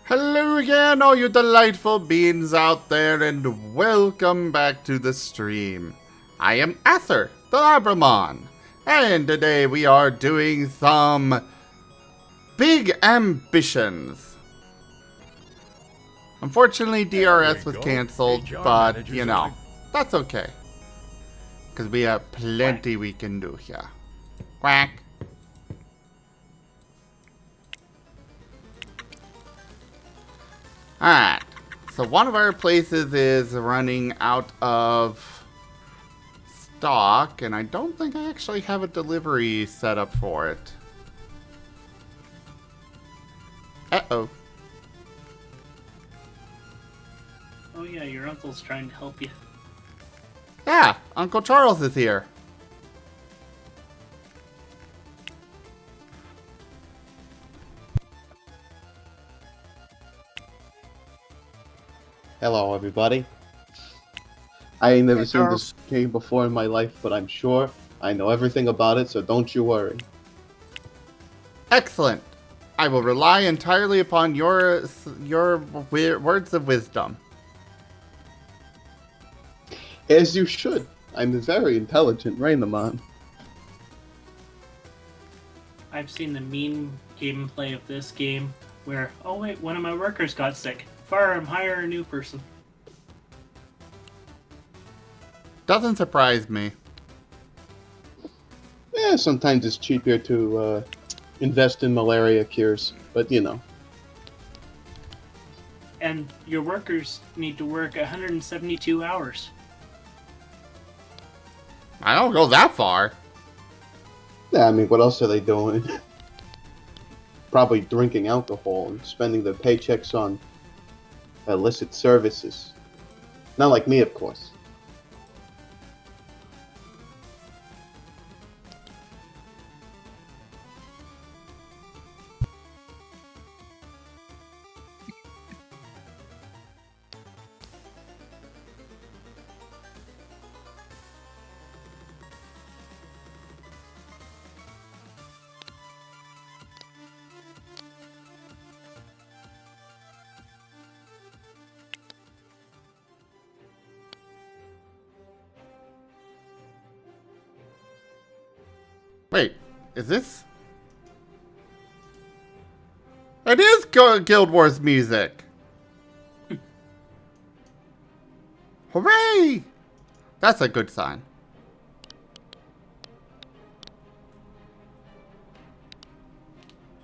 Hello again, all you delightful beings out there, and welcome back to the stream. I am Ather, the Labramon, and today we are doing some big ambitions. Unfortunately, DRS was cancelled, but, you know, that's okay. Because we have plenty we can do here. Quack. Alright, so one of our places is running out of stock, and I don't think I actually have a delivery set up for it. Uh-oh. Oh yeah, your uncle's trying to help you. Yeah, Uncle Charles is here. Hello, everybody. I ain't never Hey, seen Charles. this game before in my life, but I'm sure I know everything about it, so don't you worry. Excellent. I will rely entirely upon your words of wisdom. As you should. I'm a very intelligent Rainamon. I've seen the meme gameplay of this game where, oh wait, one of my workers got sick. Fire him, hire a new person. Doesn't surprise me. Yeah, sometimes it's cheaper to invest in malaria cures, but you know. And your workers need to work 172 hours. I don't go that far. Yeah, I mean, what else are they doing? Probably drinking alcohol and spending their paychecks on illicit services. Not like me, of course. Wait, is this? It is Guild Wars music. Hooray! That's a good sign.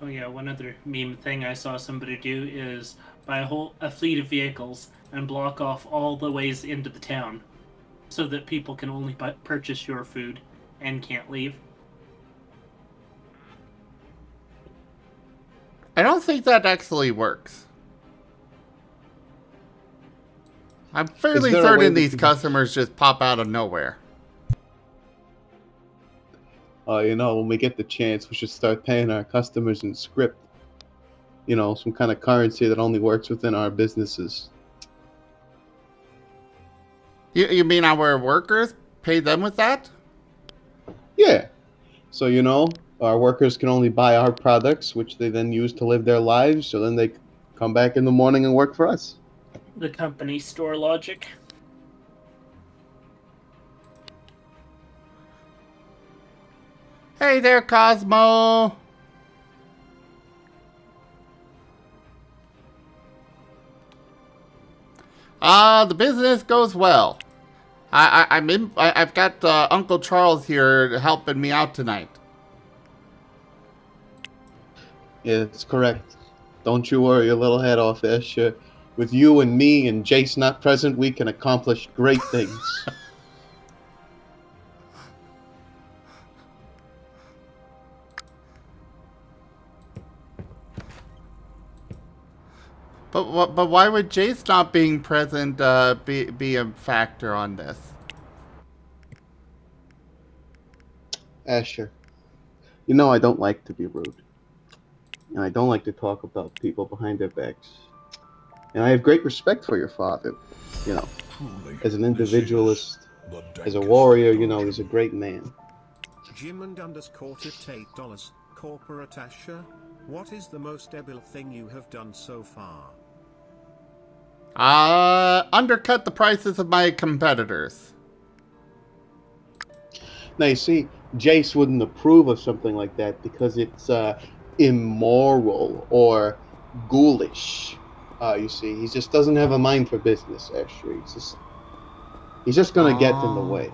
Oh yeah, one other meme thing I saw somebody do is buy a fleet of vehicles and block off all the ways into the town so that people can only purchase your food and can't leave. I don't think that actually works. I'm fairly there a way certain that these you- customers just pop out of nowhere. You know, when we get the chance, we should start paying our customers in script. You know, some kind of currency that only works within our businesses. You mean our workers? Pay them with that? Yeah. So, you know, our workers can only buy our products, which they then use to live their lives, so then they come back in the morning and work for us. The company store logic. Hey there, Cosmo! The business goes well. I've got Uncle Charles here helping me out tonight. Yeah, that's correct. Don't you worry your little head off, Esha. With you and me and Jace not present, we can accomplish great things. But why would Jace not being present be a factor on this? Asher, you know I don't like to be rude. And I don't like to talk about people behind their backs. And I have great respect for your father. You know, as an individualist, as a warrior, you know, he's a great man. Jim and _tip $8. Corporate Asher. What is the most EBIL thing you have done so far? Undercut the prices of my competitors. Now you see, Jace wouldn't approve of something like that because it's immoral or ghoulish. You see, he just doesn't have a mind for business, Asher. He's just gonna get in the way.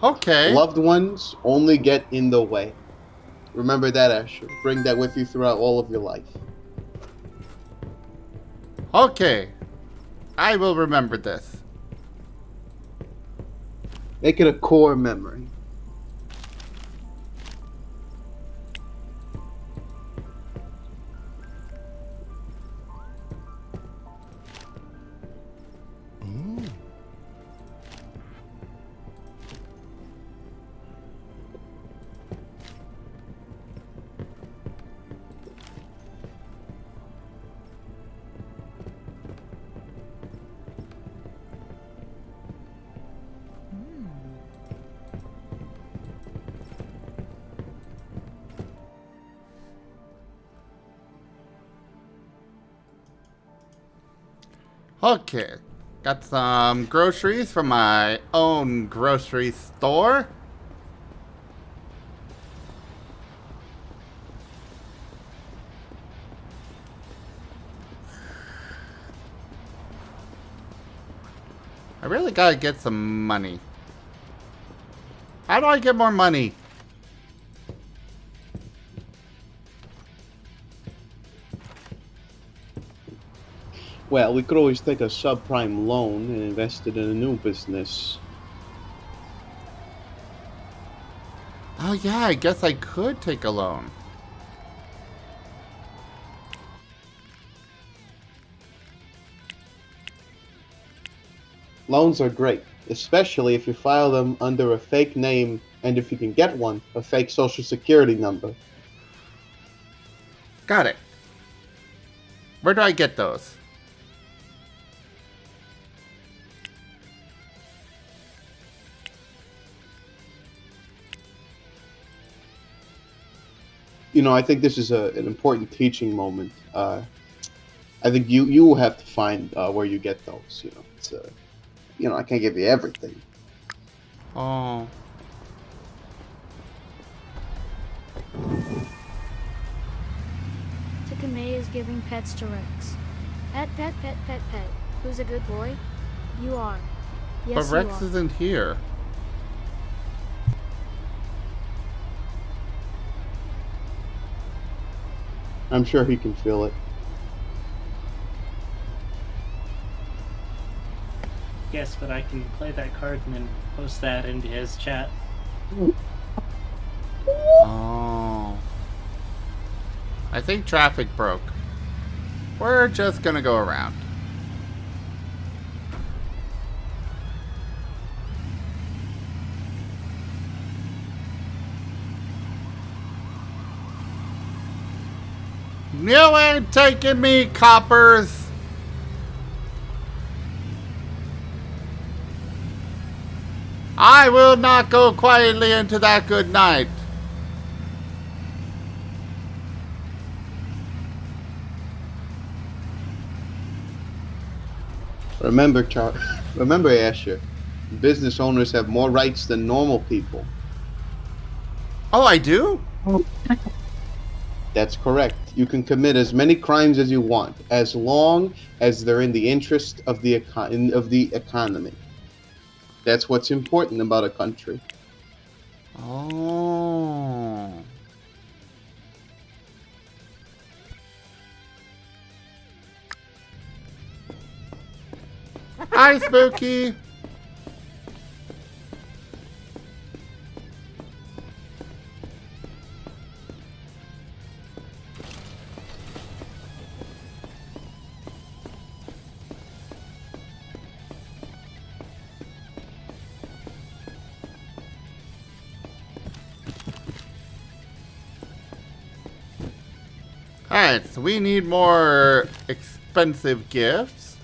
Okay. Loved ones only get in the way. Remember that, Asher. Bring that with you throughout all of your life. Okay. I will remember this. Make it a core memory. Okay. Got some groceries from my own grocery store. I really gotta get some money. How do I get more money? Well, we could always take a subprime loan and invest it in a new business. Oh yeah, I guess I could take a loan. Loans are great, especially if you file them under a fake name and, if you can get one, a fake social security number. Got it. Where do I get those? I think this is an important teaching moment. I think you will have to find where you get those. It's I can't give you everything. Oh. Takame is giving pets to Rex. Pet, pet, pet, pet, pet. Who's a good boy? You are. Yes, But Rex you are. isn't here. I'm sure he can feel it. Yes, but I can play that card and then post that into his chat. Oh. I think traffic broke. We're just gonna go around. You ain't taking me, coppers! I will not go quietly into that good night. Remember, remember, Asher, business owners have more rights than normal people. Oh, I do? That's correct. You can commit as many crimes as you want, as long as they're in the interest of the economy. That's what's important about a country. Oh. Hi, Spooky. Alright, so we need more expensive gifts.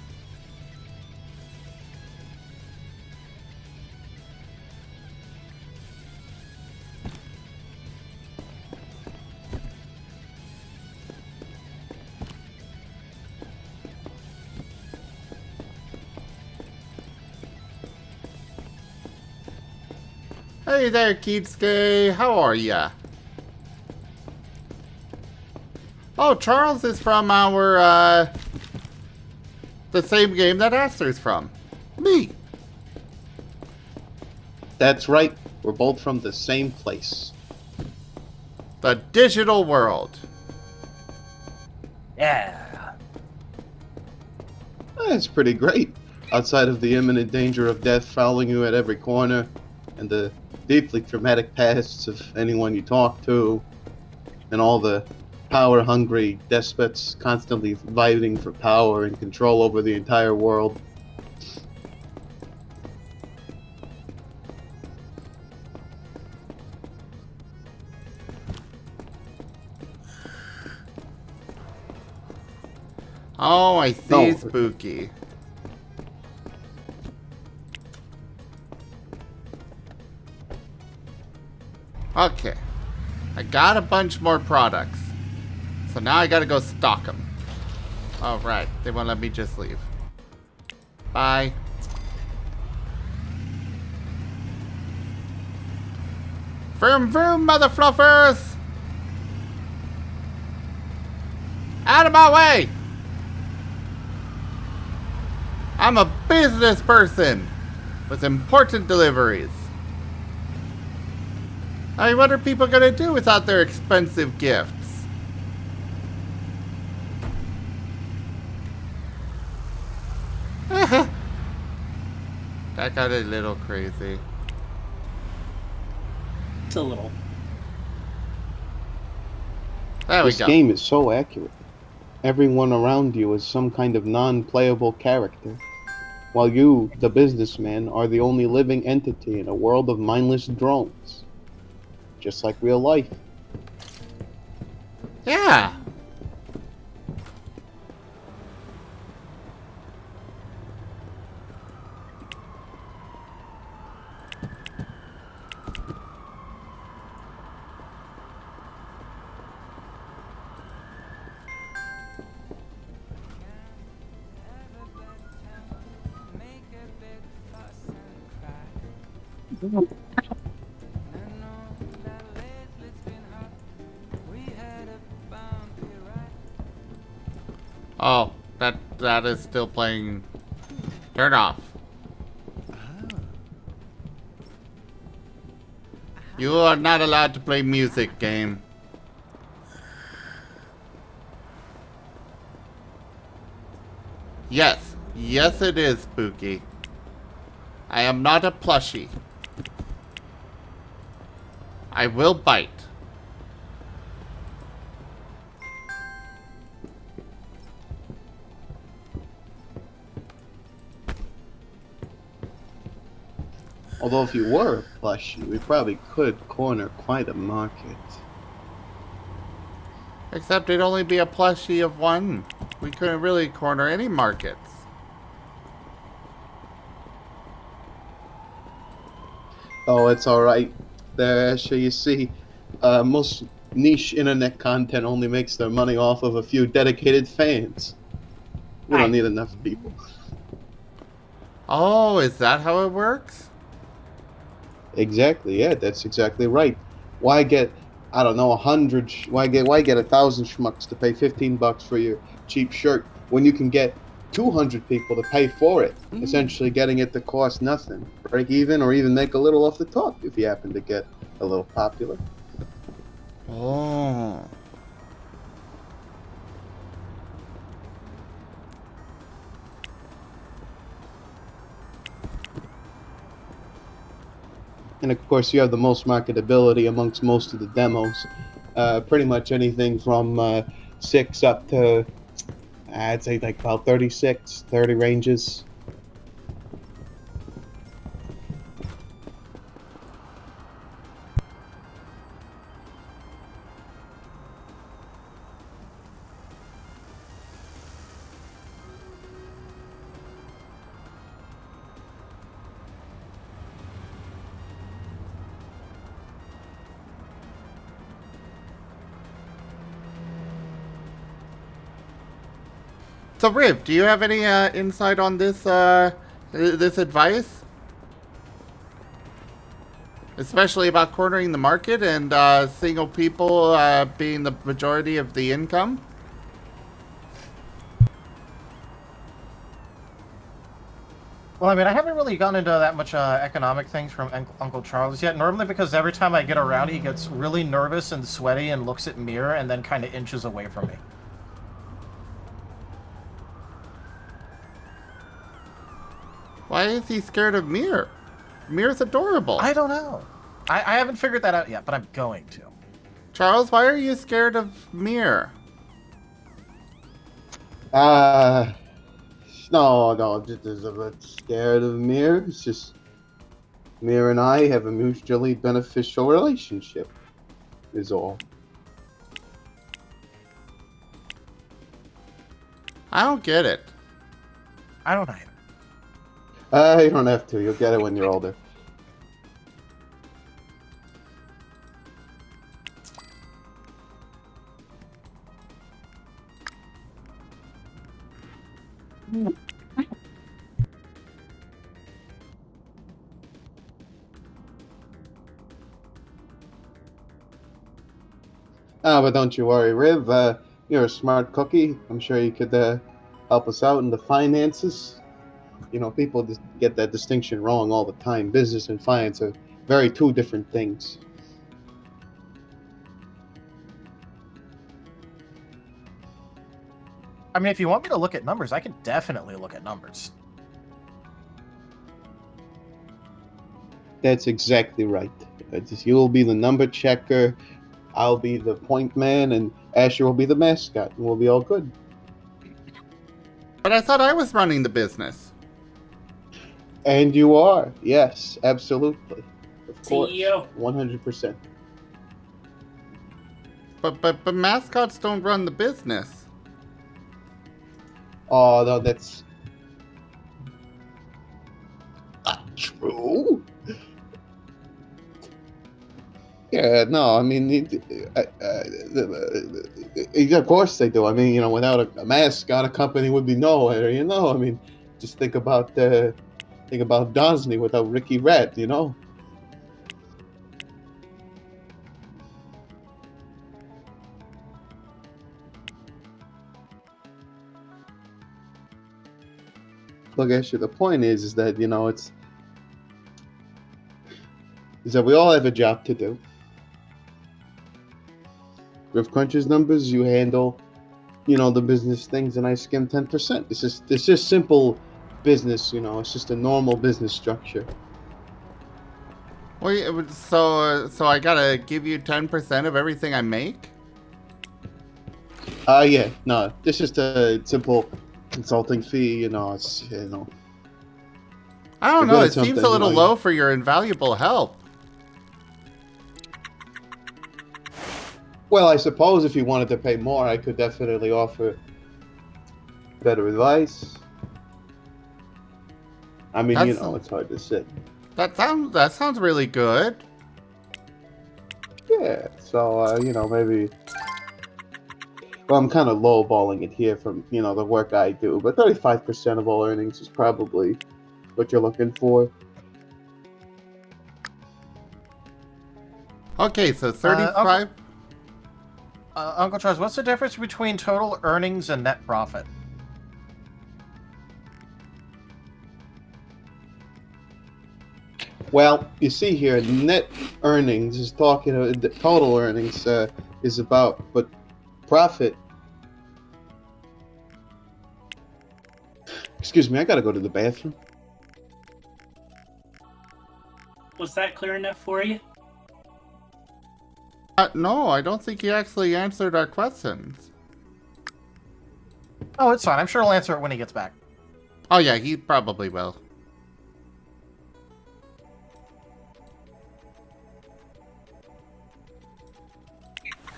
Hey there, Keatsuke. How are ya? Oh, Charles is from our, the same game that Aster's from. Me. That's right. We're both from the same place. The digital world. Yeah. That's pretty great. Outside of the imminent danger of death following you at every corner, and the deeply traumatic pasts of anyone you talk to, and all the power-hungry despots constantly vying for power and control over the entire world. Oh, I see. No. Spooky. Okay. I got a bunch more products. So now I gotta go stock them. Oh, right. They won't let me just leave. Bye. Vroom vroom, mother fluffers! Out of my way! I'm a business person with important deliveries. I mean, what are people gonna do without their expensive gifts? That got a little crazy. It's a little. There we This go. game is so accurate. Everyone around you is some kind of non-playable character, while you, the businessman, are the only living entity in a world of mindless drones. Just like real life. Yeah. Oh, that is still playing. Turn off. You are not allowed to play music, game. Yes. Yes, it is, Spooky. I am not a plushie. I will bite. Although if you were a plushie, we probably could corner quite a market. Except it'd only be a plushie of one. We couldn't really corner any markets. Oh, it's alright. There, Asher, you see, most niche internet content only makes their money off of a few dedicated fans. We don't need enough people. Oh, is that how it works? Exactly, yeah, that's exactly right. Why get, I don't know, 100, why get 1,000 schmucks to pay $15 for your cheap shirt when you can get 200 people to pay for it, essentially getting it to cost nothing. Break even or even make a little off the top if you happen to get a little popular. Oh. And of course, you have the most marketability amongst most of the demos. Pretty much anything from 6 up to, I'd say like about 36, 30 ranges. So, Riv, do you have any insight on this this advice? Especially about cornering the market and single people being the majority of the income. Well, I mean, I haven't really gotten into that much economic things from Uncle Charles yet. Normally because every time I get around, he gets really nervous and sweaty and looks at Mir and then kind of inches away from me. Why is he scared of Mir? Mir's adorable. I don't know. I haven't figured that out yet, but I'm going to. Charles, why are you scared of Mir? No, just a bit scared of Mir. It's just Mir and I have a mutually beneficial relationship. Is all. I don't get it. I don't either. You don't have to. You'll get it when you're older. But don't you worry, Riv. You're a smart cookie. I'm sure you could help us out in the finances. You know, people just get that distinction wrong all the time. Business and finance are very two different things. I mean, if you want me to look at numbers, I can definitely look at numbers. That's exactly right. You will be the number checker, I'll be the point man, and Asher will be the mascot, and we'll be all good. But I thought I was running the business. And you are. Yes, absolutely. Of course. CEO. 100%. But mascots don't run the business. Oh, no, that's not true. Yeah, no, I mean, of course they do. I mean, you know, without a mascot, a company would be nowhere. You know, I mean, just think about Disney without Ricky Red. You know. Look, actually, the point is that, you know, is that we all have a job to do. With Crunch's numbers, you handle, you know, the business things, and I skim 10%. It's just simple business, you know. It's just a normal business structure. Wait, so I gotta give you 10% of everything I make? Yeah, no, it's just a simple consulting fee, you know. It's, you know. I don't You're know. good It at seems something, a little you know. low for your invaluable help. Well, I suppose if you wanted to pay more, I could definitely offer better advice. I mean, you know, it's hard to say. That sounds really good. Yeah, so, you know, maybe... Well, I'm kind of lowballing it here from, you know, the work I do, but 35% of all earnings is probably what you're looking for. Okay, so 35. Uncle Charles, what's the difference between total earnings and net profit? Well, you see here, net earnings is talking, the total earnings is about, but profit... Excuse me, I gotta go to the bathroom. Was that clear enough for you? No, I don't think he actually answered our questions. Oh, it's fine. I'm sure he'll answer it when he gets back. Oh yeah, he probably will.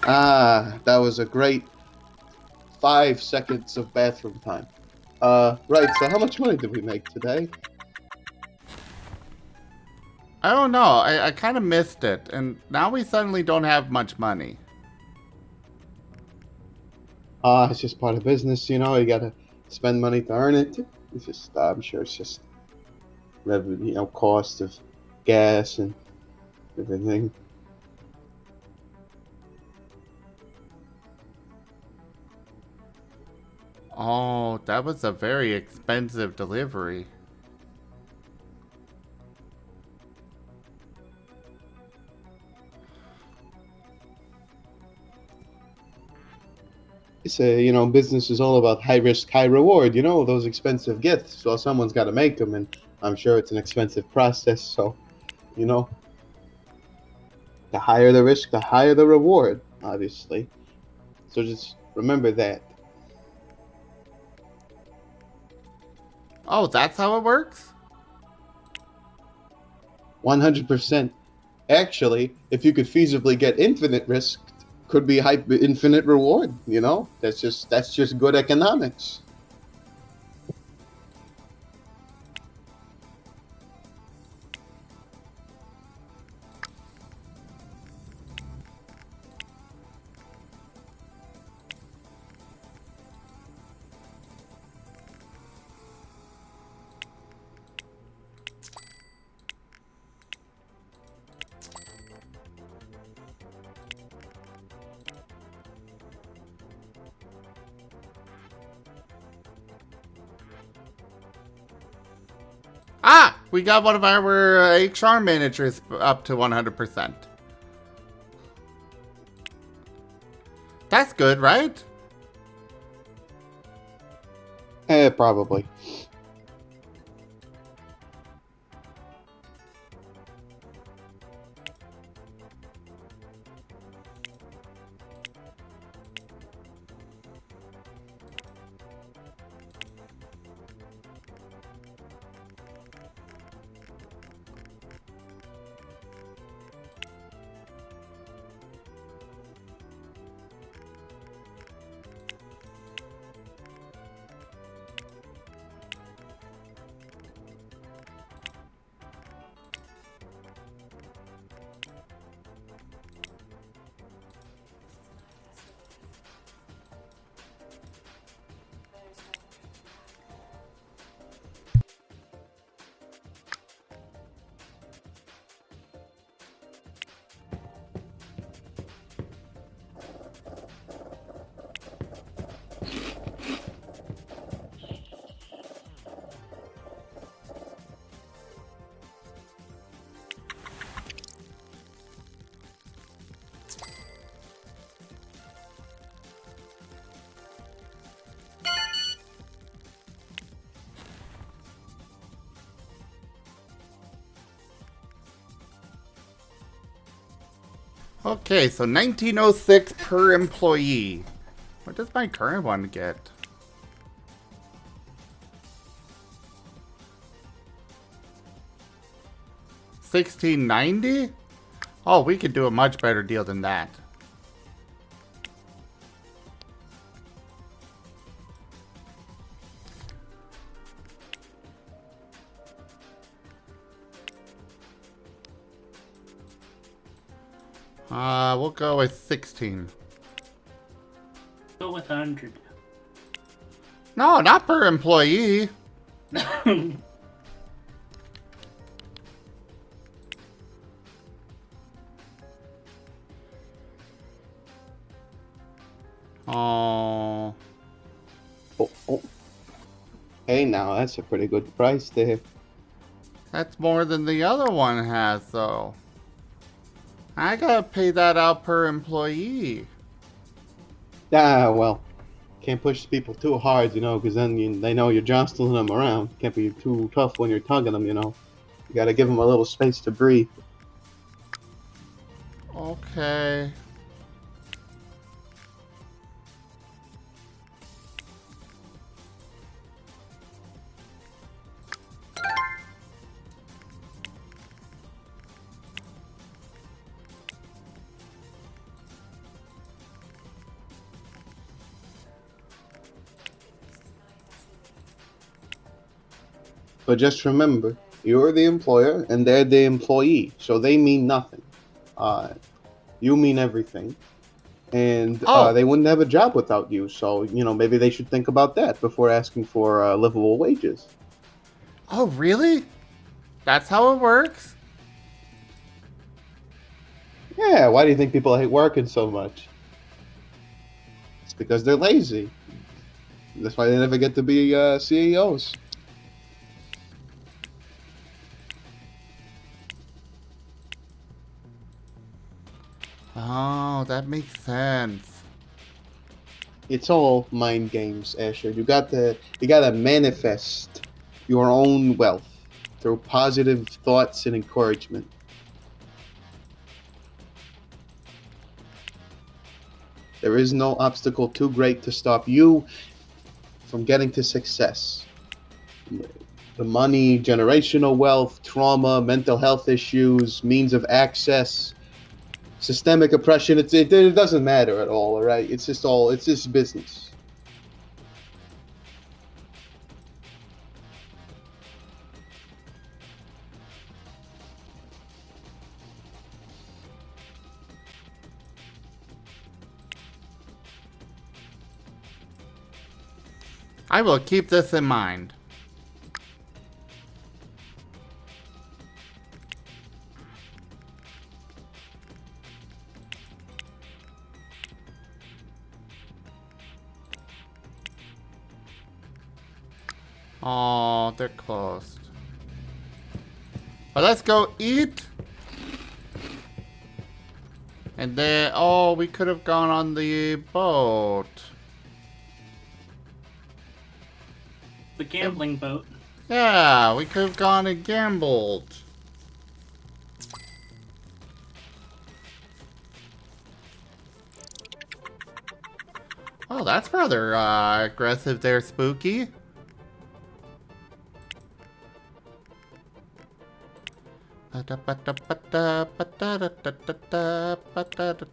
That was a great 5 seconds of bathroom time. Right, so how much money did we make today? I don't know. I kind of missed it, and now we suddenly don't have much money. It's just part of business, you know. You gotta spend money to earn it. It's just, I'm sure it's just revenue, you know, cost of gas and everything. Oh, that was a very expensive delivery. Say, business is all about high risk, high reward. Those expensive gifts. Well, someone's got to make them, and I'm sure it's an expensive process. So, you know, the higher the risk, the higher the reward, obviously. So just remember that. Oh, that's how it works? 100%. Actually, if you could feasibly get infinite risk, could be infinite reward. That's just good economics. Ah! We got one of our HR managers up to 100%. That's good, right? Probably. Okay, so 1906 per employee. What does my current one get? $16.90? Oh, we could do a much better deal than that. We'll go with 16. Go with 100. No, not per employee. Oh. Oh. Hey, now that's a pretty good price there. That's more than the other one has, though. I gotta pay that out per employee. Well, can't push people too hard, because then they know you're jostling them around. Can't be too tough when you're tugging them, You gotta give them a little space to breathe. Okay. But just remember, you're the employer and they're the employee, so they mean nothing. You mean everything. And Oh. they wouldn't have a job without you, so, maybe they should think about that before asking for livable wages. Oh, really? That's how it works? Yeah, why do you think people hate working so much? It's because they're lazy. That's why they never get to be CEOs. Oh, that makes sense. It's all mind games, Asher. You gotta manifest your own wealth through positive thoughts and encouragement. There is no obstacle too great to stop you from getting to success. The money, generational wealth, trauma, mental health issues, means of access, systemic oppression, it doesn't matter at all right? It's just business. I will keep this in mind. Oh, they're closed. But let's go eat. And then, oh, we could have gone on the boat. The gambling boat. Yeah, we could have gone and gambled. Oh, that's rather aggressive there, Spooky.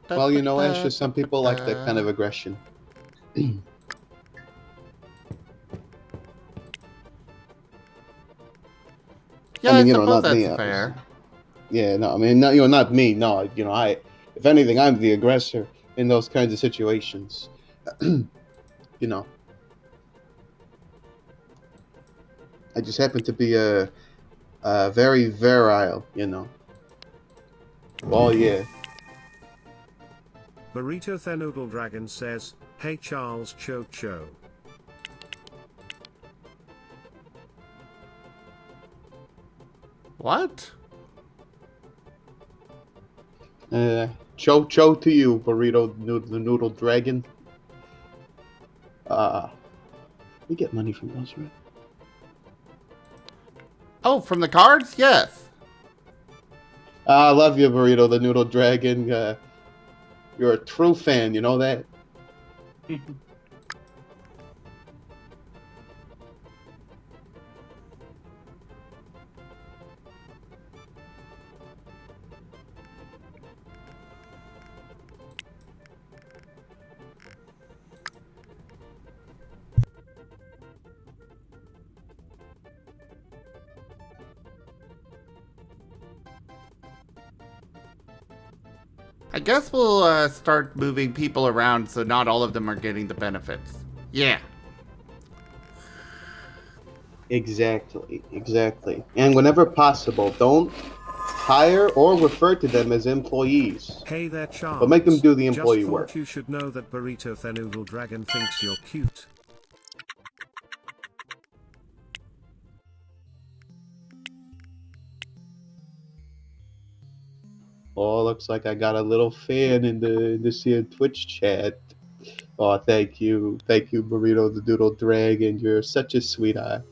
Well, you know, Asher, some people like that kind of aggression. Yeah, I mean, I you know, suppose not me, that's obviously. fair. Yeah, no, I mean, not, not me. No, if anything, I'm the aggressor in those kinds of situations. You know, I just happen to be a very virile, you know. Oh, yeah. Burrito Thenoodle Dragon says, "Hey Charles Cho Cho." What? Cho to you, the Noodle Dragon. We get money from those, right? Oh, from the cards? Yes. I love you, Burrito the Noodle Dragon. You're a true fan, you know that? I guess we'll start moving people around so not all of them are getting the benefits. Yeah. Exactly. And whenever possible, don't hire or refer to them as employees, Hey there Charles. but make them do the Just employee thought work. you should know that Burrito Thenoodle Dragon thinks you're cute. Oh, looks like I got a little fan in this here Twitch chat. Oh, thank you, Burrito the Doodle Dragon. You're such a sweetheart.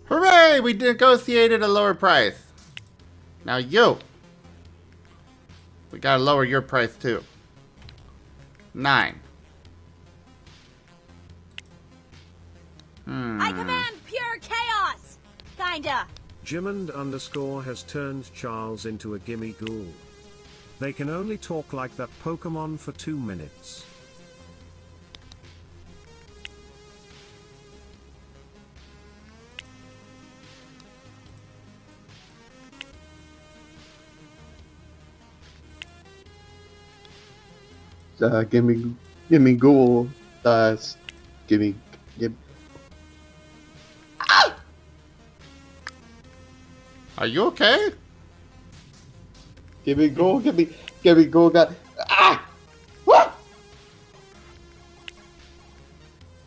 Hooray! We negotiated a lower price. Now you. We gotta lower your price too. 9. I command pure chaos! Kinda. Jimond_ has turned Charles into a gimme ghoul. They can only talk like that Pokemon for 2 minutes. give me Google. Give me, give. Are you okay? Give me Google. Give me Google. God. Ah! What?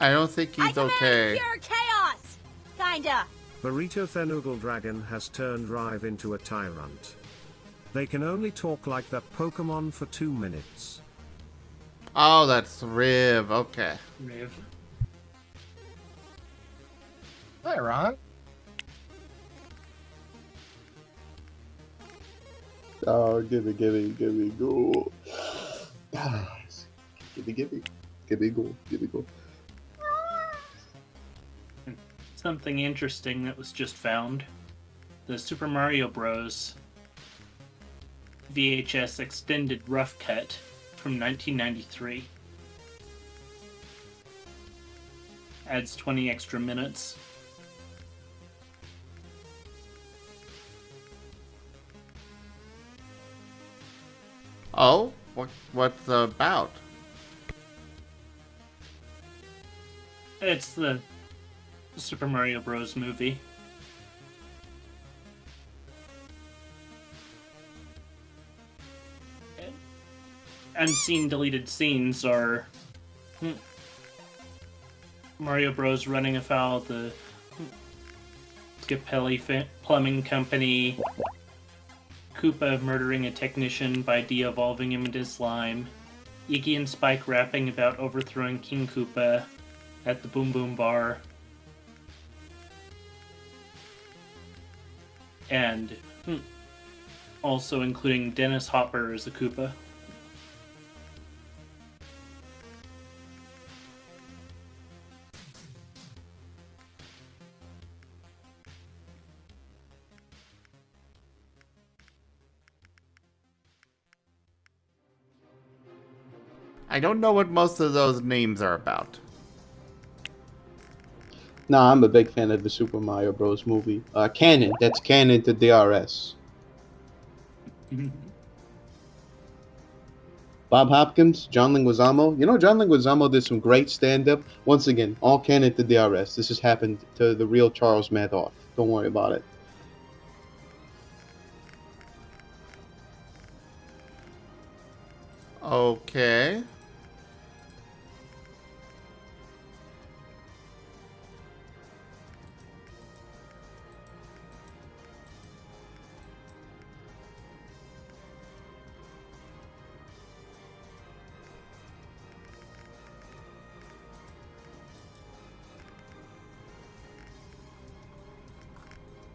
I don't think I he's command okay. pure chaos! Kinda. Burrito Thenoogle Dragon has turned Rive into a tyrant. They can only talk like that Pokemon for 2 minutes. Oh, that's Riv. Okay. Riv. Hi, Ron. Oh, give me Google. Give me Google. Something interesting that was just found. The Super Mario Bros. VHS extended rough cut from 1993. Adds 20 extra minutes. Oh, what's about? It's the Super Mario Bros. Movie. Unseen deleted scenes are Mario Bros. Running afoul of the Scapelli Plumbing Company, Koopa murdering a technician by de-evolving him into slime, Iggy and Spike rapping about overthrowing King Koopa at the Boom Boom Bar, and also including Dennis Hopper as a Koopa. I don't know what most of those names are about. No, I'm a big fan of the Super Mario Bros. Movie. Canon. That's canon to DRS. Bob Hopkins, John Leguizamo. You know, John Leguizamo did some great stand-up. Once again, all canon to DRS. This has happened to the real Charles Madoff. Don't worry about it. Okay.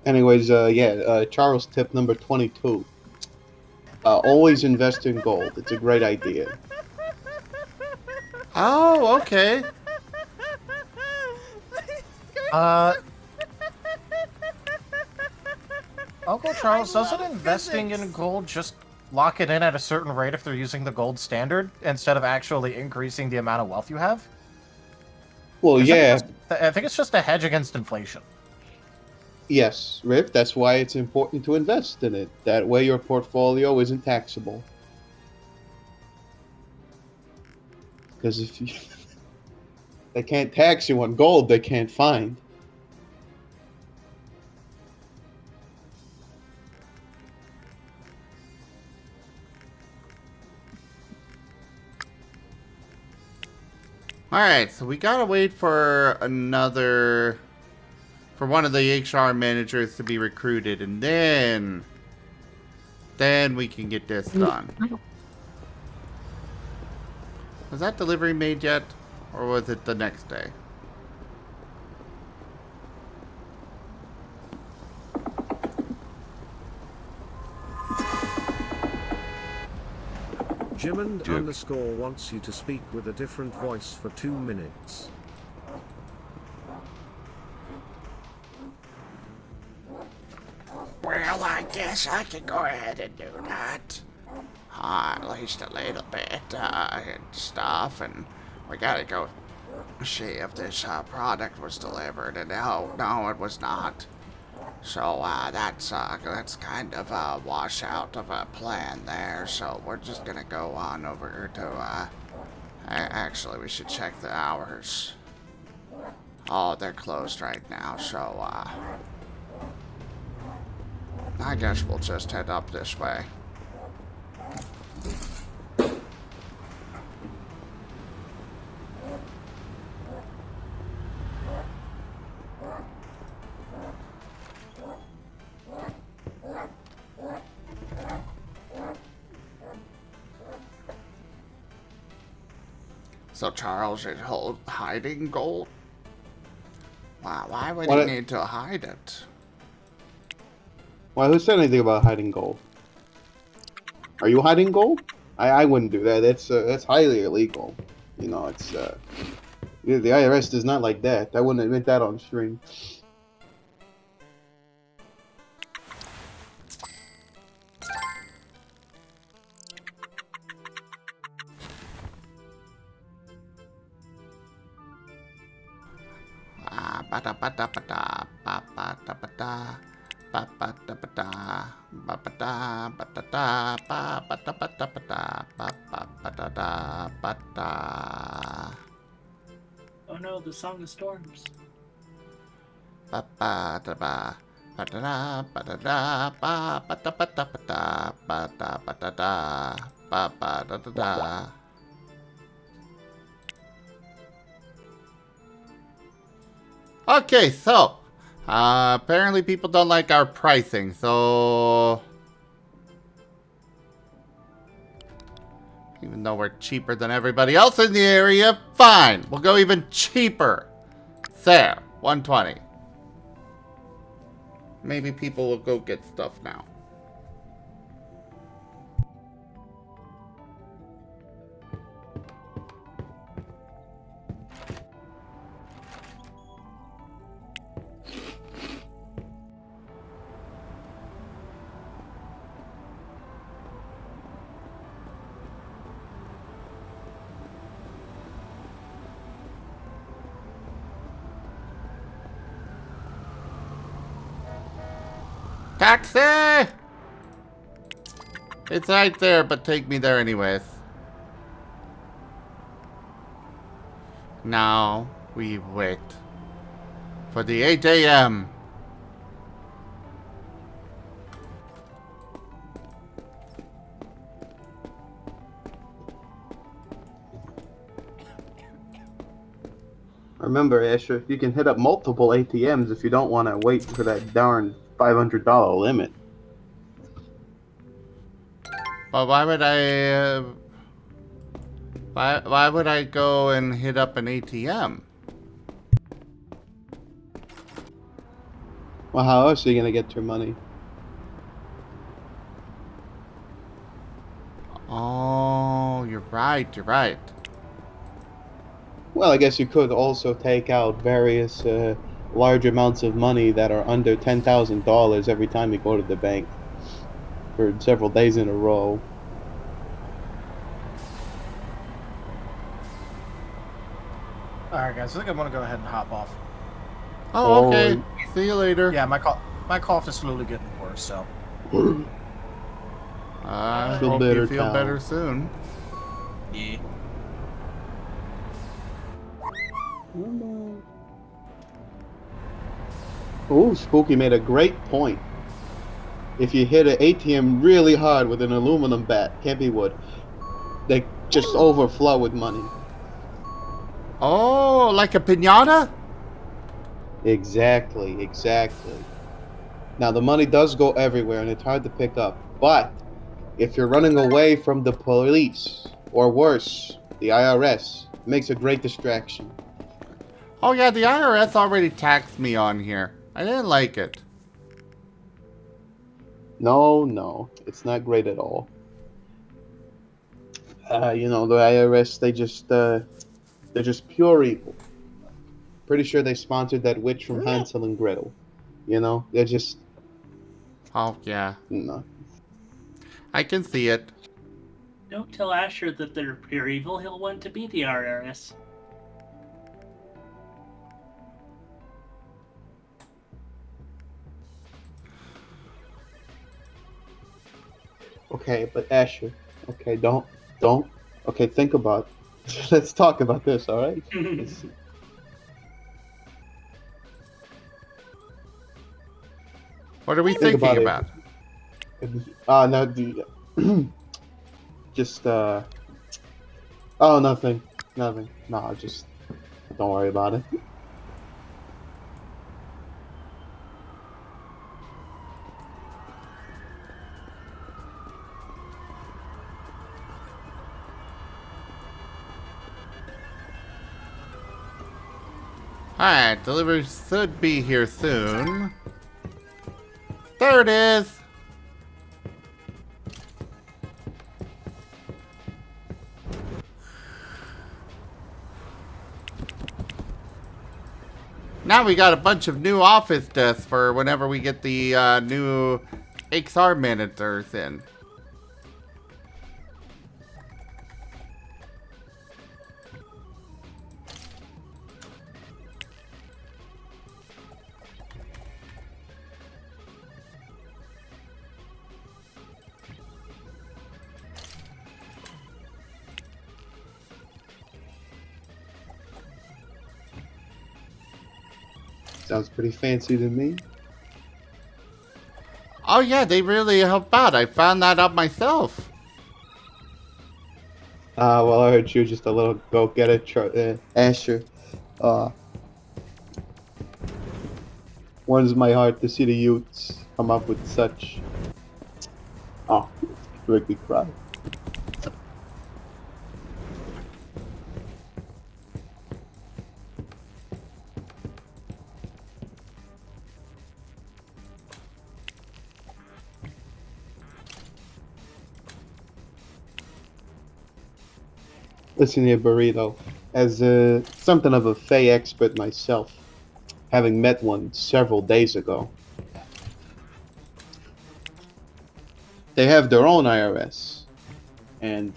Anyways, Charles tip number 22. Always invest in gold. It's a great idea. Oh, okay. Uncle Charles, doesn't investing in gold just lock it in at a certain rate if they're using the gold standard instead of actually increasing the amount of wealth you have? Well, yeah. I think it's just a hedge against inflation. Yes, Rick, that's why it's important to invest in it. That way your portfolio isn't taxable. Because if you... they can't tax you on gold they can't find. Alright, so we gotta wait for one of the HR managers to be recruited, and then we can get this done. Was that delivery made yet? Or was it the next day? Jimmond _ wants you to speak with a different voice for 2 minutes. Well, I guess I can go ahead and do that. At least a little bit, and stuff, and we gotta go see if this product was delivered, and no, it was not. So, that's kind of a washout of a plan there, so we're just gonna go on over to, Actually, we should check the hours. Oh, they're closed right now, so, I guess we'll just head up this way. So Charles is hiding gold? Wow, why would he need to hide it? Why, who said anything about hiding gold? Are you hiding gold? I wouldn't do that. That's highly illegal. You know, it's the IRS does not like that. I wouldn't admit that on stream. Oh no, the Song of Storms. Okay, so apparently people don't like our pricing, so even though we're cheaper than everybody else in the area, fine, we'll go even cheaper. There, 120. Maybe people will go get stuff now. Taxi! It's right there, but take me there anyways. Now we wait for the 8 a.m. Remember, Asher, you can hit up multiple ATMs if you don't want to wait for that darn $500 limit. But why would I? Why would I go and hit up an ATM? Well, how else are you gonna get your money? Oh, you're right. You're right. Well, I guess you could also take out various large amounts of money that are under $10,000 every time you go to the bank for several days in a row. Alright, guys, I think I'm gonna go ahead and hop off. Oh, okay. See you later. Yeah, my cough is slowly getting worse, so. I Feel hope better, you feel pal. better soon. Yeah. Ooh, Spooky made a great point. If you hit an ATM really hard with an aluminum bat, can't be wood, they just overflow with money. Oh, like a piñata? Exactly, exactly. Now, the money does go everywhere and it's hard to pick up, but if you're running away from the police, or worse, the IRS, it makes a great distraction. Oh yeah, the IRS already taxed me on here. I didn't like it. No, it's not great at all. You know, the IRS, they're just pure evil. Pretty sure they sponsored that witch from Hansel and Gretel. You know, they're just, Oh yeah, no. I can see it. Don't tell Asher that they're pure evil. He'll want to be the IRS. Okay, but Asher, okay, don't, okay, think about it. Let's talk about this, all right? Let's see. What are we Think thinking about it. about? No, just oh, nothing, nothing. No, just don't worry about it. Alright, delivery should be here soon. There it is! Now we got a bunch of new office desks for whenever we get the new XR managers in. Sounds pretty fancy to me. Oh yeah, they really help out. I found that out myself. Well, I heard you just a little go-getter, Asher. Uh, warms my heart to see the youths come up with such. Oh, make me cry. Listen here, Burrito. As something of a Fey expert myself, having met one several days ago, they have their own IRS, and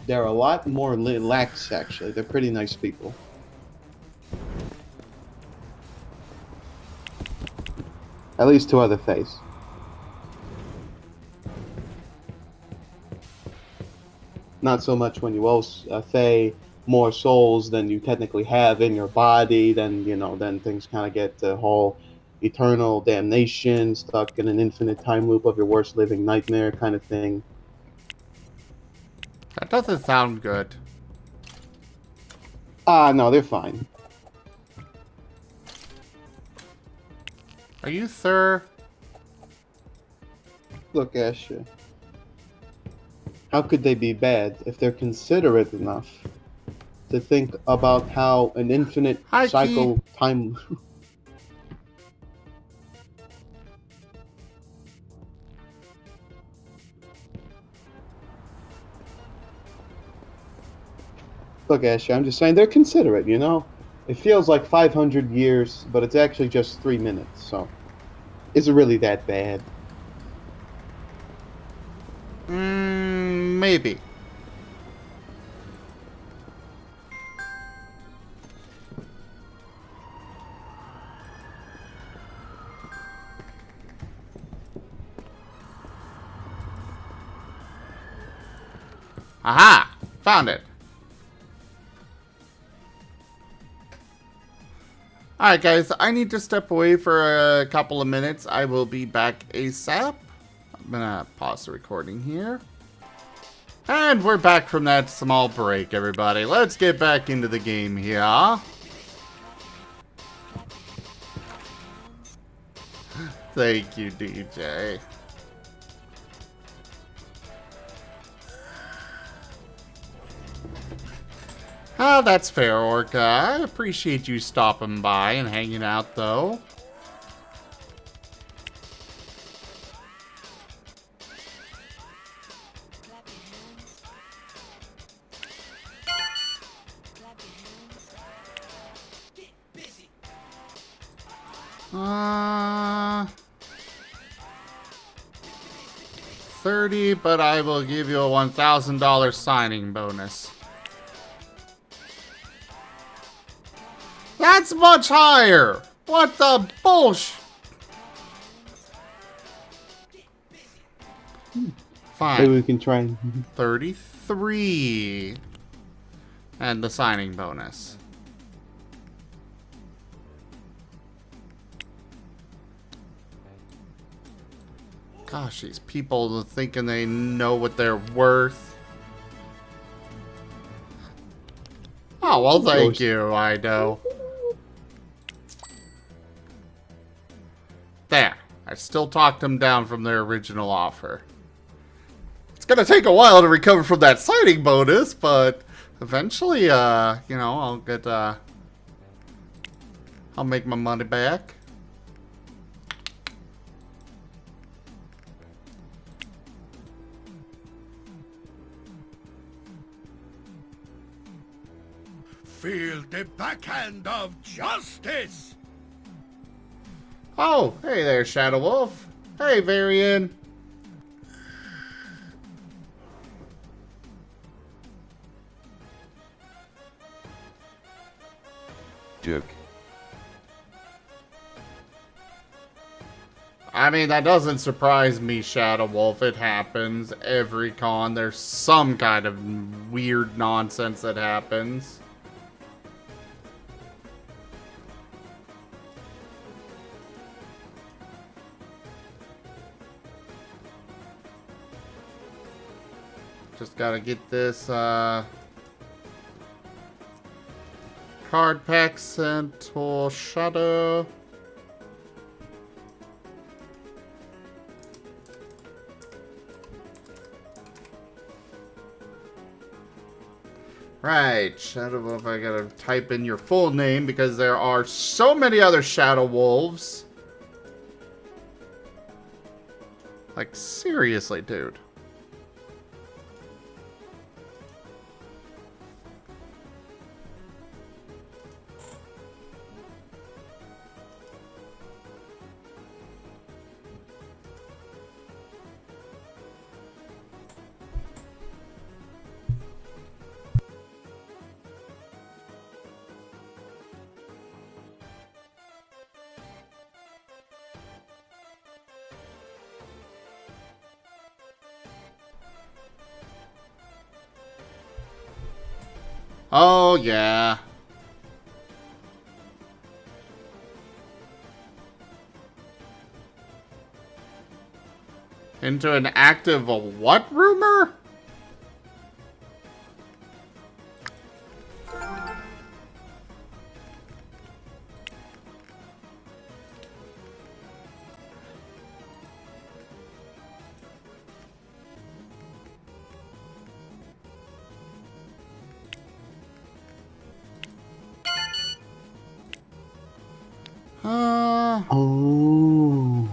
they're a lot more lax, actually. They're pretty nice people. At least to other Fays. Not so much when you owe a Fae more souls than you technically have in your body, then, you know, then things kind of get the whole eternal damnation, stuck in an infinite time loop of your worst living nightmare kind of thing. That doesn't sound good. No, they're fine. Are you sir? Look, Asher. How could they be bad if they're considerate enough to think about how an infinite Hi, cycle time... Look, Asher, I'm just saying they're considerate, you know? It feels like 500 years, but it's actually just 3 minutes, so... Is it really that bad? Maybe. Aha! Found it. Alright guys, I need to step away for a couple of minutes. I will be back ASAP. I'm gonna pause the recording here. And we're back from that small break, everybody. Let's get back into the game here. Thank you, DJ. Ah, that's fair, Orca. I appreciate you stopping by and hanging out, though. Uh, 30, but I will give you a $1,000 signing bonus. That's much higher! What the bullshit? Fine. Maybe we can try and... 33. And the signing bonus. Gosh, these people thinking they know what they're worth. Oh, well, thank you, Ido. There. I still talked them down from their original offer. It's gonna take a while to recover from that signing bonus, but eventually, you know, I'll get, I'll make my money back. Feel the backhand of justice! Oh, hey there, Shadow Wolf. Hey, Varian. Duke. I mean, that doesn't surprise me, Shadow Wolf. It happens every con. There's some kind of weird nonsense that happens. Just gotta get this card pack sent to Shadow. Right, Shadow Wolf, I gotta type in your full name because there are so many other Shadow Wolves. Like, seriously, dude. Oh, yeah. Into an active what rumor? Oh.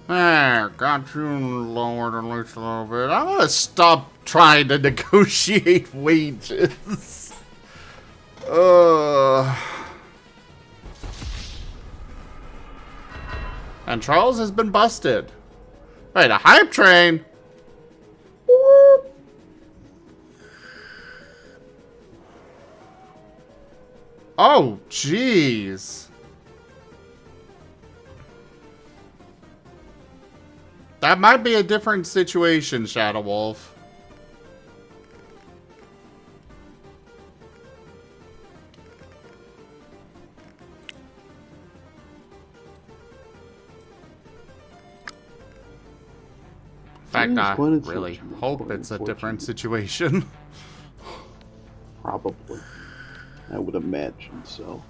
There, got you lowered at least a little bit. I'm gonna stop trying to negotiate wages. And Charles has been busted. Right, a hype train. Oh, jeez. That might be a different situation, Shadow Wolf. In fact, I really hope it's a different situation. Probably. I would imagine so.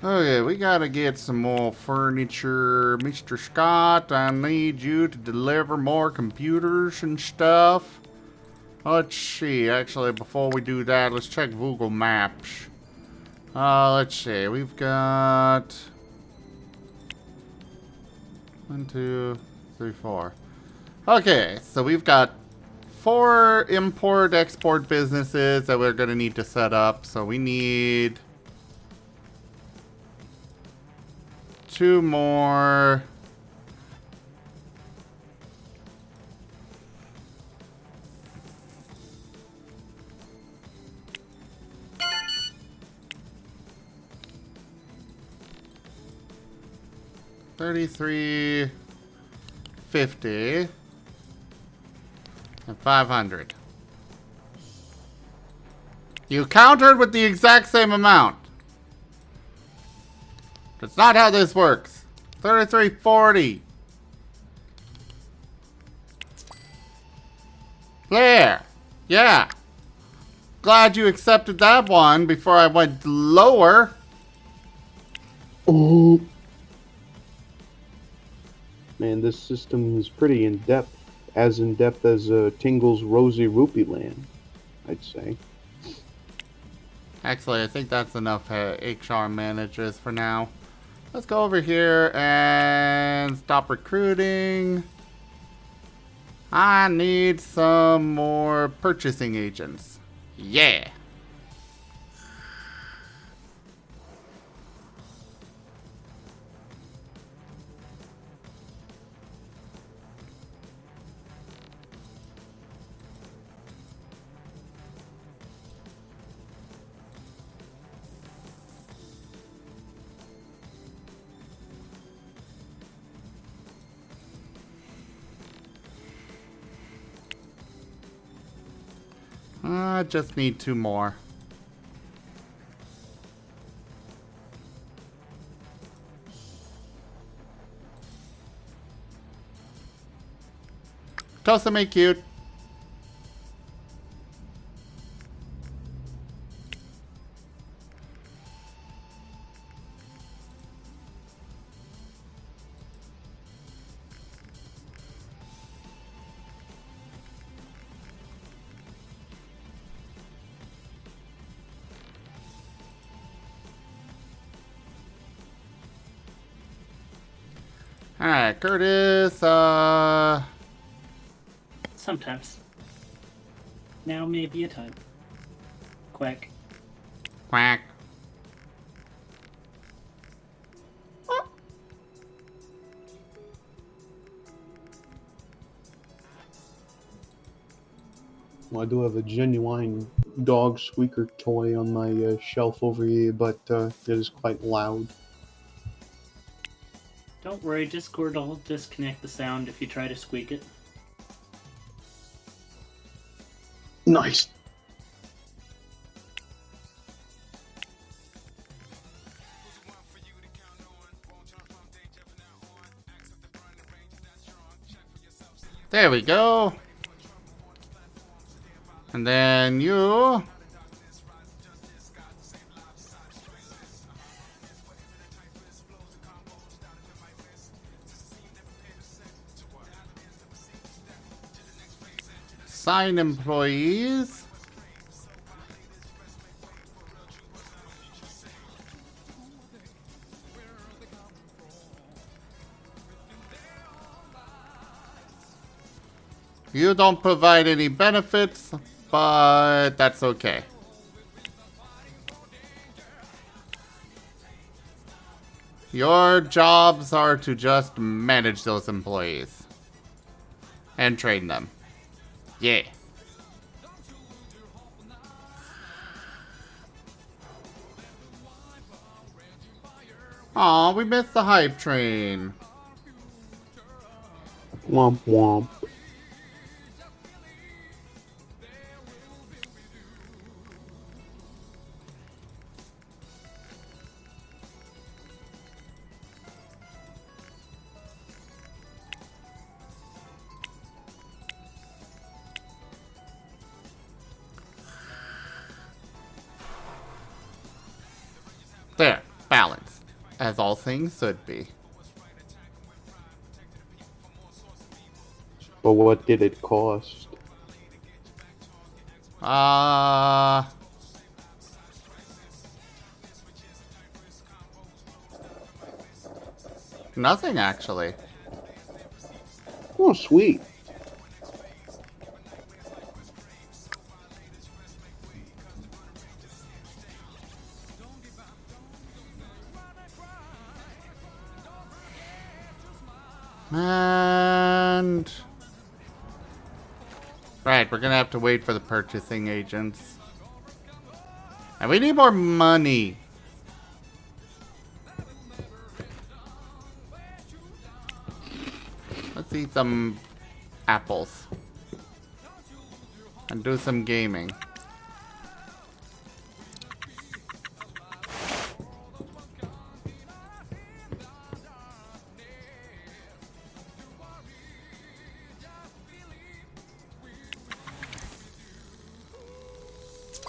Okay, we gotta get some more furniture. Mr. Scott, I need you to deliver more computers and stuff. Let's see, actually, before we do that, let's check Google Maps. Let's see, we've got 1, 2, 3, 4. Okay, so we've got 4 import-export businesses that we're gonna need to set up. So we need 2 more. $33.50 and 500. You countered with the exact same amount. That's not how this works. $33.40. There. Yeah. Glad you accepted that one before I went lower. Oh. Man, this system is pretty in-depth. As in-depth as Tingle's Rosy Rupee Land, I'd say. Actually, I think that's enough HR managers for now. Let's go over here and stop recruiting. I need some more purchasing agents. Yeah. I just need 2 more. Tosame cute. Alright, Curtis, Sometimes. Now may be a time. Quack. quack. Well, I do have a genuine dog squeaker toy on my shelf over here, but it is quite loud. Don't worry, Discord will disconnect the sound if you try to squeak it. Nice. There we go. And then you. Sign employees. You don't provide any benefits, but that's okay. Your jobs are to just manage those employees and train them. Yeah. Aw, we missed the hype train. Womp womp. There, balanced, as all things should be. But what did it cost? Nothing actually. Oh, sweet. And right, we're gonna have to wait for the purchasing agents. And we need more money. Let's eat some apples. And do some gaming.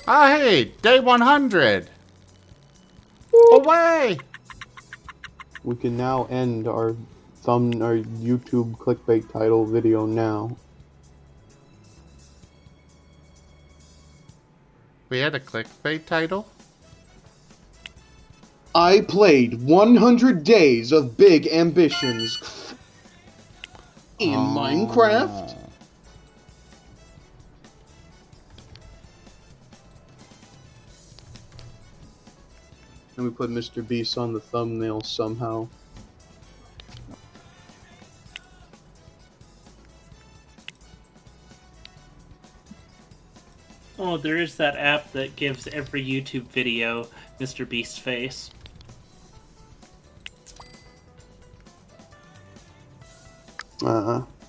Ah, hey, day 100. Away! We can now end our YouTube clickbait title video now. We had a clickbait title? I played 100 days of Big Ambitions in Minecraft. And we put Mr. Beast on the thumbnail somehow. Oh, there is that app that gives every YouTube video Mr. Beast's face.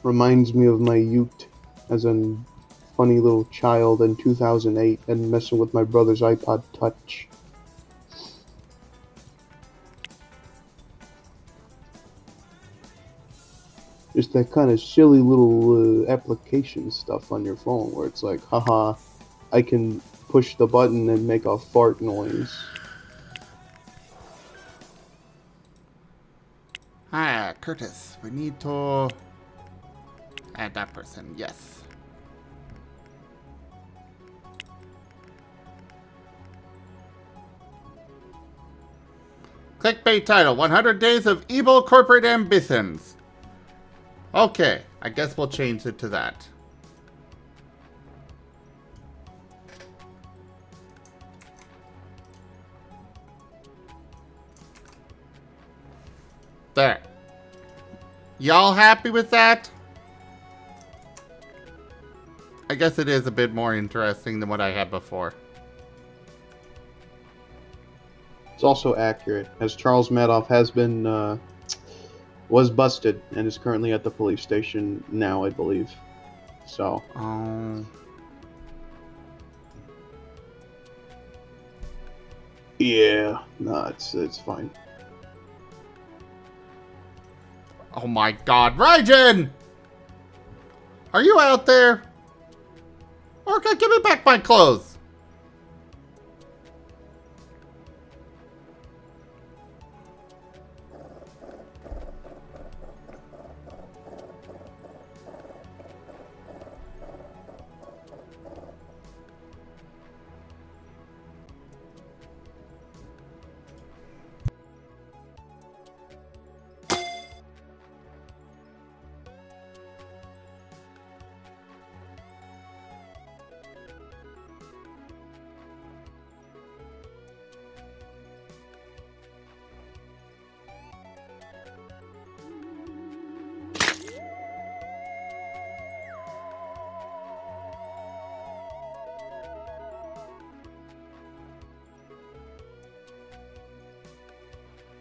Reminds me of my youth as a funny little child in 2008 and messing with my brother's iPod Touch. Just that kind of silly little application stuff on your phone where it's like, haha, I can push the button and make a fart noise. Ah, Curtis, we need to add that person, yes. Clickbait title, 100 Days of Evil Corporate Ambitions. Okay, I guess we'll change it to that. There. Y'all happy with that? I guess it is a bit more interesting than what I had before. It's also accurate, as Charles Madoff has been, was busted and is currently at the police station now, I believe. So. Yeah, no, it's fine. Oh my god, Raijin! Are you out there? Okay, give me back my clothes.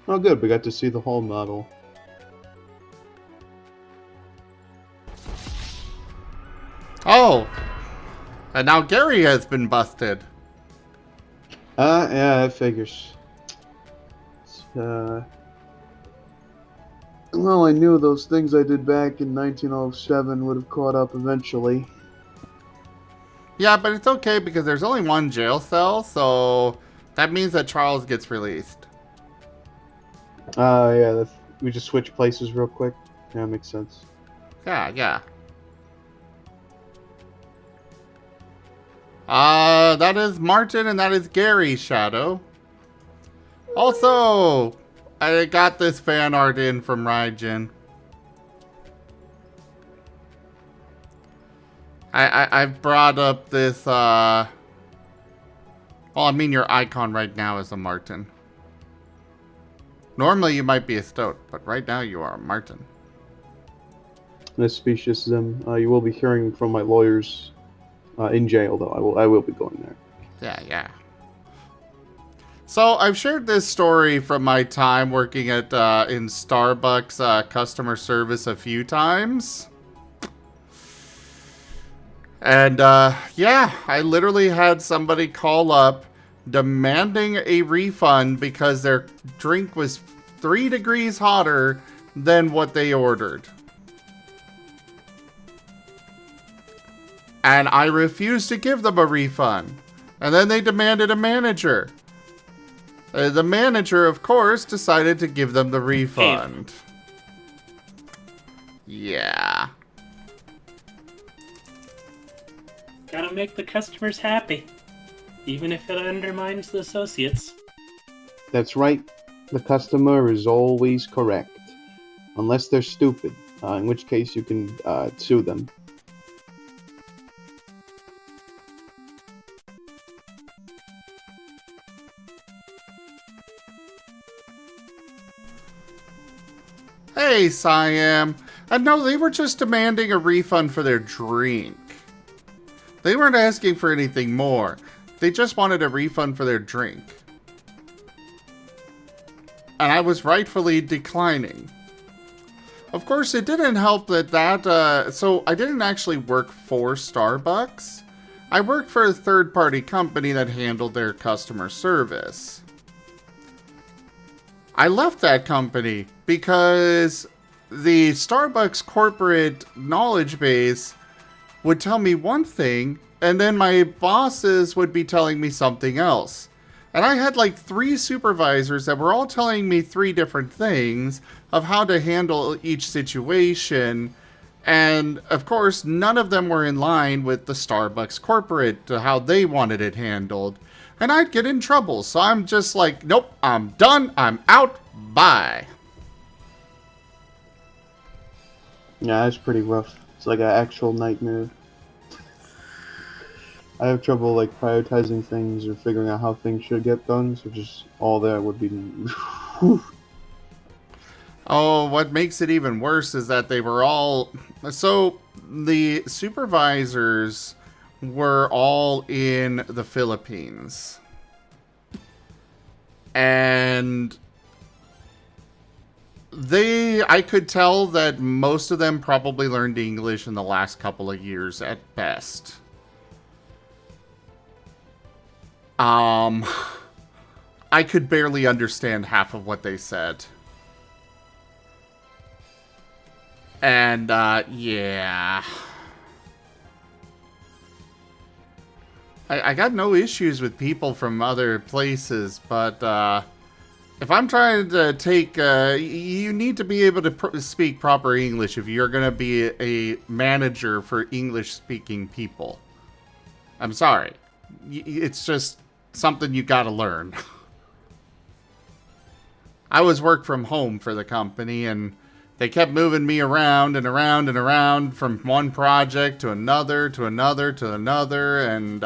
Oh good, we got to see the whole model. Oh! And now Gary has been busted. Yeah, that figures. Well, I knew those things I did back in 1907 would have caught up eventually. Yeah, but it's okay because there's only one jail cell, so that means that Charles gets released. Yeah, we just switch places real quick. Yeah, makes sense. Yeah. That is Marten and that is Gary's shadow. Also, I got this fan art in from Raijin. I've brought up this, well, I mean your icon right now is a Marten. Normally you might be a Stoat, but right now you are a Marten. This speciesism, you will be hearing from my lawyers in jail, though. I will be going there. Yeah. So I've shared this story from my time working at in Starbucks customer service a few times. And yeah, I literally had somebody call up demanding a refund because their drink was 3 degrees hotter than what they ordered. And I refused to give them a refund. And then they demanded a manager. The manager, of course, decided to give them the refund. Yeah. Gotta make the customers happy, even if it undermines the associates. That's right. The customer is always correct. Unless they're stupid, in which case you can sue them. Hey, Siam. No, they were just demanding a refund for their drink. They weren't asking for anything more. They just wanted a refund for their drink. And I was rightfully declining. Of course, it didn't help so I didn't actually work for Starbucks. I worked for a third-party company that handled their customer service. I left that company because the Starbucks corporate knowledge base would tell me one thing, and then my bosses would be telling me something else. And I had like 3 supervisors that were all telling me 3 different things of how to handle each situation. And of course, none of them were in line with the Starbucks corporate, how they wanted it handled. And I'd get in trouble. So I'm just like, nope, I'm done. I'm out. Bye. Yeah, that's pretty rough. It's like an actual nightmare. I have trouble like prioritizing things or figuring out how things should get done, so just all that would be... Oh, what makes it even worse is that they were all... So, the supervisors were all in the Philippines. And I could tell that most of them probably learned English in the last couple of years at best. I could barely understand half of what they said. And, yeah. I got no issues with people from other places, but, if I'm trying to take, you need to be able to speak proper English if you're going to be a manager for English-speaking people. I'm sorry. It's just something you gotta learn. I was work from home for the company, and they kept moving me around and around and around from one project to another, to another, to another, and,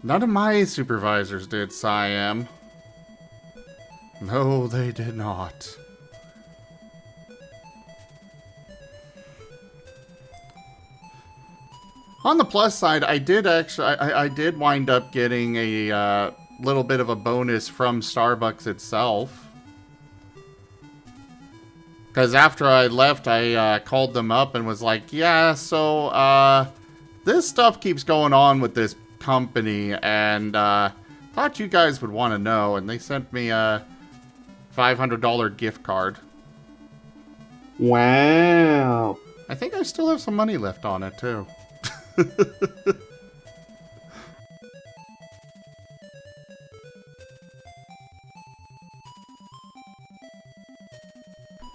none of my supervisors did, Siam. No, they did not. On the plus side, I did wind up getting a little bit of a bonus from Starbucks itself. Because after I left, I called them up and was like, yeah, so this stuff keeps going on with this company, and thought you guys would want to know, and they sent me a $500 gift card. Wow. I think I still have some money left on it, too.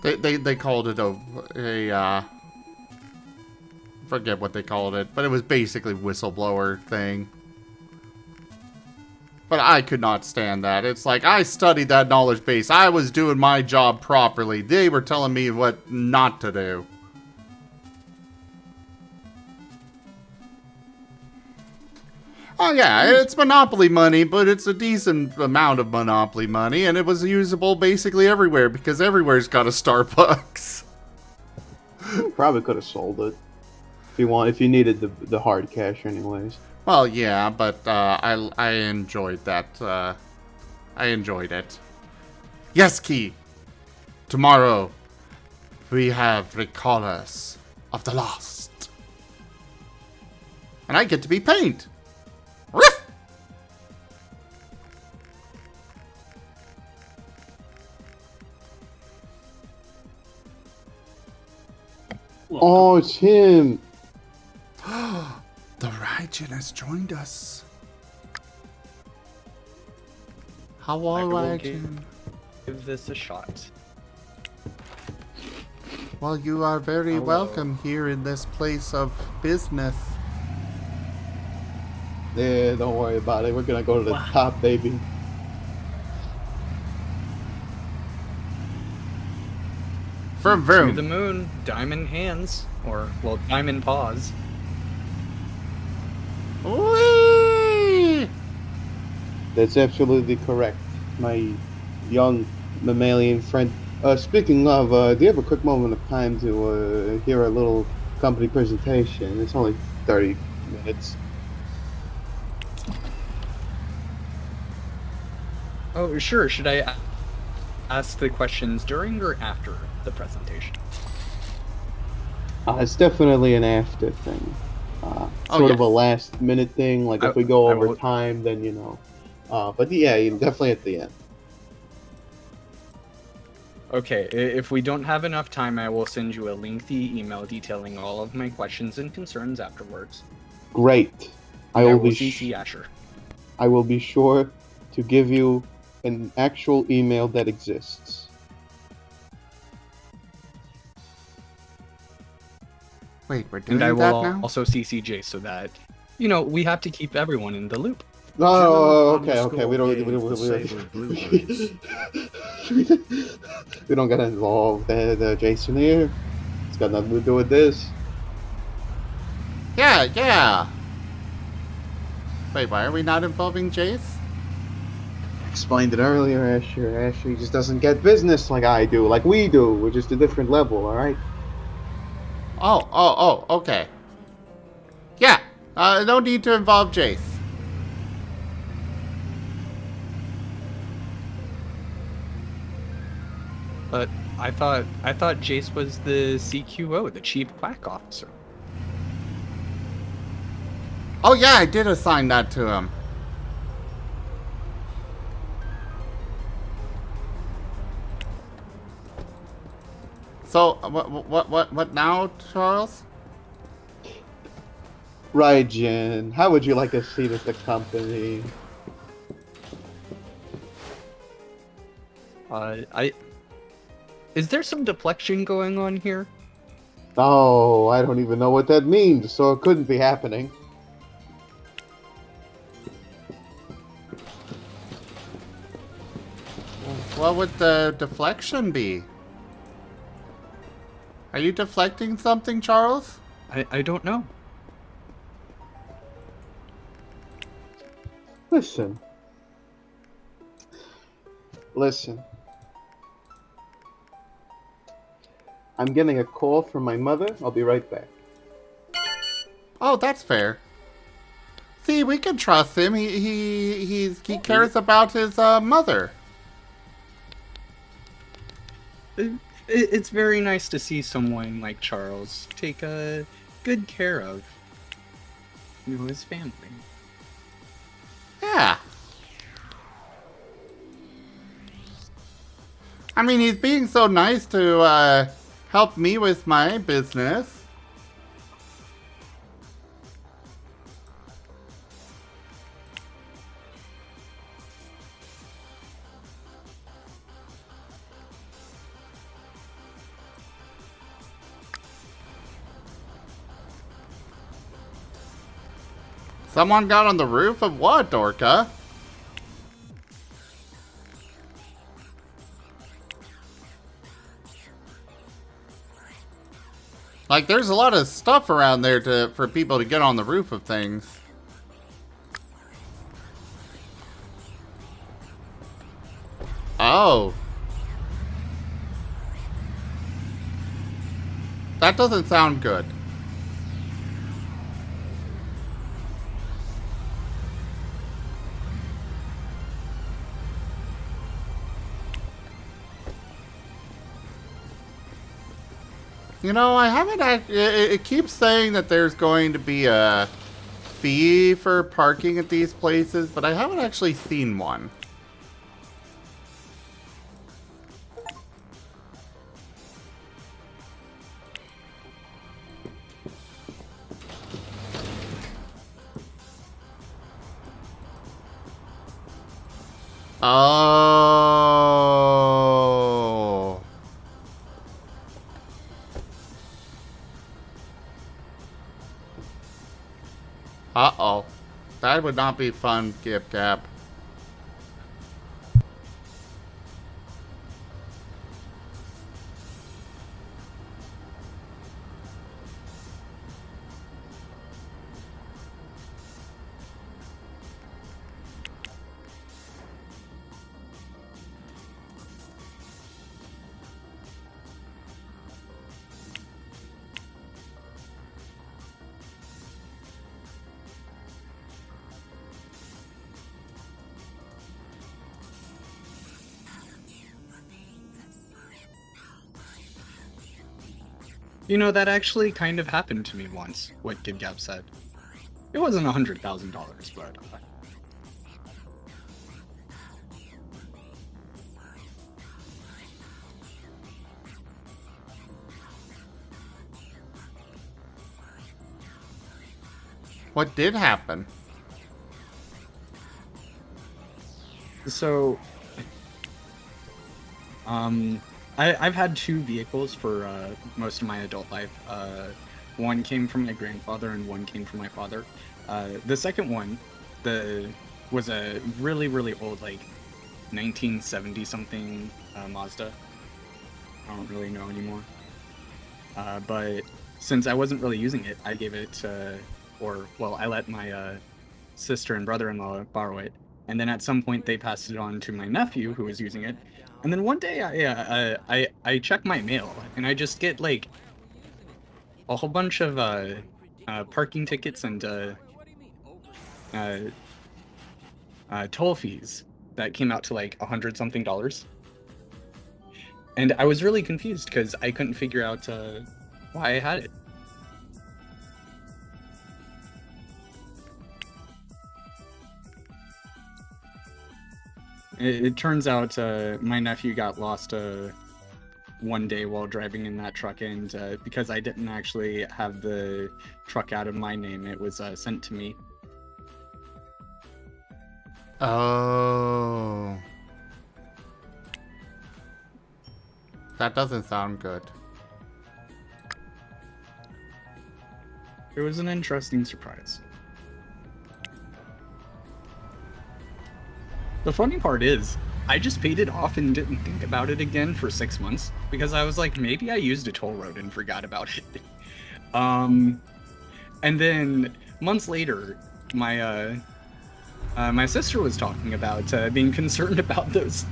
They called it a forget what they called it, but it was basically whistleblower thing. But I could not stand that. It's like, I studied that knowledge base. I was doing my job properly. They were telling me what not to do. Oh yeah, it's Monopoly money, but it's a decent amount of Monopoly money, and it was usable basically everywhere, because everywhere's got a Starbucks. Probably could have sold it if you needed the hard cash anyways. Well, yeah, but I enjoyed that. I enjoyed it. Yes, Key. Tomorrow we have Recallers of the Lost, and I get to be Paint. Riff! Welcome. Oh, it's him. The Raijin has joined us. How are will Raijin? Give this a shot. Well, you are very Hello. welcome here in this place of business. Yeah, don't worry about it. We're gonna go to the Wow. top, baby. Vroom To the vroom. moon, diamond hands, or well, diamond paws. Whee! That's absolutely correct, my young mammalian friend. Speaking of, do you have a quick moment of time to hear a little company presentation? It's only 30 minutes. Oh, sure. Should I ask the questions during or after the presentation? It's definitely an after thing. Sort of a yes. last minute thing. Like if we I go over will- time, then you know. But yeah, definitely at the end. Okay, if we don't have enough time, I will send you a lengthy email detailing all of my questions and concerns afterwards. Great. And I will be CC Asher. I will be sure to give you an actual email that exists. Wait, we're doing And I that will now? also CC Jay so that, you know, we have to keep everyone in the loop. Oh, Gemma okay. We don't. disabled blueprints. We don't gotta involve the Jason here. It's got nothing to do with this. Yeah, yeah. Wait, why are we not involving Jace? Explained it earlier, Asher. Asher just doesn't get business like I do, like we do. We're just a different level, all right? Oh, okay. Yeah, no need to involve Jace. But I thought Jace was the CQO, the Chief Quack Officer. Oh yeah, I did assign that to him. So, what now, Charles? Raijin, how would you like a seat at the company? Is there some deflection going on here? Oh, I don't even know what that means, so it couldn't be happening. What would the deflection be? Are you deflecting something, Charles? I don't know. Listen. I'm getting a call from my mother. I'll be right back. Oh, that's fair. See, we can trust him. He cares about his mother. It's very nice to see someone like Charles take good care of, you know, his family. Yeah. I mean, he's being so nice to help me with my business. Someone got on the roof of what, Dorka? Like, there's a lot of stuff around there for people to get on the roof of things. Oh. That doesn't sound good. You know, I haven't it keeps saying that there's going to be a fee for parking at these places, but I haven't actually seen one. Oh. Uh-oh. That would not be fun, Gip Gap. You know, that actually kind of happened to me once, what Gidgap said. It wasn't $100,000, but... What did happen? So... I've had 2 vehicles for most of my adult life. One came from my grandfather and one came from my father. The second one was a really, really old, like, 1970-something Mazda. I don't really know anymore. But since I wasn't really using it, I gave it I let my sister and brother-in-law borrow it. And then at some point they passed it on to my nephew who was using it. And then one day I check my mail and I just get like a whole bunch of parking tickets and toll fees that came out to like $100-something. And I was really confused because I couldn't figure out why I had it. It turns out my nephew got lost one day while driving in that truck, and because I didn't actually have the truck out of my name, it was sent to me. Oh. That doesn't sound good. It was an interesting surprise. The funny part is, I just paid it off and didn't think about it again for 6 months, because I was like, maybe I used a toll road and forgot about it. And then, months later, my sister was talking about being concerned about those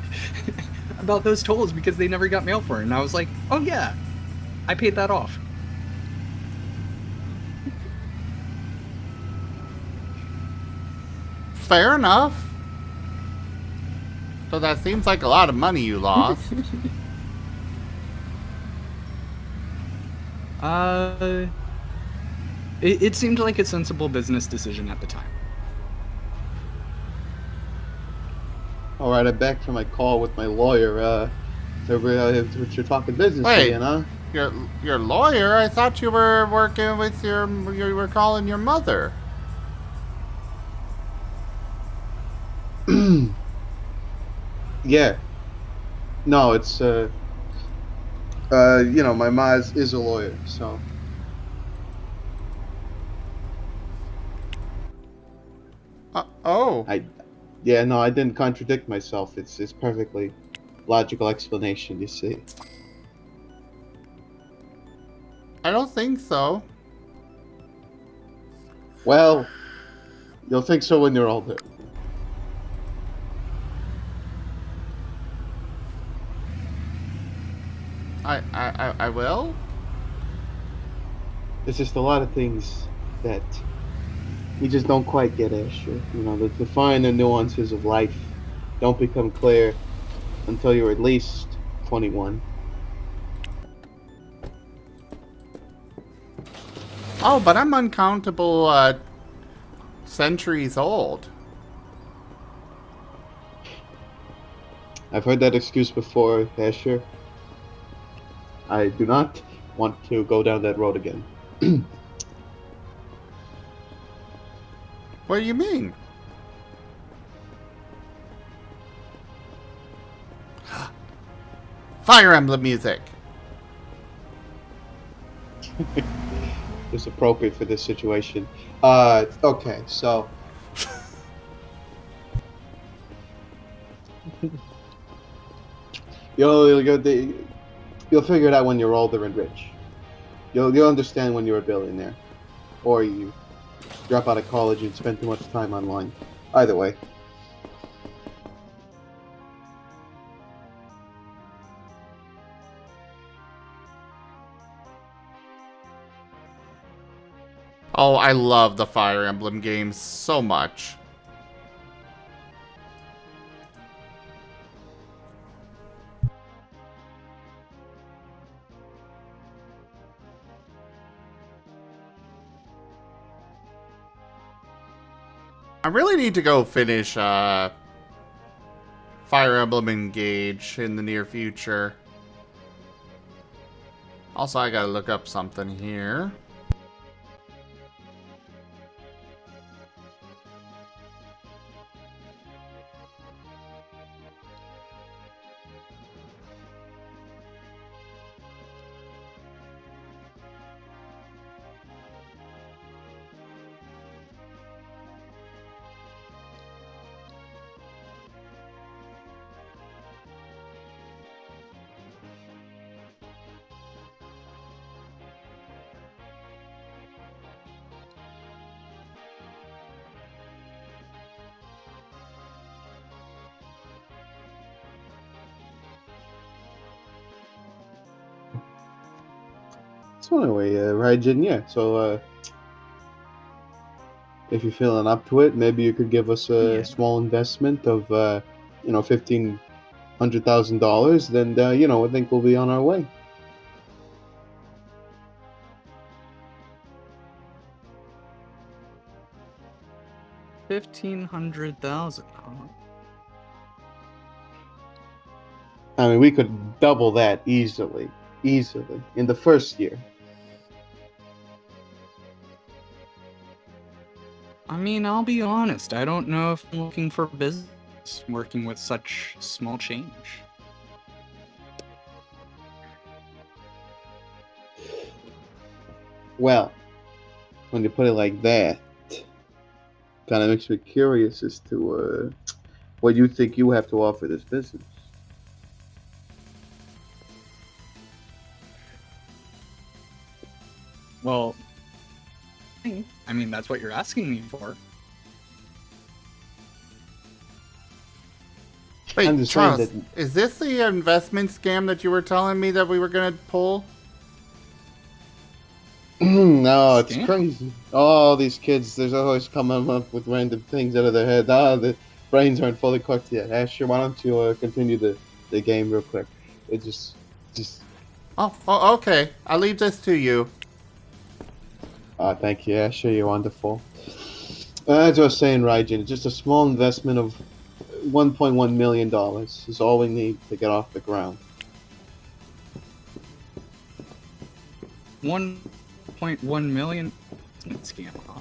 about those tolls because they never got mail for her, and I was like, oh yeah, I paid that off. Fair enough. So that seems like a lot of money you lost. It seemed like a sensible business decision at the time. All right, I'm back from my call with my lawyer. So you're talking business Wait. again, huh? Your lawyer? I thought you were working with you were calling your mother. Yeah. No, it's you know, my ma is a lawyer, so. Oh. Yeah, no, I didn't contradict myself. It's perfectly logical explanation, you see. I don't think so. Well, you'll think so when you're older. I will? There's just a lot of things that we just don't quite get, Asher. You know, the finer nuances of life don't become clear until you're at least 21. Oh, but I'm uncountable centuries old. I've heard that excuse before, Asher. I do not want to go down that road again. What do you mean? Fire Emblem music. It's appropriate for this situation. Okay, so you'll you'll figure it out when you're older and rich. You'll understand when you're a billionaire, or you drop out of college and spend too much time online. Either way. Oh, I love the Fire Emblem games so much. I really need to go finish Fire Emblem Engage in the near future. Also, I gotta look up something here. So anyway, Raijin, yeah. So if you're feeling up to it, maybe you could give us a Yeah. small investment of $1,500,000. Then I think we'll be on our way. $1,500,000. I mean, we could double that easily in the first year. I mean, I'll be honest. I don't know if I'm looking for business working with such small change. Well, when you put it like that, kind of makes me curious as to what you think you have to offer this business. Well, I mean, that's what you're asking me for. Wait, I'm just saying Charles, that- is this the investment scam that you were telling me that we were gonna pull? No, it's Scam? crazy. All these kids, there's always coming up with random things out of their head. The brains aren't fully cooked yet. Asher, why don't you continue the game real quick? It just. Oh, okay. I'll leave this to you. Thank you, Asher. You're wonderful. As I was saying, Raijin, just a small investment of $1.1 million is all we need to get off the ground. 1.1 million scam, huh?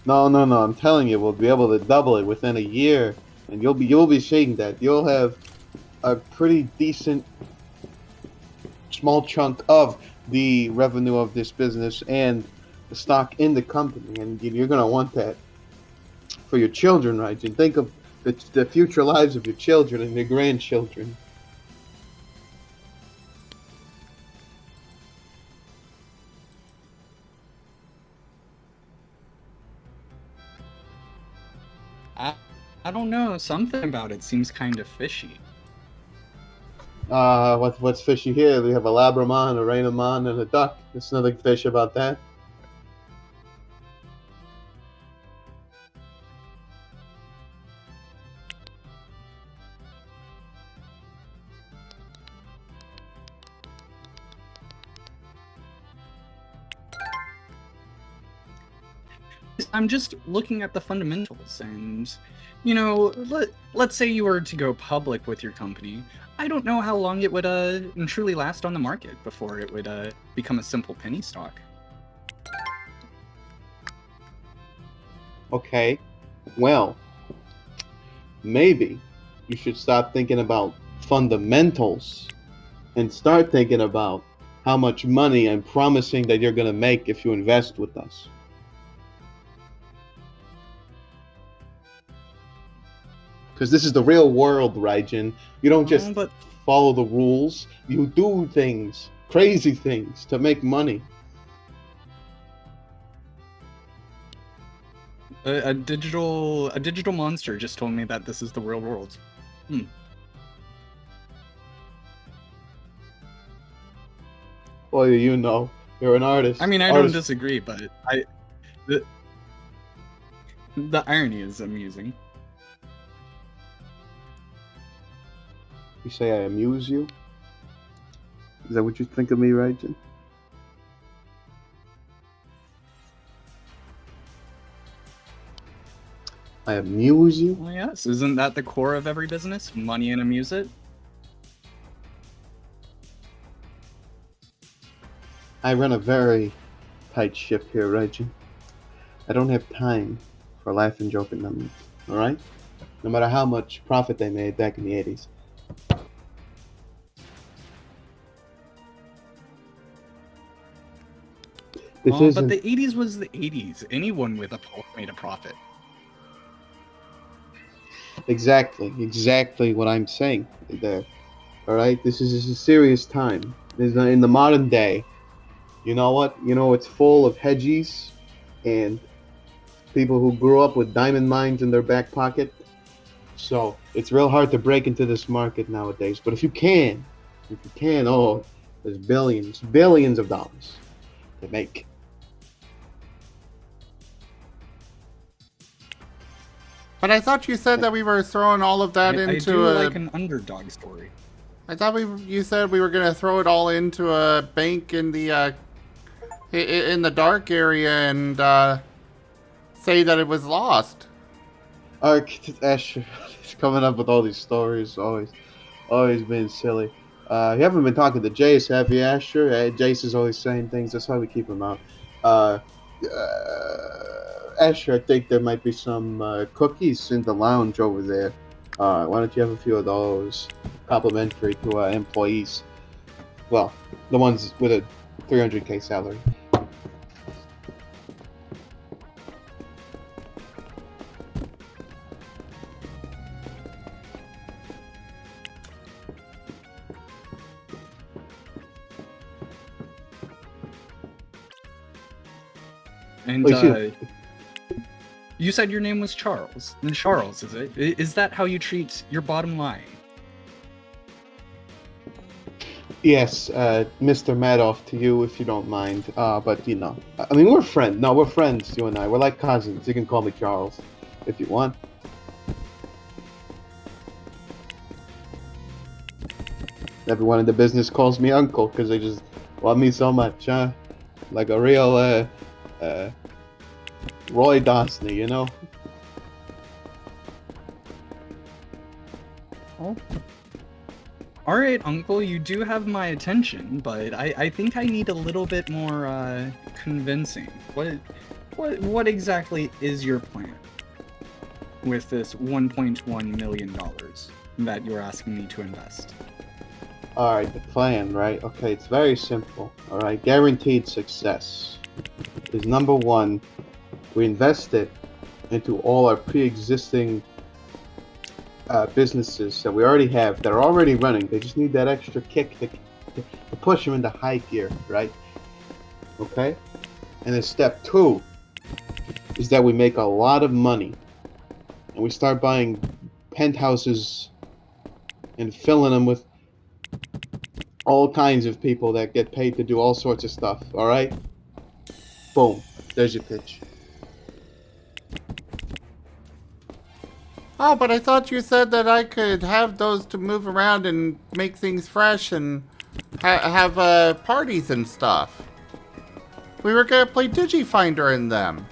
No. I'm telling you, we'll be able to double it within a year, and you'll be seeing that. You'll have a pretty decent small chunk of the revenue of this business and the stock in the company, and you're gonna want that for your children, right? And think of the future lives of your children and your grandchildren. I don't know. Something about it seems kind of fishy. What's fishy here? We have a Labramon, a Rainamon, and a duck. There's nothing fish about that. I'm just looking at the fundamentals, and you know, let's say you were to go public with your company. I don't know how long it would truly last on the market before it would become a simple penny stock. Okay, well, maybe you should stop thinking about fundamentals and start thinking about how much money I'm promising that you're gonna make if you invest with us. Because this is the real world, Raijin. You don't just But follow the rules. You do things, crazy things, to make money. a digital monster just told me that this is the real world. Well, you know, you're an artist. I mean, I don't disagree, but the irony is amusing. You say I amuse you? Is that what you think of me, Raijin? I amuse you? Well, yes, isn't that the core of every business? Money and amuse it? I run a very tight ship here, Raijin. I don't have time for laugh and joking numbers, alright? No matter how much profit they made back in the 80s. But the 80s was the 80s. Anyone with a pulse made a profit. Exactly what I'm saying there. Alright? This is a serious time. In the modern day, you know what? You know, it's full of hedgies and people who grew up with diamond mines in their back pocket. So it's real hard to break into this market nowadays. But if you can, oh, there's billions of dollars to make. But I thought you said that we were throwing all of that into I do like an underdog story. I thought you said we were gonna throw it all into a bank in the dark area and say that it was lost. Asher is coming up with all these stories, always being silly. You haven't been talking to Jace, have you, Asher? Jace is always saying things. That's why we keep him out. Asher, I think there might be some cookies in the lounge over there. Why don't you have a few of those complimentary to employees? Well, the ones with a 300k salary. And you said your name was Charles. And Charles, is it? Is that how you treat your bottom line? Yes, Mr. Madoff to you, if you don't mind. But you know, I mean, we're friends. No, we're friends, you and I. We're like cousins. You can call me Charles, if you want. Everyone in the business calls me Uncle because they just love me so much, huh? Like a real, Roy Dawsney, you know? Oh. Alright, Uncle, you do have my attention, but I think I need a little bit more, convincing. What exactly is your plan with this $1.1 million that you're asking me to invest? Alright, the plan, right? Okay, it's very simple. Alright, guaranteed success is number one, we invest it into all our pre-existing businesses that we already have, that are already running. They just need that extra kick to push them into high gear, right? Okay? And then step two is that we make a lot of money and we start buying penthouses and filling them with all kinds of people that get paid to do all sorts of stuff, alright? Boom. There's your pitch. Oh, but I thought you said that I could have those to move around and make things fresh and have parties and stuff. We were gonna play Digifinder in them.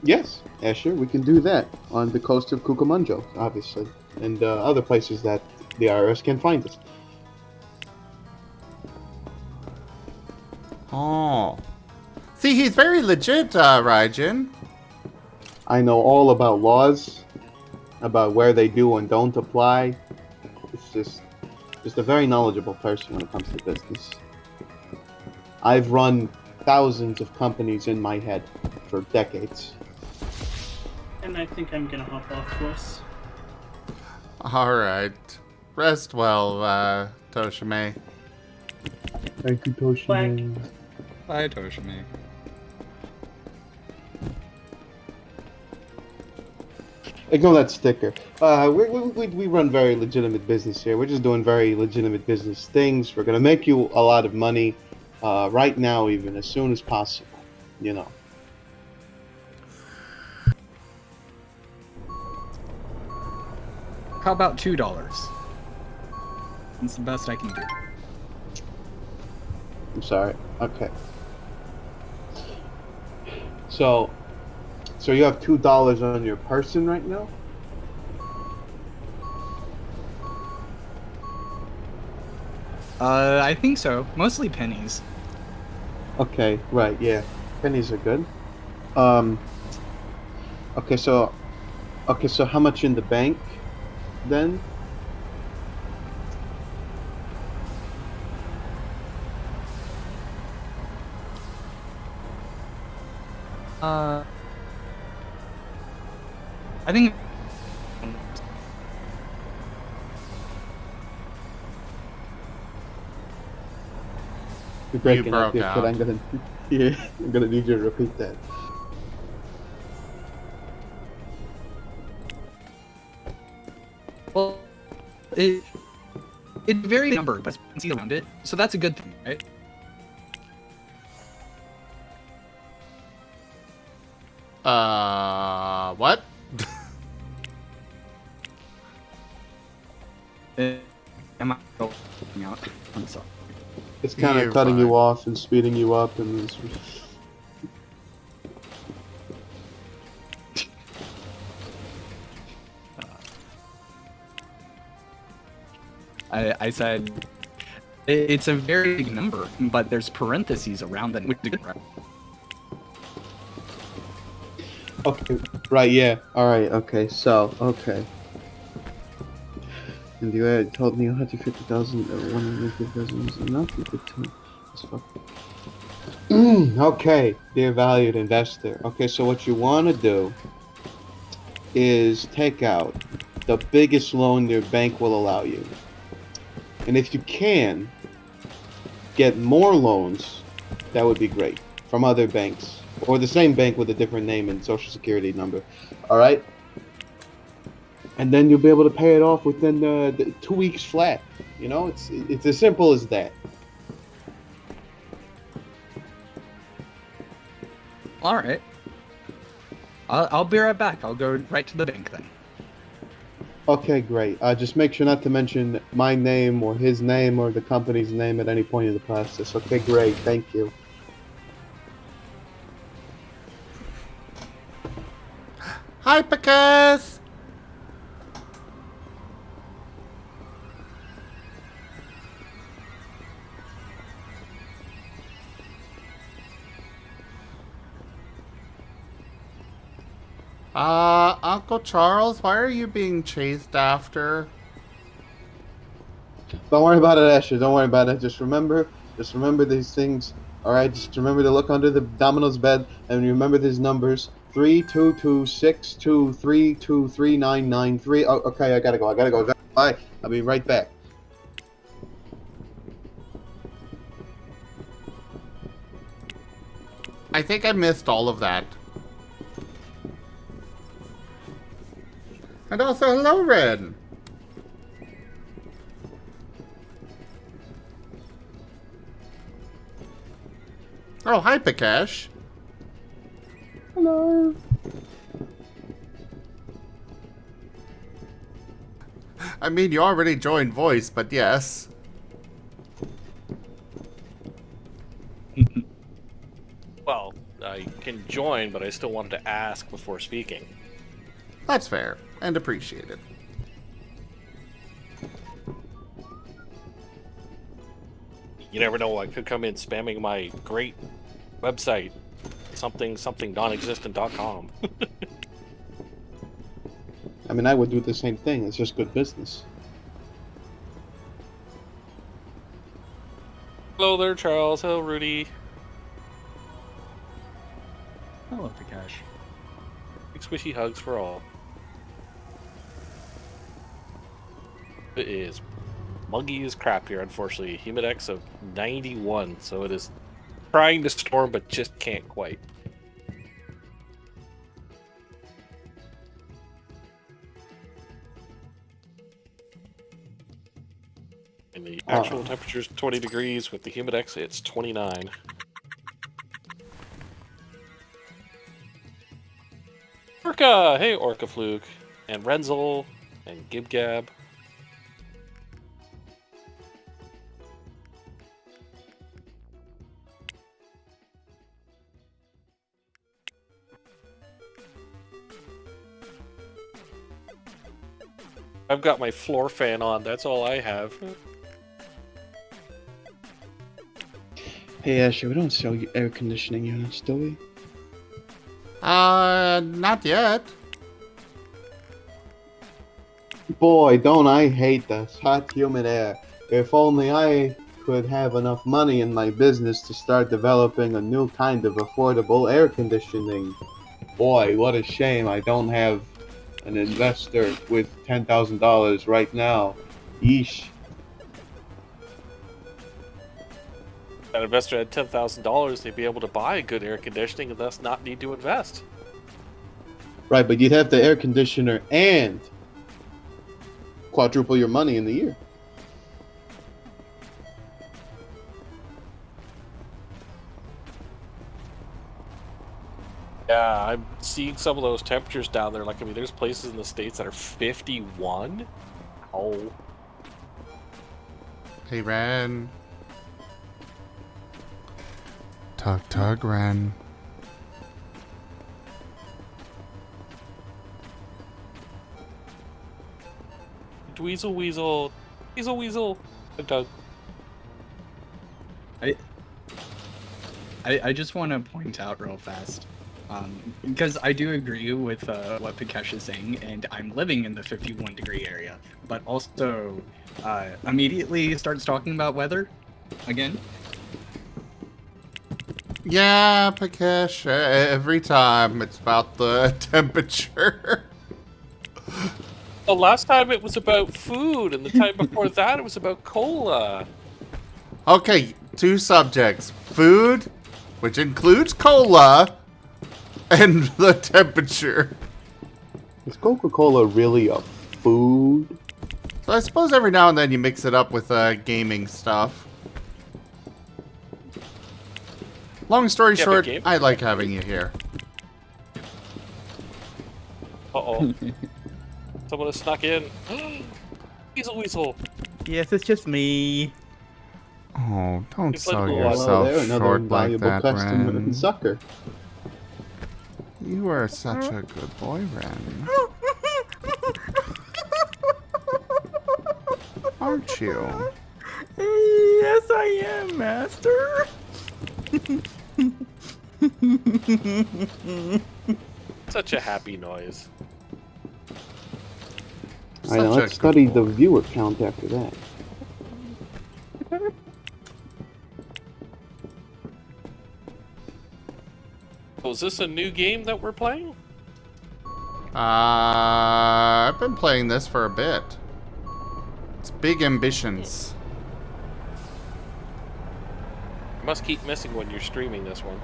Yes, Asher, we can do that on the coast of Cucamonjo, obviously, and other places that the IRS can find us. Oh. See, he's very legit, Raijin. I know all about laws, about where they do and don't apply. It's just a very knowledgeable person when it comes to business. I've run thousands of companies in my head for decades. And I think I'm gonna hop off course. Alright. Rest well, Toshime. Thank you, Toshime. Bye, Toshime. Ignore that sticker. We run very legitimate business here. We're just doing very legitimate business things. We're gonna make you a lot of money, right now, even as soon as possible. You know. How about $2? That's the best I can do. I'm sorry. Okay. So you have $2 on your person right now? I think so. Mostly pennies. Okay, right, yeah. Pennies are good. Um, okay, so how much in the bank then? I think You're breaking broke up here, but out. I'm gonna need you to repeat that. well, it's very numbered, but it's see around it, so that's a good thing, right? What? Am I looking out? I'm sorry. It's kind of You're cutting fine. you off and speeding you up, and it's... I said it's a very big number, but there's parentheses around it. Okay, right, yeah. Alright, okay, so, okay. And you had told me 150,000, 150,000 is enough? You could tell. That's fuck. Okay, dear valued investor. Okay, so what you want to do is take out the biggest loan your bank will allow you. And if you can get more loans, that would be great, from other banks, or the same bank with a different name and social security number. All right, and then you'll be able to pay it off within the 2 weeks flat. You know, it's as simple as that. All right. I'll be right back. I'll go right to the bank then. Okay, great. Just make sure not to mention my name or his name or the company's name at any point in the process. Okay, great. Thank you. Hi, Picus! Uncle Charles, why are you being chased after? Don't worry about it, Asher. Don't worry about it. Just remember these things. All right. Just remember to look under the Domino's bed and remember these numbers: 32262323993. Oh, okay. I gotta go. Bye. I'll be right back. I think I missed all of that. And also, hello, Red. Oh, hi, Pikash. Hello. I mean, you already joined voice, but yes. Well, I can join join, but I still wanted to ask before speaking. That's fair and appreciated. You never know, I could come in spamming my great website, something non-existent.com. I mean, I would do the same thing. It's just good business. Hello there, Charles. Hello, Rudy. Hello, Prakash. Big squishy hugs for all. It is muggy as crap here, unfortunately. Humidex of 91, so it is trying to storm, but just can't quite. And the actual temperature is 20 degrees. With the Humidex, it's 29. Orca! Hey, Orca Fluke. And Renzel. And Gibgab. I've got my floor fan on. That's all I have. Hey, Asher, we don't sell you air conditioning units, do we? Not yet. Boy, don't I hate this hot, humid air. If only I could have enough money in my business to start developing a new kind of affordable air conditioning. Boy, what a shame I don't have an investor with $10,000 right now. Yeesh. An investor had $10,000, they'd be able to buy a good air conditioning and thus not need to invest. Right, but you'd have the air conditioner and quadruple your money in the year. Yeah, I'm seeing some of those temperatures down there. Like, I mean, there's places in the States that are 51. Oh. Hey, Ren. Tug, Ren. Dweezil Weasel. Weasel. Tug. I just want to point out real fast, because I do agree with what Pikesh is saying, and I'm living in the 51 degree area, but also immediately starts talking about weather again. Yeah, Pikesh, every time it's about the temperature. The last time it was about food, and the time before that it was about cola. Okay, two subjects. Food, which includes cola, and the temperature. Is Coca-Cola really a food? So I suppose every now and then you mix it up with gaming stuff. Long story short, I like having you here. Uh-oh. Someone has snuck in. Weasel. Yes, it's just me. Oh, don't It's sell like, yourself there, another short like valuable that, customer Ren. sucker. You are such a good boy, Ren. Aren't you? Yes, I am, Master. Such a happy noise. I know, let's study the viewer count after that. So is this a new game that we're playing? I've been playing this for a bit. It's Big Ambitions. You must keep missing when you're streaming this one.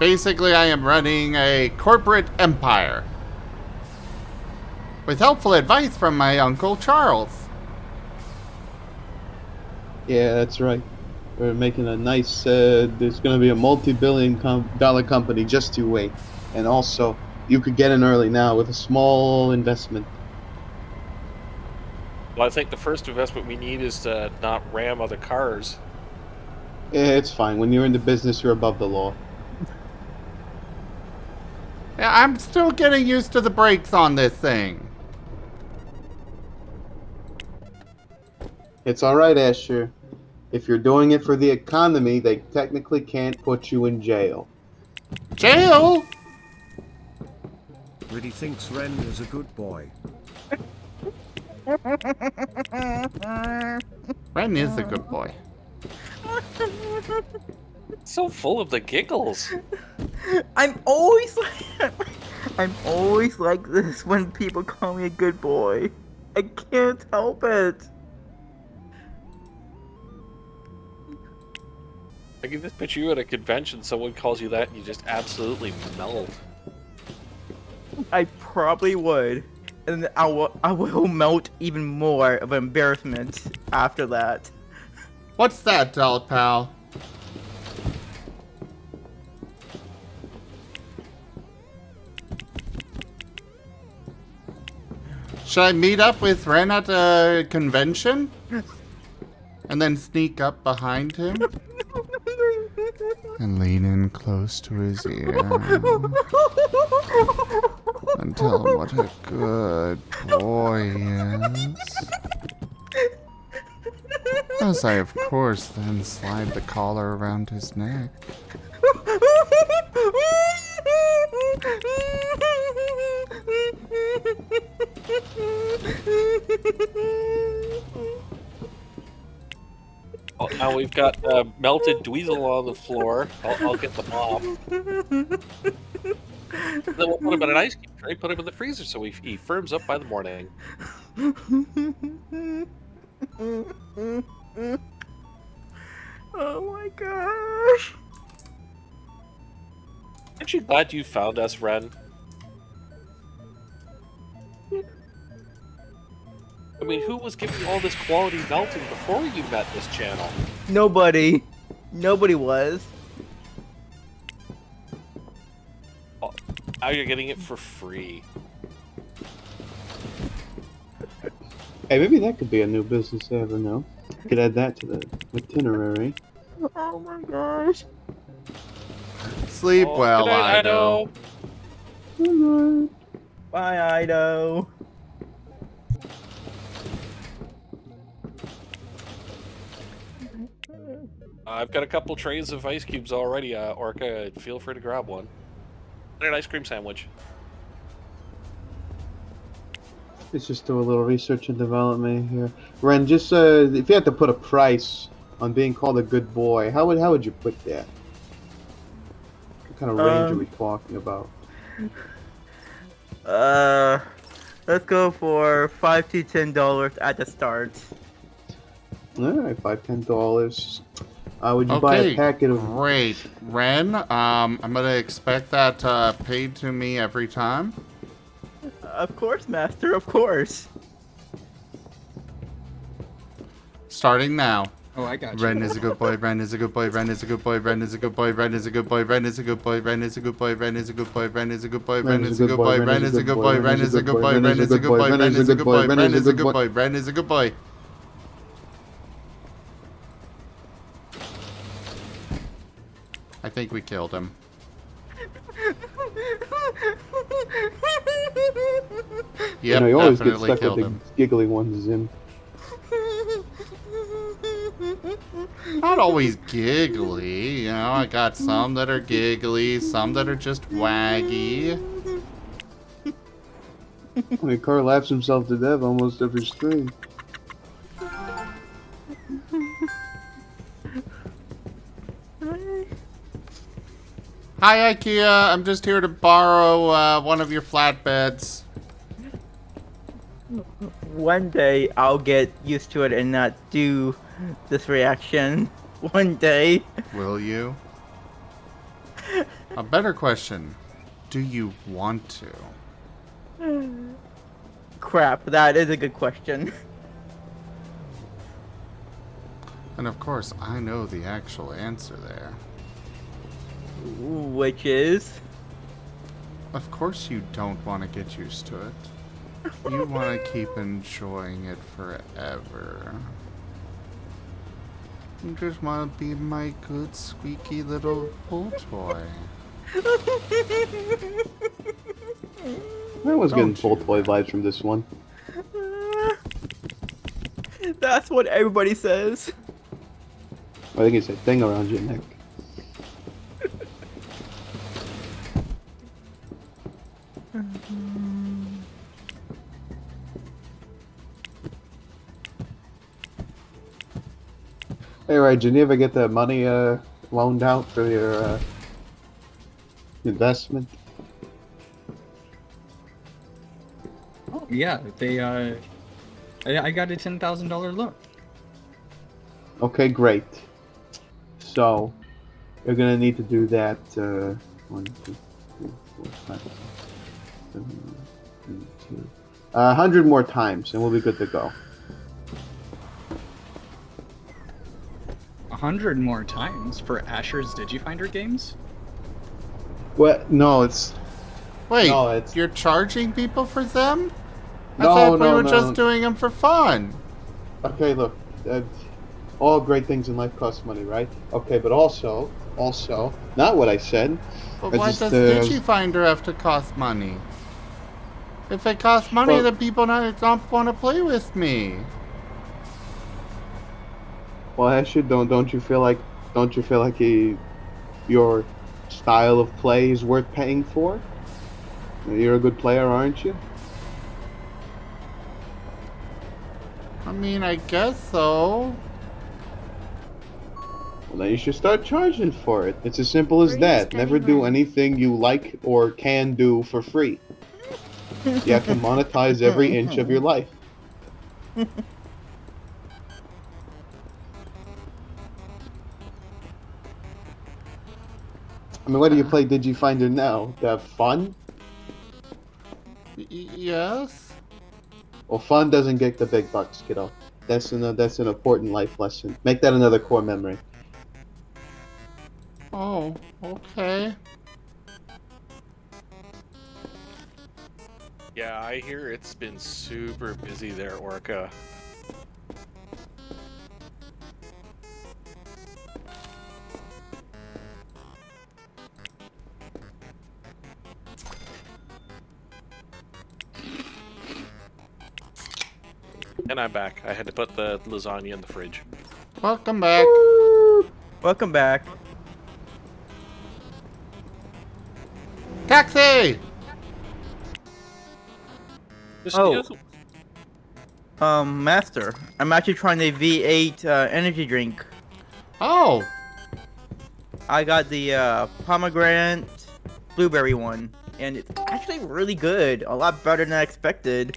Basically, I am running a corporate empire. With helpful advice from my Uncle Charles. Yeah, that's right. We're making a nice, there's going to be a multi-billion dollar company, just you wait. And also, you could get in early now with a small investment. Well, I think the first investment we need is to not ram other cars. It's fine. When you're in the business, you're above the law. Yeah, I'm still getting used to the brakes on this thing. It's alright, Asher. If you're doing it for the economy, they technically can't put you in jail. Jail? Really thinks Ren is a good boy. Ren is a good boy. So full of the giggles. I'm always like this when people call me a good boy. I can't help it. I can just picture you at a convention, someone calls you that, and you just absolutely melt. I probably would. And I will melt even more of embarrassment after that. What's that, doll pal? Should I meet up with Ren at a convention? And then sneak up behind him? And lean in close to his ear. And tell him what a good boy he is. As I, of course, then slide the collar around his neck. Oh, now we've got melted Dweezil on the floor. I'll get the mop. Then we'll put him in an ice cube tray, put him in the freezer so he firms up by the morning. Oh my gosh. Aren't you glad you found us, Ren? I mean, who was giving you all this quality melting before you met this channel? Nobody. Nobody was. Oh, now you're getting it for free. Hey, maybe that could be a new business I ever know. Could add that to the itinerary. Oh my gosh. Sleep well, good night, Ido. Bye, Ido. I've got a couple trays of ice cubes already, Orca. Feel free to grab one. And an ice cream sandwich. Let's just do a little research and development here. Ren, just if you had to put a price on being called a good boy, how would you put that? What kind of range are we talking about? Let's go for $5 to $10 at the start. All right, $5-10. Would you buy a packet of? Great, Ren. I'm gonna expect that paid to me every time. Of course, Master. Of course. Starting now. Oh, I got you. Ren is a good boy. Ren is a good boy. Ren is a good boy. Ren is a good boy. Ren is a good boy. Ren is a good boy. Ren is a good boy. Ren is a good boy. Ren is a good boy. Ren is a good boy. Ren is a good boy. Ren is a good boy. Ren is a good boy. Ren is a good boy. Ren is a good boy. Ren is a good boy. I think we killed him. Yep, You always get definitely stuck killed with him. the giggly ones, Zim. Not always giggly, you know, I got some that are giggly, some that are just waggy. I mean, Carl laughs himself to death almost every stream. Hi IKEA, I'm just here to borrow one of your flatbeds. One day I'll get used to it and not do this reaction. One day. Will you? A better question, do you want to? Crap, that is a good question. And of course, I know the actual answer there. Which is? Of course you don't want to get used to it. You want to keep enjoying it forever. I just want to be my good, squeaky little pull toy. I was getting Don't full you, toy Ren? vibes from this one. That's what everybody says. I think it's a thing around your neck. Hey, Ray, did you ever get the money loaned out for your investment? Oh yeah, they I got a $10,000 loan. Okay, great. So, you're gonna need to do that, 1, 2, 3, 4, 5, 6, 7, 8, 2, 100 more times, and we'll be good to go. 100 more times for Asher's Digifinder games? What? No, it's... Wait, No, it's... you're charging people for them? I No, thought we no, were no. just doing them for fun. Okay, look, all great things in life cost money, right? Okay, but also, not what I said. But I why just, does Digifinder have to cost money? If it costs money, Well- then people don't want to play with me. Well, Asher, don't you feel like your style of play is worth paying for? You're a good player, aren't you? I mean, I guess so. Well, then you should start charging for it. It's as simple as Free that. steady Never do rent. anything you like or can do for free. You have to monetize every inch of your life. I mean, why do you play Digifinder now? To have fun? Yes? Well, fun doesn't get the big bucks, kiddo. That's an important life lesson. Make that another core memory. Oh, okay. Yeah, I hear it's been super busy there, Orca. And I'm back. I had to put the lasagna in the fridge. Welcome back. Welcome back. Taxi! Oh. Master, I'm actually trying a V8 energy drink. Oh! I got the pomegranate blueberry one, and it's actually really good. A lot better than I expected.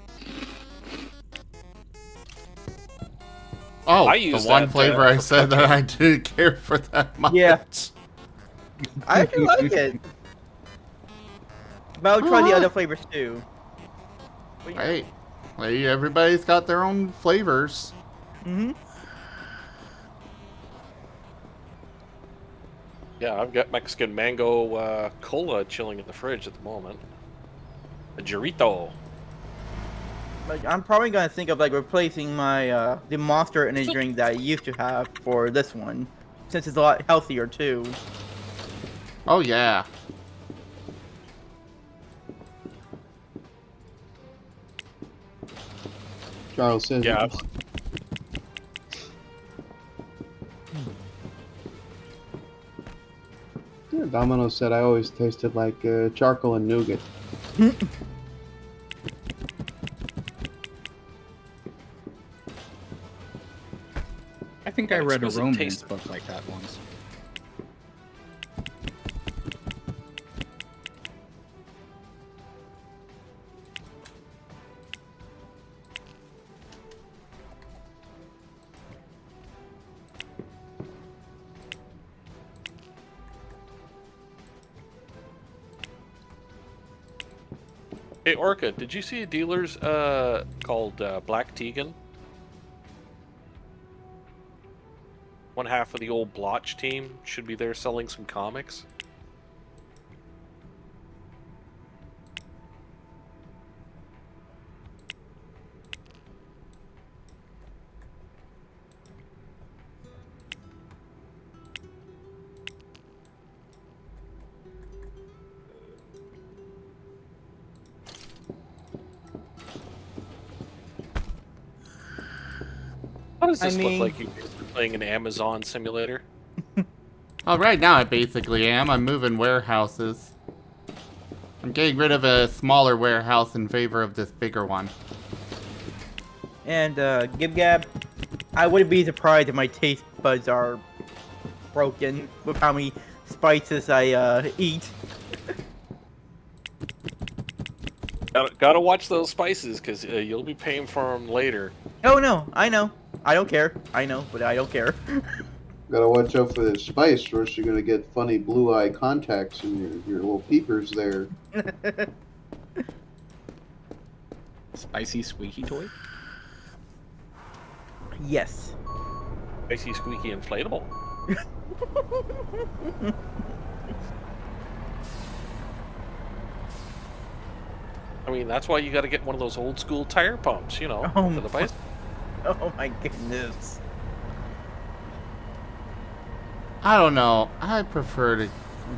Oh, I the use one that, flavor I for said that cooking. I didn't care for that much. Yeah. I actually like it. But I'll try the other flavors too. But yeah. Hey, everybody's got their own flavors. Mm-hmm. Yeah, I've got Mexican mango cola chilling in the fridge at the moment. A Jarrito. Like, I'm probably gonna think of like replacing my the Monster energy drink that I used to have for this one, since it's a lot healthier too. Oh yeah. Charles says. Yeah. Yeah, Domino said I always tasted like charcoal and nougat. I think I read a exquisite romance taste. book like that once. Hey, Orca, did you see a dealer's called Black Tegan? One half of the old Blotch team should be there selling some comics. How does I this mean- look like you're playing an Amazon simulator? Well, right now I basically am. I'm moving warehouses. I'm getting rid of a smaller warehouse in favor of this bigger one. And Gib Gab, I wouldn't be surprised if my taste buds are broken with how many spices I eat. Gotta watch those spices, because you'll be paying for them later. Oh no, I know. I don't care. I know, but I don't care. Gotta watch out for the spice, or else you're gonna get funny blue eye contacts in your little peepers there. Spicy squeaky toy? Yes. Spicy squeaky inflatable. I mean, that's why you gotta get one of those old school tire pumps, you know, Oh for the bicycle. Oh my goodness. I don't know. I prefer to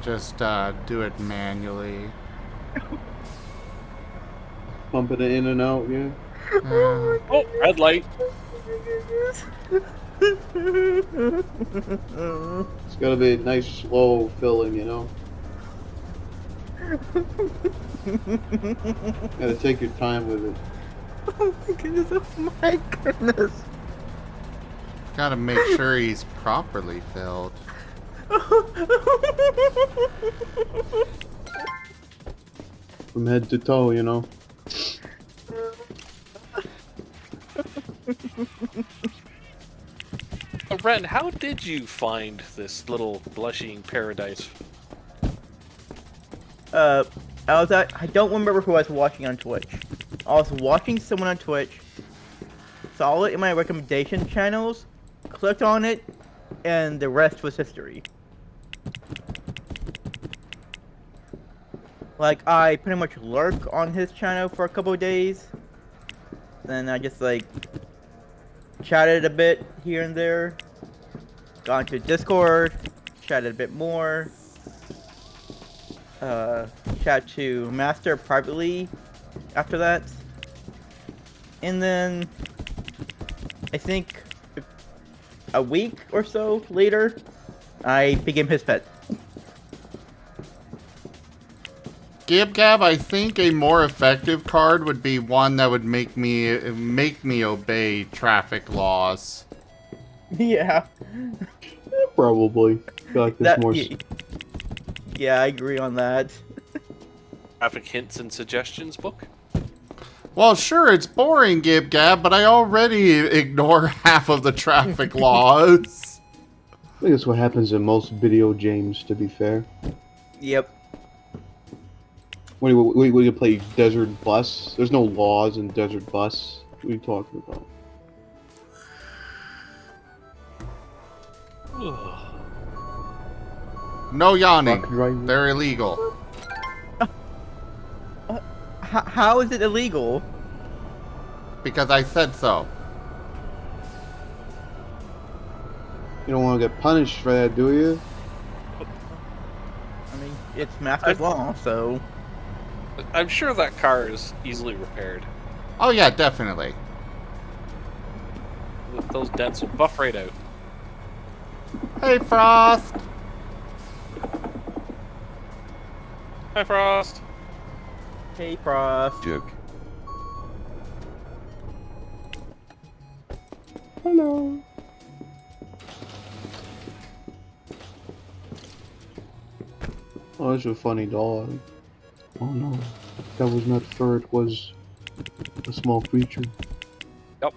just do it manually. Pumping it in and out, yeah. Oh, red light. It's gotta be a nice slow filling, you know. Gotta take your time with it. Oh my goodness, oh my goodness. Gotta make sure he's properly filled. From head to toe, you know. Ren, how did you find this little blushing paradise? I don't remember who I was watching on Twitch. I was watching someone on Twitch, saw it in my recommendation channels, clicked on it, and the rest was history. Like, I pretty much lurk on his channel for a couple of days. Then I just, like, chatted a bit here and there. Got into Discord, chatted a bit more. Chat to Master privately after that. And then, I think a week or so later, I became his pet. Gib Gab, I think a more effective card would be one that would make me obey traffic laws. Yeah. Probably. Feel like there's more. Yeah, I agree on that. Traffic hints and suggestions book? Well, sure, it's boring, Gib Gab, but I already ignore half of the traffic laws. I think that's what happens in most video games, to be fair. Yep. We can play Desert Bus. There's no laws in Desert Bus. What are you talking about? No yawning. Truck driving. They're illegal. How is it illegal? Because I said so. You don't want to get punished for that, do you? I mean, it's Master's law, so... I'm sure that car is easily repaired. Oh yeah, definitely. Those dents will buff right out. Hey, Frost! Hi, Frost. Hey, Frost. Joke. Hello. Oh, that's a funny dog. Oh no, that was not fur, it was a small creature. Yep.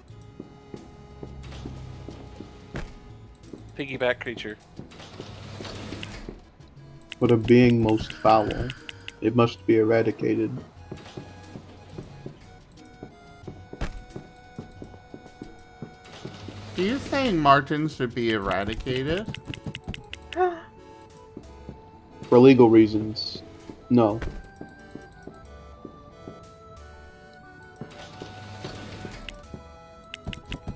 Piggyback creature. But a being most foul. It must be eradicated. Are you saying Marten should be eradicated? For legal reasons, no.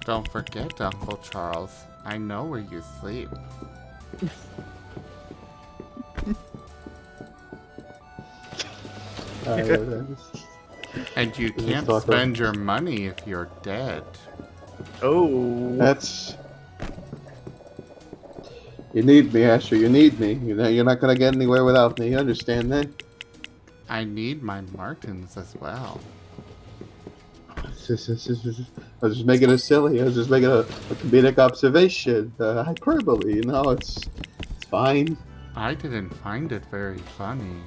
Don't forget, Uncle Charles. I know where you sleep. Uh, And you This is can't Taco. spend your money if you're dead. Oh. That's. You need me, Asher. You need me. You're not gonna get anywhere without me. You understand that? I need my Martens as well. I was just making it silly. I was just making a comedic observation. Hyperbole, you know. It's fine. I didn't find it very funny.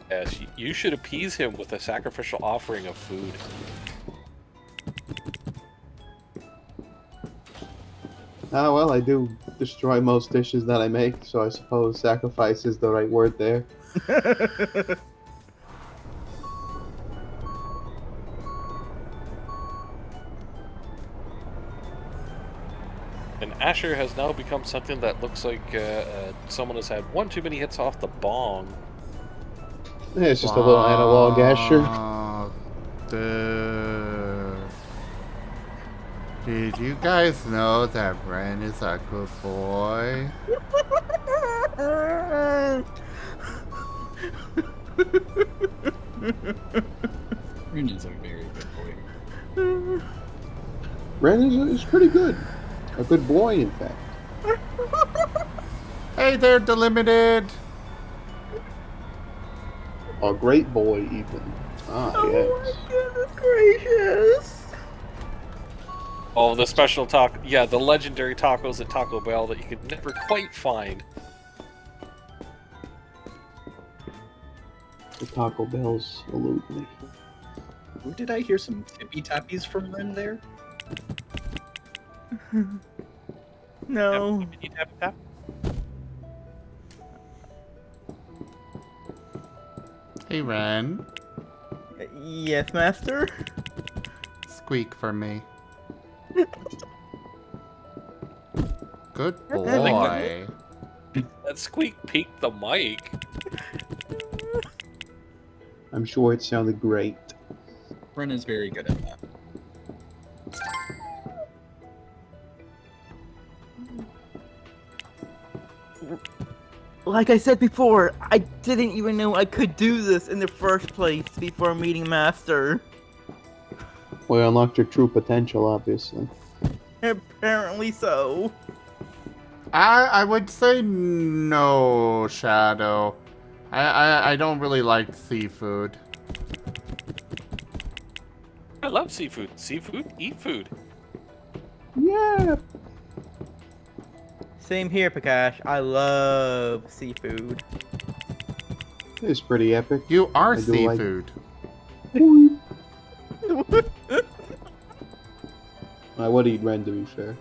Yes, you should appease him with a sacrificial offering of food. Ah, well, I do destroy most dishes that I make, so I suppose sacrifice is the right word there. And Asher has now become something that looks like someone has had one too many hits off the bong. Yeah, it's just a little analog, Asher. Did you guys know that Ren is a good boy? Ren is a very good boy. Ren is pretty good. A good boy, in fact. Hey there, Delimited! A great boy, even. Ah, yes. Oh my goodness gracious! Oh, the special taco. Yeah, the legendary tacos at Taco Bell that you could never quite find. The Taco Bells elude me. Who did I hear some tippy tappies from Ren there? No. Hey, Ren. Yes, master? Squeak for me. Good I think boy. That squeak peaked the mic. I'm sure it sounded great. Ren is very good at that. Like I said before, I didn't even know I could do this in the first place before meeting Master. Well, you unlocked your true potential, obviously. Apparently so. I would say no, Shadow. I don't really like seafood. I love seafood. Seafood, eat food. Yeah. Same here, Prakash. I love seafood. It's pretty epic. You are I do like- seafood. I would eat Ren, to be fair.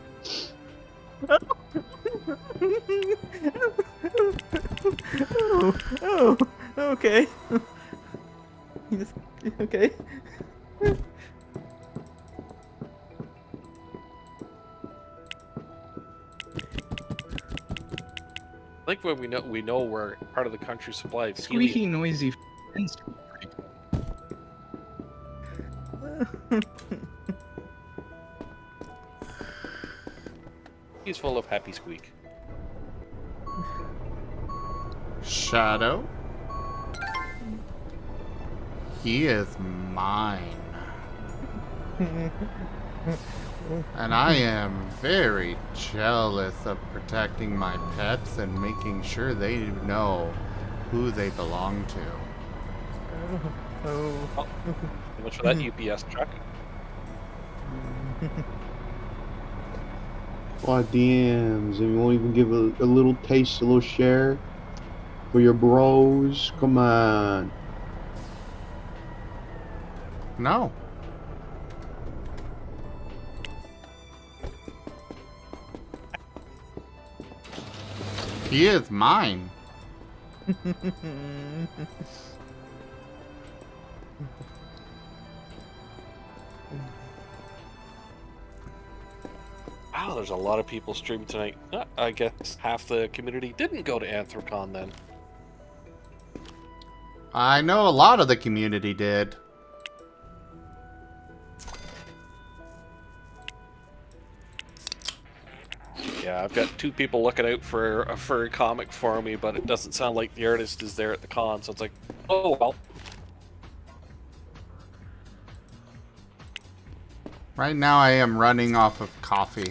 Oh, okay. Okay. I think when we know we're part of the country supply of Squeaky, helium. noisy friends. He's full of happy squeak. Shadow? He is mine. And I am very jealous of protecting my pets and making sure they know who they belong to. Oh. How much for that UPS truck? Oh, DMs, and you won't even give a little taste, a little share for your bros? Come on. No. He is mine. Wow, there's a lot of people streaming tonight. I guess half the community didn't go to Anthrocon then. I know a lot of the community did. Yeah, I've got 2 people looking out for a furry comic for me, but it doesn't sound like the artist is there at the con, so it's like, oh well. Right now I am running off of coffee.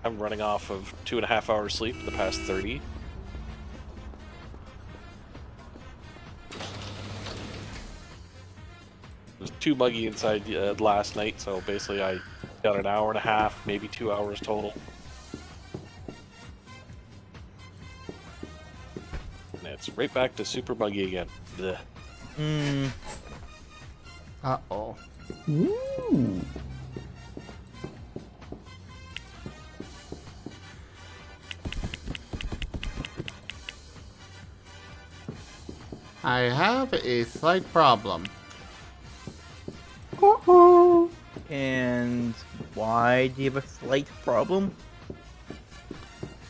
I'm running off of 2.5 hours sleep in the past 30. It was too muggy inside last night, so basically I got an hour and a half, maybe 2 hours total. And it's right back to super muggy again. Blech. Uh-oh. Ooh. I have a slight problem. And why do you have a slight problem?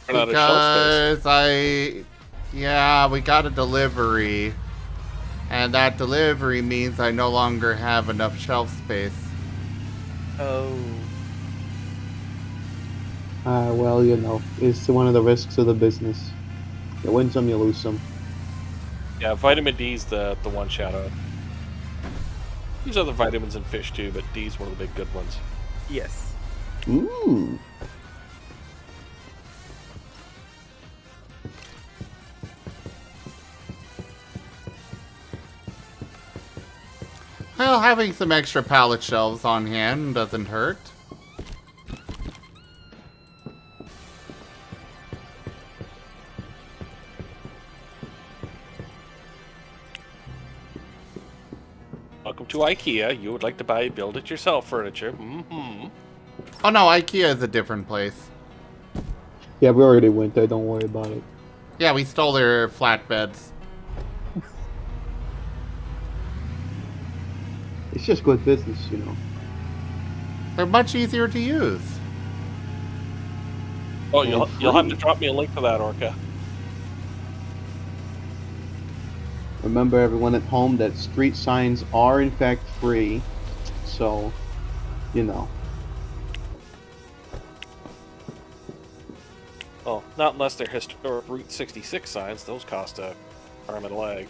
Run out of shelf space. Yeah, we got a delivery. And that delivery means I no longer have enough shelf space. Oh. Well, you know, it's one of the risks of the business. You win some, you lose some. Yeah, vitamin D's the one shout out. There's other vitamins in fish too, but D's one of the big good ones. Yes. Ooh. Well, having some extra pallet shelves on hand doesn't hurt. Welcome to IKEA. You would like to buy build-it-yourself furniture. Mm-hmm. Oh no, IKEA is a different place. Yeah, we already went there, don't worry about it. Yeah, we stole their flatbeds. It's just good business, you know. They're much easier to use. Oh, you'll have to drop me a link to that, Orca. Remember, everyone at home, that street signs are in fact free. So, you know. Well, not unless they're historic Route 66 signs. Those cost a arm and a leg.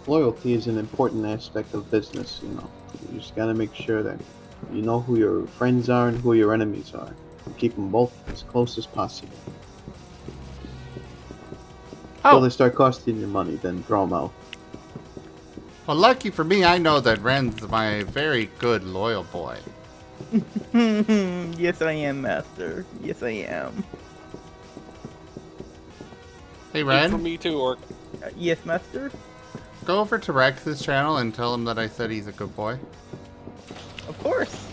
Loyalty is an important aspect of business, you know. You just gotta make sure that you know who your friends are and who your enemies are. Keep them both as close as possible. Until they start costing you money, then throw them out. Well, lucky for me, I know that Ren's my very good loyal boy. Yes, I am, Master. Yes, I am. Hey, Good Ren. for me too, Orca. Yes, Master? Go over to Rex's channel and tell him that I said he's a good boy. Of course.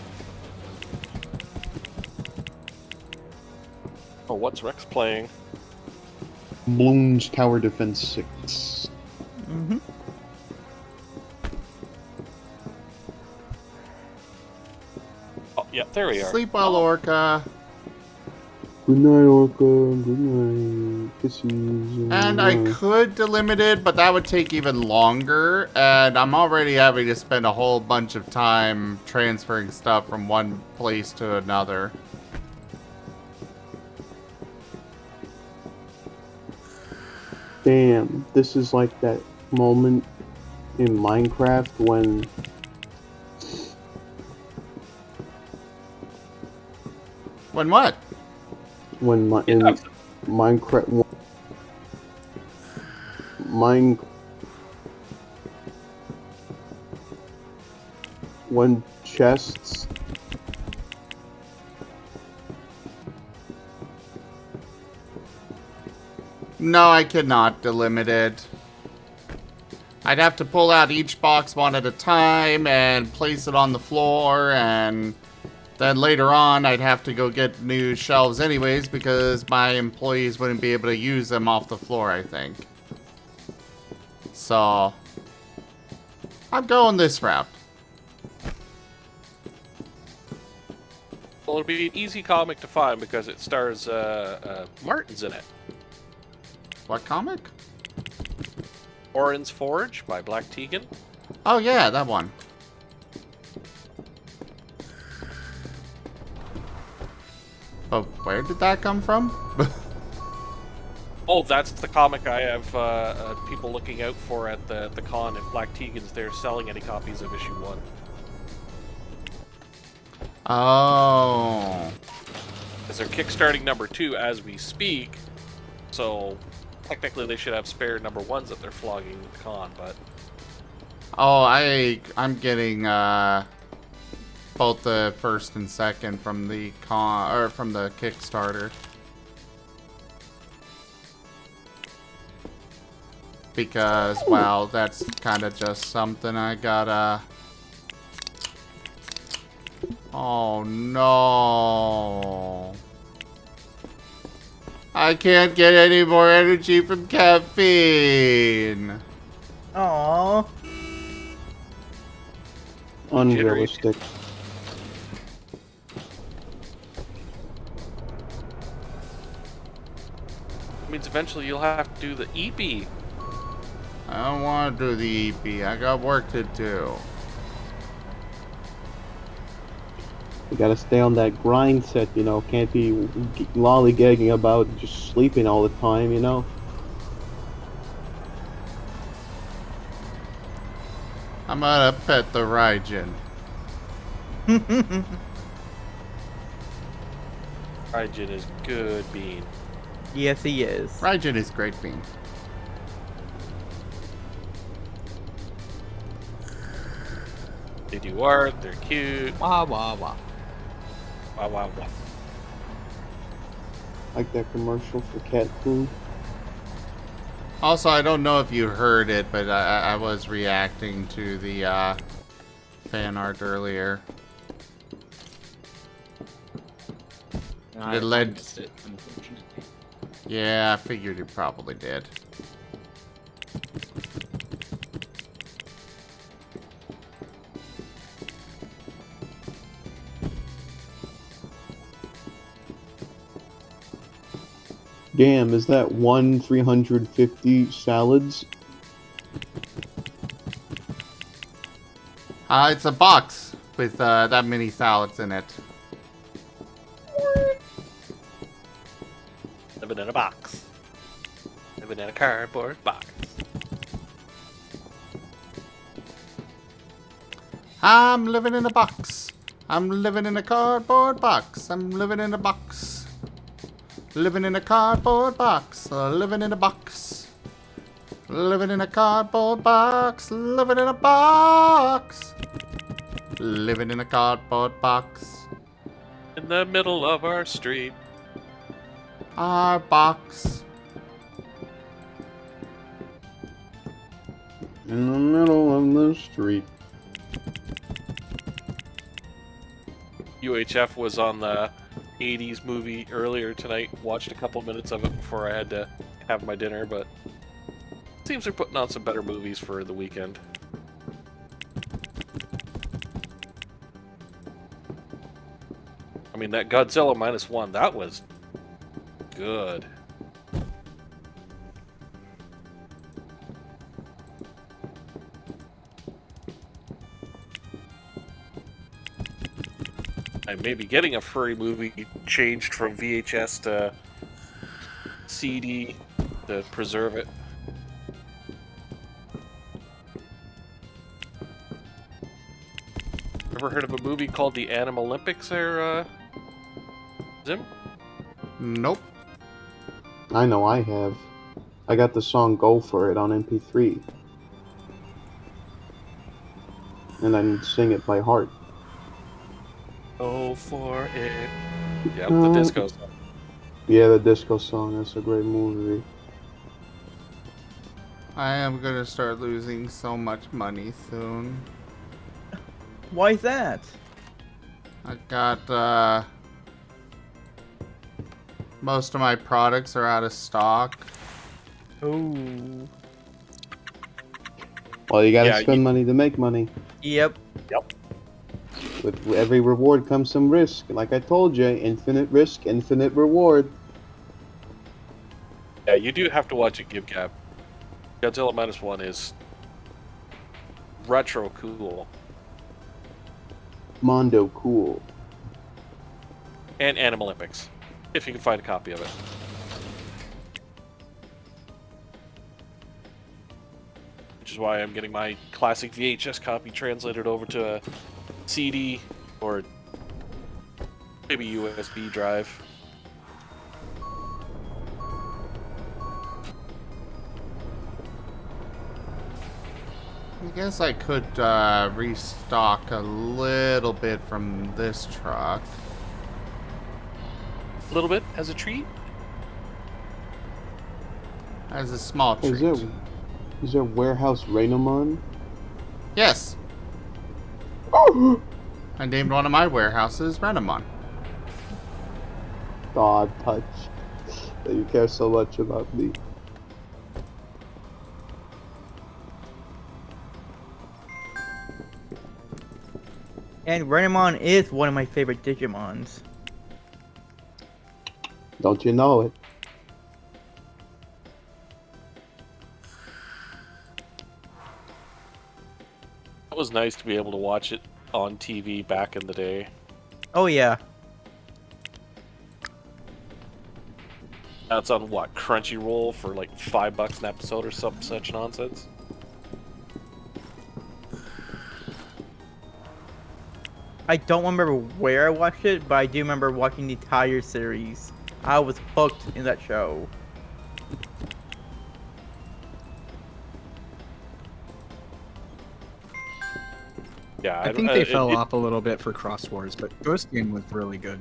Oh, what's Rex playing? Bloons Tower Defense 6. Mm-hmm. Oh, yeah, there we are. Sleep well, Orca. Good night, Orca. Good night. Kisses. And I could delimit it, but that would take even longer. And I'm already having to spend a whole bunch of time transferring stuff from one place to another. Damn, this is like that moment in Minecraft when When what? in Minecraft when chests No, I cannot delimit it. I'd have to pull out each box one at a time and place it on the floor, and then later on I'd have to go get new shelves anyways because my employees wouldn't be able to use them off the floor, I think. So I'm going this route. Well, it'll be an easy comic to find because it stars Martens in it. What comic? Orin's Forge by Black Tegan. Oh yeah, that one. But where did that come from? Oh, that's the comic I have people looking out for at the con if Black Tegan's there selling any copies of issue 1. Oh. Because they're kickstarting number 2 as we speak, so technically they should have spare number 1s that they're flogging at the con, but... Oh, I'm getting both the first and second from the from the Kickstarter. Because, well, that's kind of just something I gotta... Oh no. I can't get any more energy from caffeine. Aww. Unrealistic. Means eventually you'll have to do the EB. I don't want to do the EP. I got work to do. You gotta stay on that grind set, you know. Can't be lollygagging about just sleeping all the time, you know. I'm gonna pet the Raijin. Raijin is good bean. Yes, he is. Raijin is great bean. They do art, they're cute. Wah wah wah. Wow, wow, wow. Like that commercial for cat food. Also, I don't know if you heard it, but I was reacting to the fan art earlier. I It led- missed it, unfortunately. Yeah, I figured you probably did. Damn, is that 350 salads? It's a box with that many salads in it. Living in a box. Living in a cardboard box. I'm living in a box. I'm living in a cardboard box. I'm living in a box. Living in a cardboard box. Living in a box. Living in a cardboard box. Living in a box. Living in a cardboard box. In the middle of our street. Our box. In the middle of the street. UHF was on the 80s movie earlier tonight. Watched a couple minutes of it before I had to have my dinner, but seems they're putting on some better movies for the weekend. I mean, that Godzilla -1, that was good. I may be getting a furry movie changed from VHS to CD to preserve it. Ever heard of a movie called The Animal Olympics there, Zim? Nope. I know I have. I got the song Go For It on MP3. And I can sing it by heart. Go for it. Yep, the disco song. Yeah, the disco song. That's a great movie. I am gonna start losing so much money soon. Why is that? I got, most of my products are out of stock. Oh. Well, you gotta Yeah, spend money to make money. Yep. With every reward comes some risk. Like I told you, infinite risk, infinite reward. Yeah, you do have to watch it give gap. Godzilla -1 is retro cool. Mondo cool. And Animal Olympics, if you can find a copy of it. Which is why I'm getting my classic VHS copy translated over to a CD or maybe USB drive. I guess I could restock a little bit from this truck. A little bit as a treat. As a small treat. Is there warehouse Rainamon? Yes. I named one of my warehouses Renamon. God, touch. That you care so much about me. And Renamon is one of my favorite Digimons. Don't you know it? It was nice to be able to watch it on TV back in the day. Oh yeah. Now it's on what, Crunchyroll for like $5 an episode or some such nonsense. I don't remember where I watched it, but I do remember watching the entire series. I was hooked in that show. Yeah, I think they fell off a little bit for Cross Wars, but Ghost Game was really good.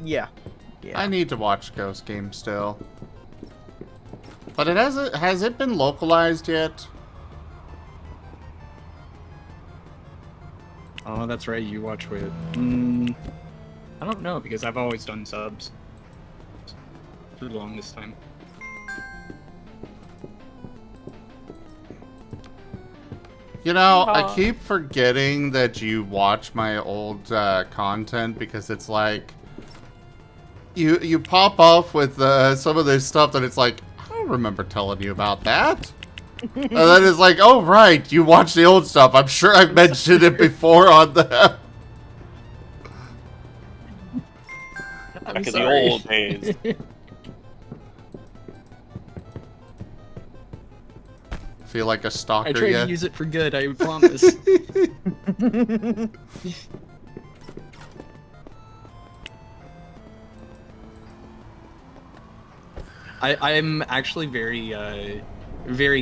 Yeah. Yeah. I need to watch Ghost Game still. But has it been localized yet? Oh, that's right, you watch with... I don't know, because I've always done subs. For the longest time. You know, I keep forgetting that you watch my old content because it's like... You pop off with some of this stuff that it's like, I don't remember telling you about that. And then it's like, oh right, you watch the old stuff. I'm sure I've mentioned it before on the... Back in the old days. Feel like a stalker I try yet? to use it for good, I promise. I'm actually very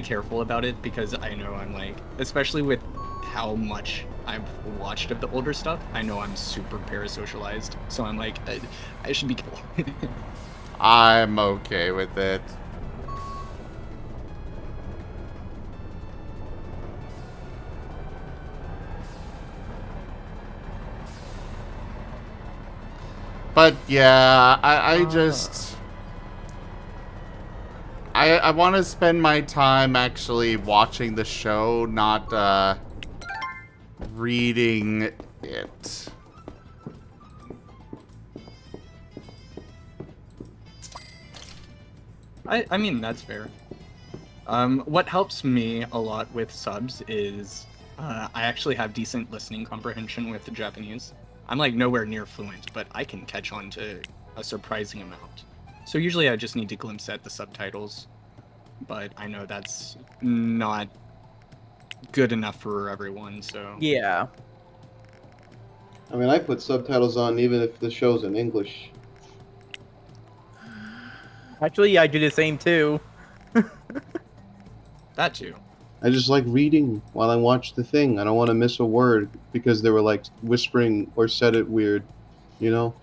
careful about it because I know I'm like, especially with how much I've watched of the older stuff, I know I'm super parasocialized. So I'm like, I should be careful. I'm okay with it. But yeah, I just... I want to spend my time actually watching the show, not reading it. I mean, that's fair. What helps me a lot with subs is I actually have decent listening comprehension with the Japanese. I'm like nowhere near fluent, but I can catch on to a surprising amount. So usually I just need to glimpse at the subtitles, but I know that's not good enough for everyone, so... Yeah. I mean, I put subtitles on even if the show's in English. Actually, I do the same too. That too. I just like reading while I watch the thing. I don't want to miss a word because they were like whispering or said it weird, you know?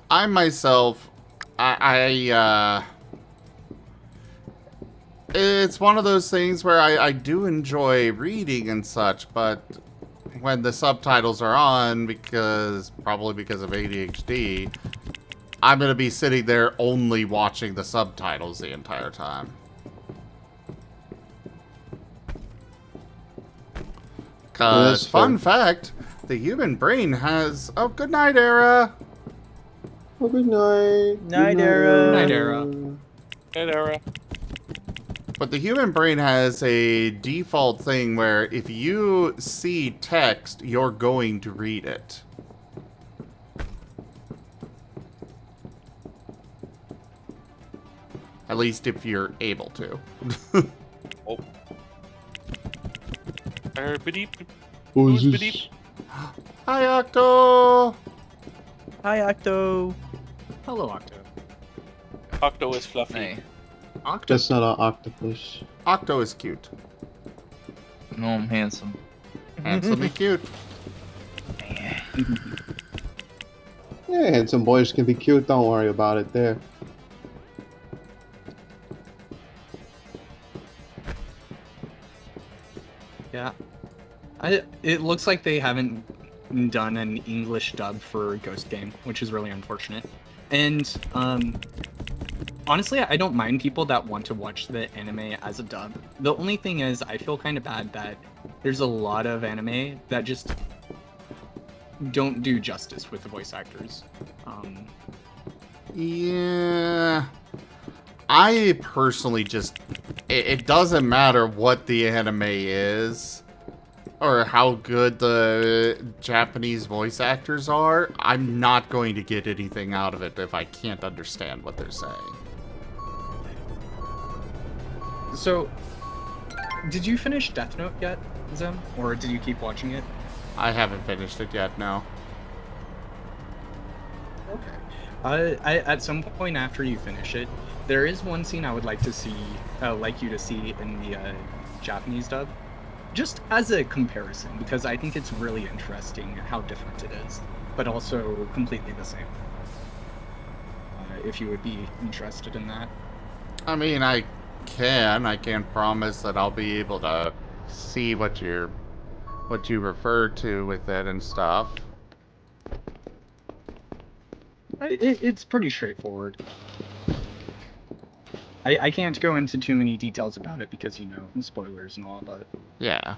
I myself, it's one of those things where I do enjoy reading and such, but when the subtitles are on, probably because of ADHD, I'm going to be sitting there only watching the subtitles the entire time. Cause, that's fun fair. fact, the human brain has... Oh, good night, Era! Oh, good night. Night, Good Era. Night, Era. Hey, Dara. But the human brain has a default thing where if you see text, you're going to read it. At least if you're able to. Oh. Beep. Who's Who's this? beep? Hi, Octo! Hi, Octo. Hello, Octo. Octo is fluffy. Hey. Octo. That's not an octopus. Octo is cute. No, I'm handsome. Handsomely cute. Yeah, handsome boys can be cute. Don't worry about it there. Yeah. It looks like they haven't done an English dub for Ghost Game, which is really unfortunate. And honestly, I don't mind people that want to watch the anime as a dub. The only thing is, I feel kind of bad that there's a lot of anime that just don't do justice with the voice actors. Yeah. I personally just... It doesn't matter what the anime is, or how good the Japanese voice actors are. I'm not going to get anything out of it if I can't understand what they're saying. So, did you finish Death Note yet, Zem? Or did you keep watching it? I haven't finished it yet, no. Okay. At some point after you finish it, there is one scene I would like to see, like you to see in the Japanese dub, just as a comparison, because I think it's really interesting how different it is, but also completely the same. If you would be interested in that. I mean, I can't promise that I'll be able to see what you refer to with it and stuff. It's pretty straightforward. I can't go into too many details about it because, you know, spoilers and all, but... Yeah.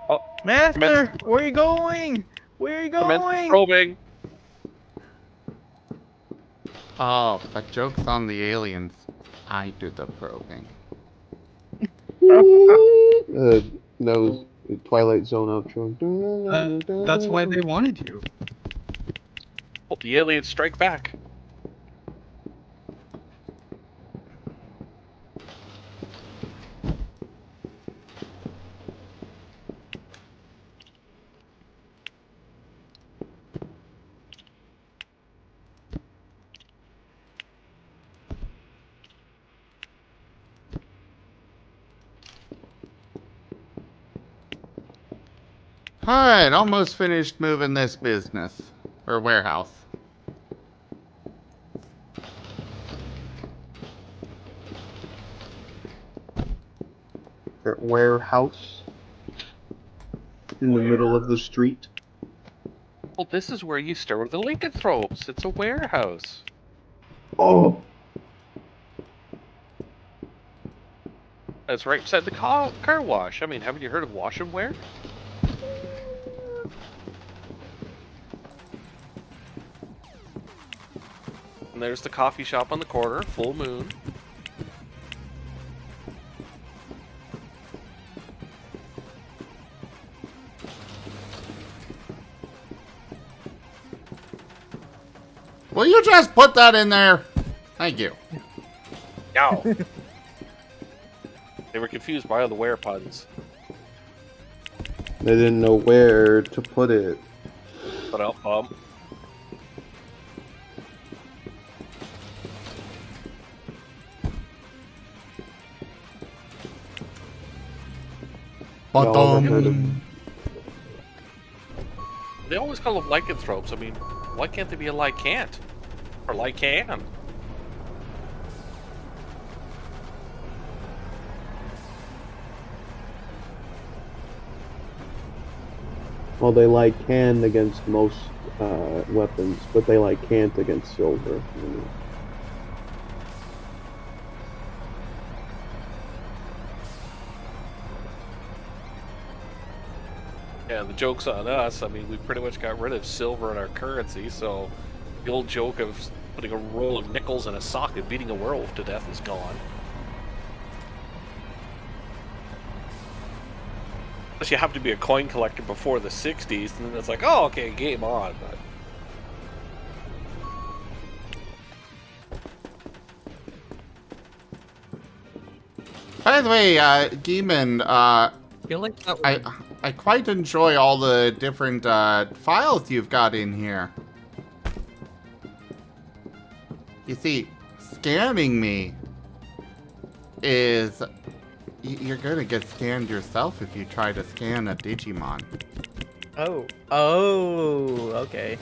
Oh, Master, where are you going? Where are you going? Probing. Oh, that joke's on the aliens. I do the probing. No, Twilight Zone outro. That's why they wanted you. Oh, the aliens strike back. Alright, almost finished moving this business. Or warehouse. That warehouse in the middle of the street. Well, this is where you store the lycanthropes. It's a warehouse. Oh, It's right beside the car wash. I mean, haven't you heard of wash and wear? And there's the coffee shop on the corner, full moon. Will you just put that in there? Thank you. Yow. They were confused by all the wear puns. they didn't know where to put it. But Y'all ever heard of- they always call them lycanthropes. I mean, why can't they be a lycant? Or lycan? Well, they like can against most weapons, but they like can't against silver. You know. Yeah, the joke's on us. I mean, we pretty much got rid of silver in our currency, so the old joke of putting a roll of nickels in a sock and beating a werewolf to death is gone. Unless you have to be a coin collector before the 60s, and then it's like, oh, okay, game on. But By the way, Geeman, feel like that I quite enjoy all the different files you've got in here. You see, scanning me is... You're gonna get scanned yourself if you try to scan a Digimon. Oh. Oh, okay.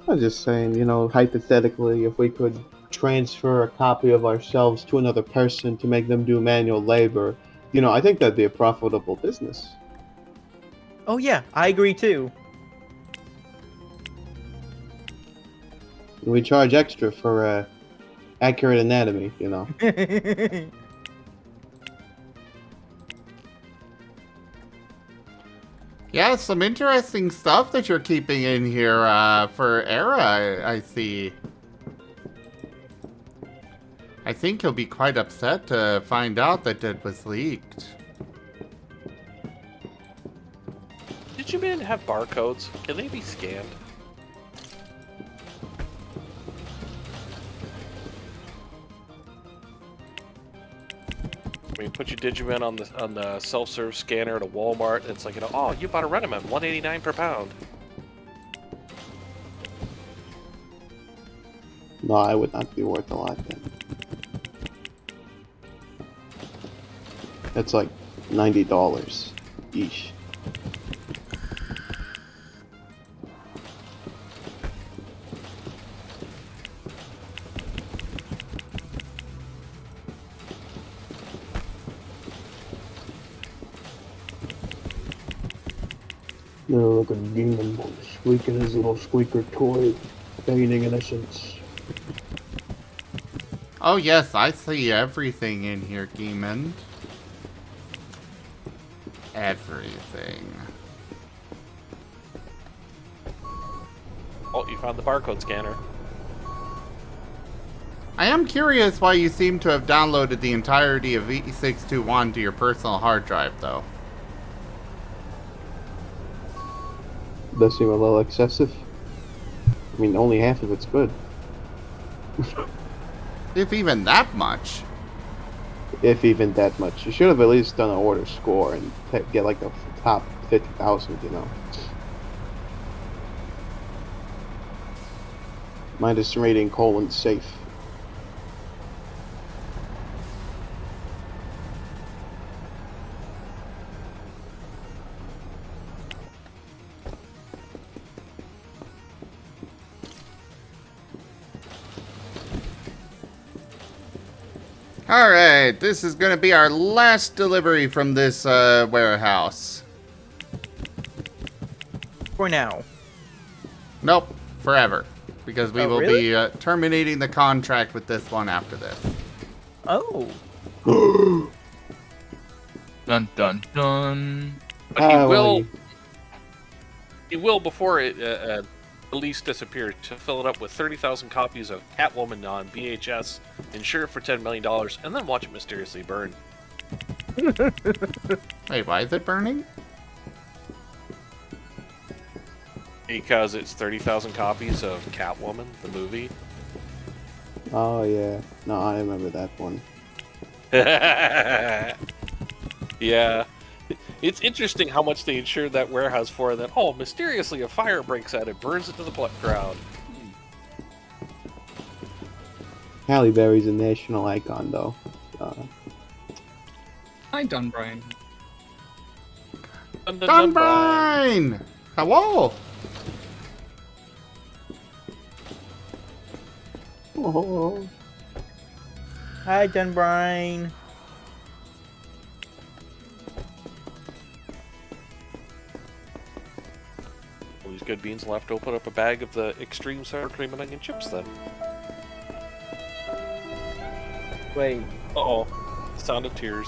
I was just saying, you know, hypothetically, if we could transfer a copy of ourselves to another person to make them do manual labor, you know, I think that'd be a profitable business. Oh yeah, I agree too. We charge extra for accurate anatomy, you know. Yeah, some interesting stuff that you're keeping in here for Era, I see. I think he'll be quite upset to find out that it was leaked. did you men have barcodes? Can they be scanned? I mean, put your Digimon on the self-serve scanner at a Walmart, and it's like, you know, oh, you bought a Renamon, $1.89 per pound. No, I would not be worth a lot then. That's like $90 each. Look at Demon Boy squeaking his little squeaker toy, feigning innocence. Oh yes, I see everything in here, Geeman. Everything. Oh, you found the barcode scanner. I am curious why you seem to have downloaded the entirety of E621 to your personal hard drive, though. Does seem a little excessive. I mean, only half of it's good. If even that much. If even that much. You should have at least done an order score and get like the top 50,000, you know. Minus rating : safe. Alright, this is gonna be our last delivery from this warehouse. For now. Nope, forever. Because we Oh, will really? be terminating the contract with this one after this. Oh. Dun dun dun. But he will before it release disappears, to fill it up with 30,000 copies of Catwoman on VHS, insure it for $10 million, and then watch it mysteriously burn. Wait, why is it burning? Because it's 30,000 copies of Catwoman, the movie. Oh yeah. No, I remember that one. Yeah. It's interesting how much they insured that warehouse for, and then, oh, mysteriously a fire breaks out, it burns it to the ground. Halle Berry's a national icon, though. Hi, Dunbrine. Dunbrine! Hello! Oh. Hi, Dunbrine. All these good beans. I'll have to open up a bag of the extreme sour cream and onion chips then. Wait. Uh-oh. Sound of tears.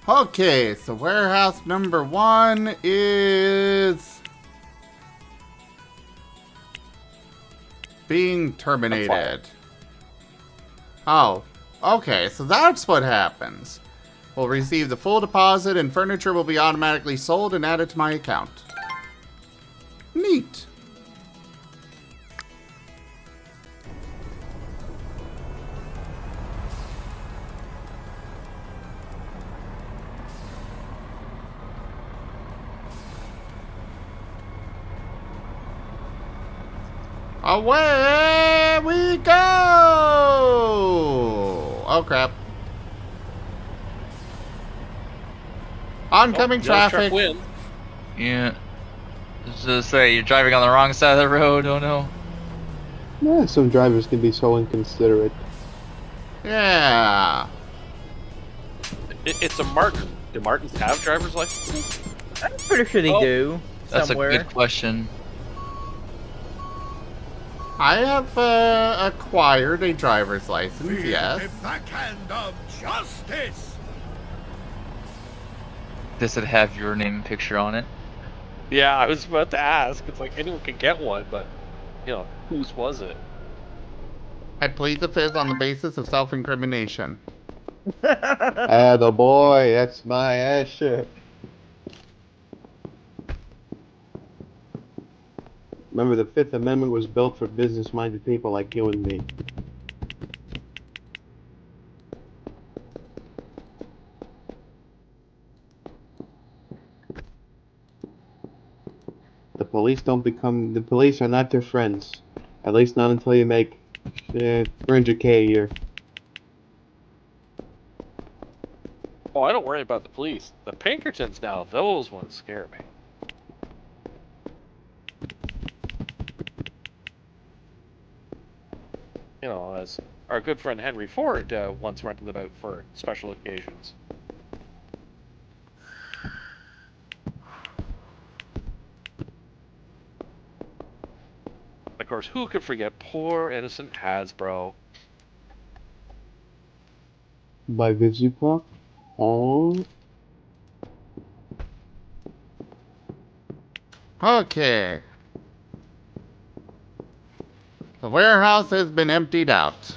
Okay, so warehouse number 1 is being terminated. Oh, okay, so that's what happens. We'll receive the full deposit and furniture will be automatically sold and added to my account. Neat. Away we go! Oh crap. Oncoming traffic. Yeah. Just to say, you're driving on the wrong side of the road, oh no. Yeah, some drivers can be so inconsiderate. Yeah. It's a Marten. Do Martens have driver's licenses? I'm pretty sure they do. That's somewhere. a good question. I have acquired a driver's license, yes. The backhand of justice. Does it have your name and picture on it? Yeah, I was about to ask. It's like anyone can get one, but, you know, whose was it? I plead the fifth on the basis of self-incrimination. Attaboy, that's my ass shit. Remember, the Fifth Amendment was built for business-minded people like you and me. The police are not their friends. At least not until you make 300K a year. Oh, I don't worry about the police. The Pinkertons now, those ones scare me. You know, as our good friend Henry Ford once rented them out for special occasions. Of course, who could forget poor innocent Hasbro? By Vizipark? Oh. Okay. The warehouse has been emptied out.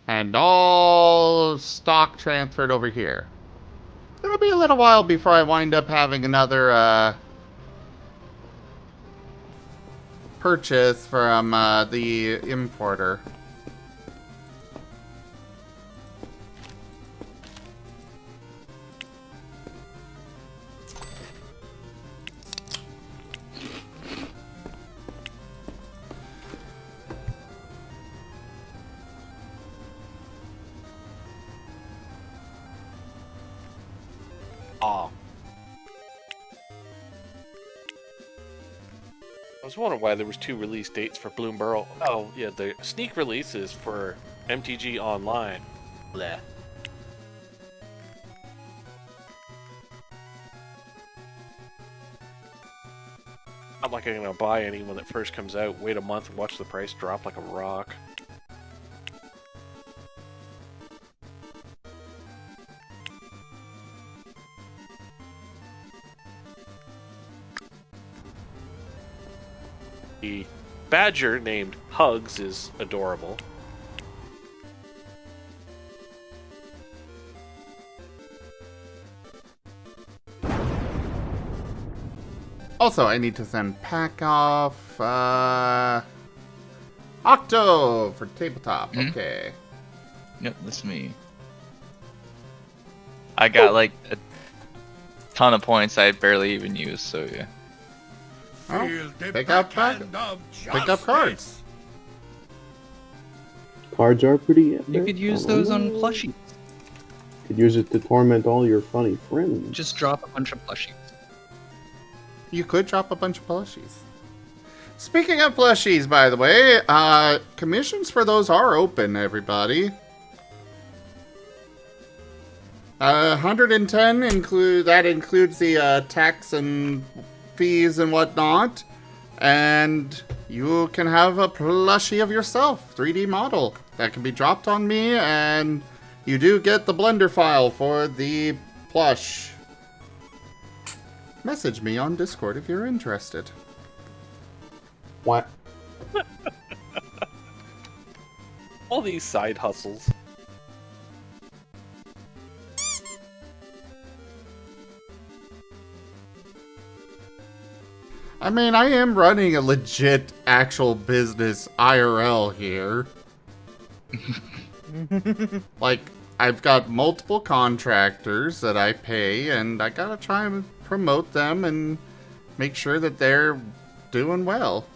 And all stock transferred over here. It'll be a little while before I wind up having another purchase from the importer. Ah. I was wondering why there was 2 release dates for Bloomborough. Oh, yeah, the sneak release is for MTG Online. Bleh. I'm not gonna buy any when it first comes out. Wait a month and watch the price drop like a rock. The badger named Hugs is adorable. Also, I need to send pack off Octo for tabletop. Okay. Yep, that's me. I got like a ton of points I barely even used, so yeah. Oh, pick up cards. Cards are pretty. You could use those on plushies. Could use it to torment all your funny friends. Just drop a bunch of plushies. You could drop a bunch of plushies. Speaking of plushies, by the way, commissions for those are open, everybody. 110 includes the tax and fees and whatnot, and you can have a plushie of yourself, 3D model, that can be dropped on me, and you do get the Blender file for the plush. Message me on Discord if you're interested. What? All these side hustles. I mean, I am running a legit actual business IRL here. Like, I've got multiple contractors that I pay, and I gotta try and promote them and make sure that they're doing well.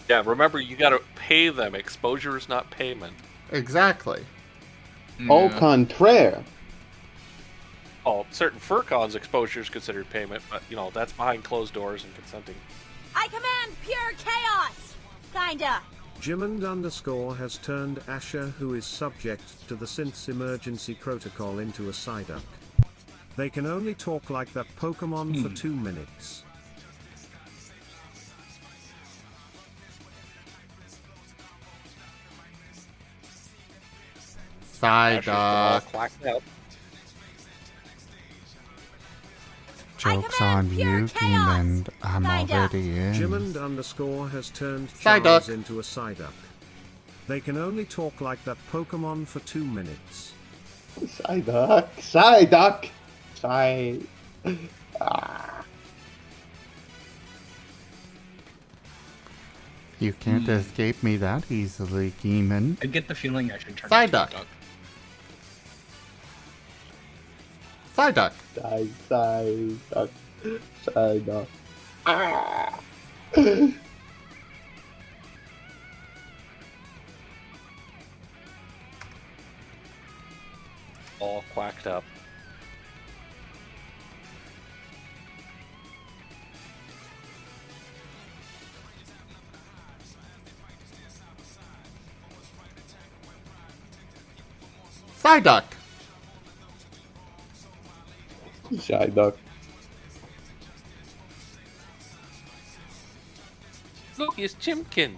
Yeah, remember, you gotta pay them. Exposure is not payment. Exactly. Au contraire. Oh, certain furcons exposure is considered payment, but, you know, that's behind closed doors and consenting. I command pure chaos! Kinda. Jimmond_ has turned Asher, who is subject to the synth's emergency protocol, into a Psyduck. They can only talk like that Pokemon for 2 minutes. Psyduck. Joke's on you, Demon. I'm already in. Jimmond_ has turned Psyduck Charles into a Psyduck. They can only talk like that Pokemon for 2 minutes. Psyduck. Psyduck. Psy. Ah. You can't escape me that easily, Demon. I get the feeling I should turn Psyduck. into a duck. Psyduck. Psyduck. Psyduck. Ah. All quacked up. Psyduck. Psyduck. Look, it's Chimkin.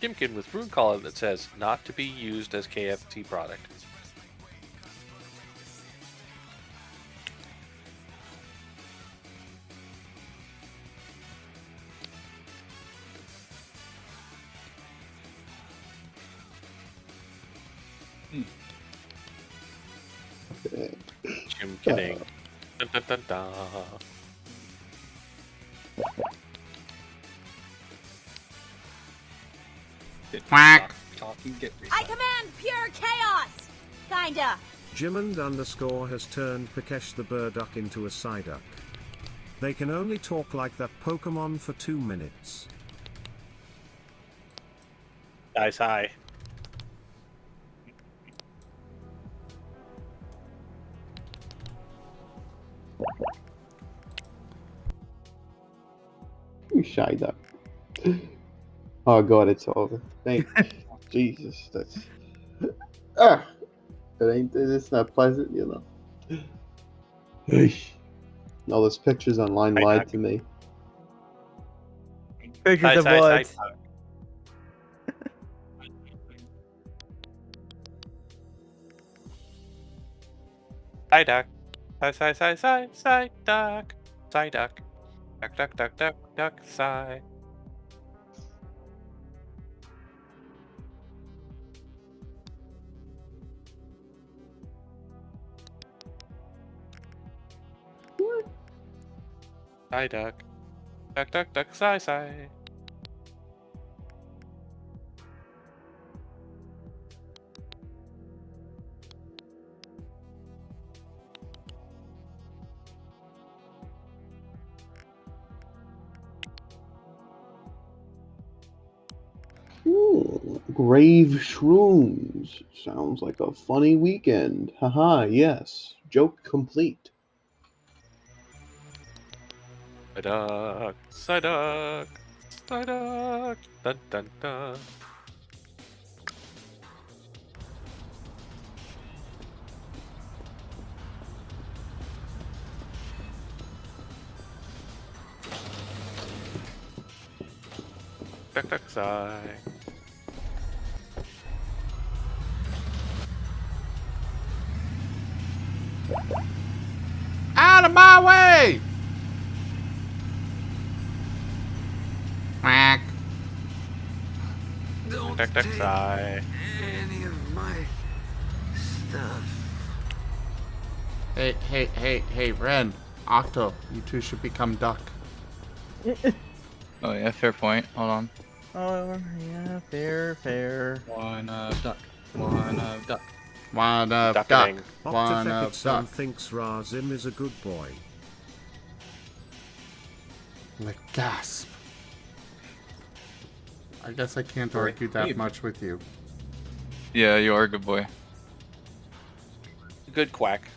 Chimkin with rune collar that says not to be used as KFT product. Chimkining. Dun, dun, dun, dun. Quack. I command pure chaos! Kinda. Jimmond_ has turned Pikesh the Burduck into a Psyduck. They can only talk like that Pokemon for 2 minutes. Guys, hi. Psyduck. Oh god, it's over. Thank Jesus. That's it's not pleasant, you know. All those pictures online lied to me. Pictures of what? Psyduck. Psyduck. Psyduck. Duck, sigh. Psyduck. Duck, duck, duck, sigh, sigh. Ooh, grave shrooms. Sounds like a funny weekend. Haha, yes. Joke complete. Psyduck, Psyduck, Psyduck, dun dun dun. Duck, duck, sigh. Out of my way! Quack. Duck, duck, sigh. Any of my stuff. Hey, Ren, Octo, you two should become duck. Oh yeah, fair point. Hold on. Oh, yeah, fair. One of duck. One of duck. One of duck. Duckening. One of Octafekitson duck. thinks Razim is a good boy. Like, gasp. I guess I can't Sorry. argue that Hey. much with you. Yeah, you are a good boy. Good quack.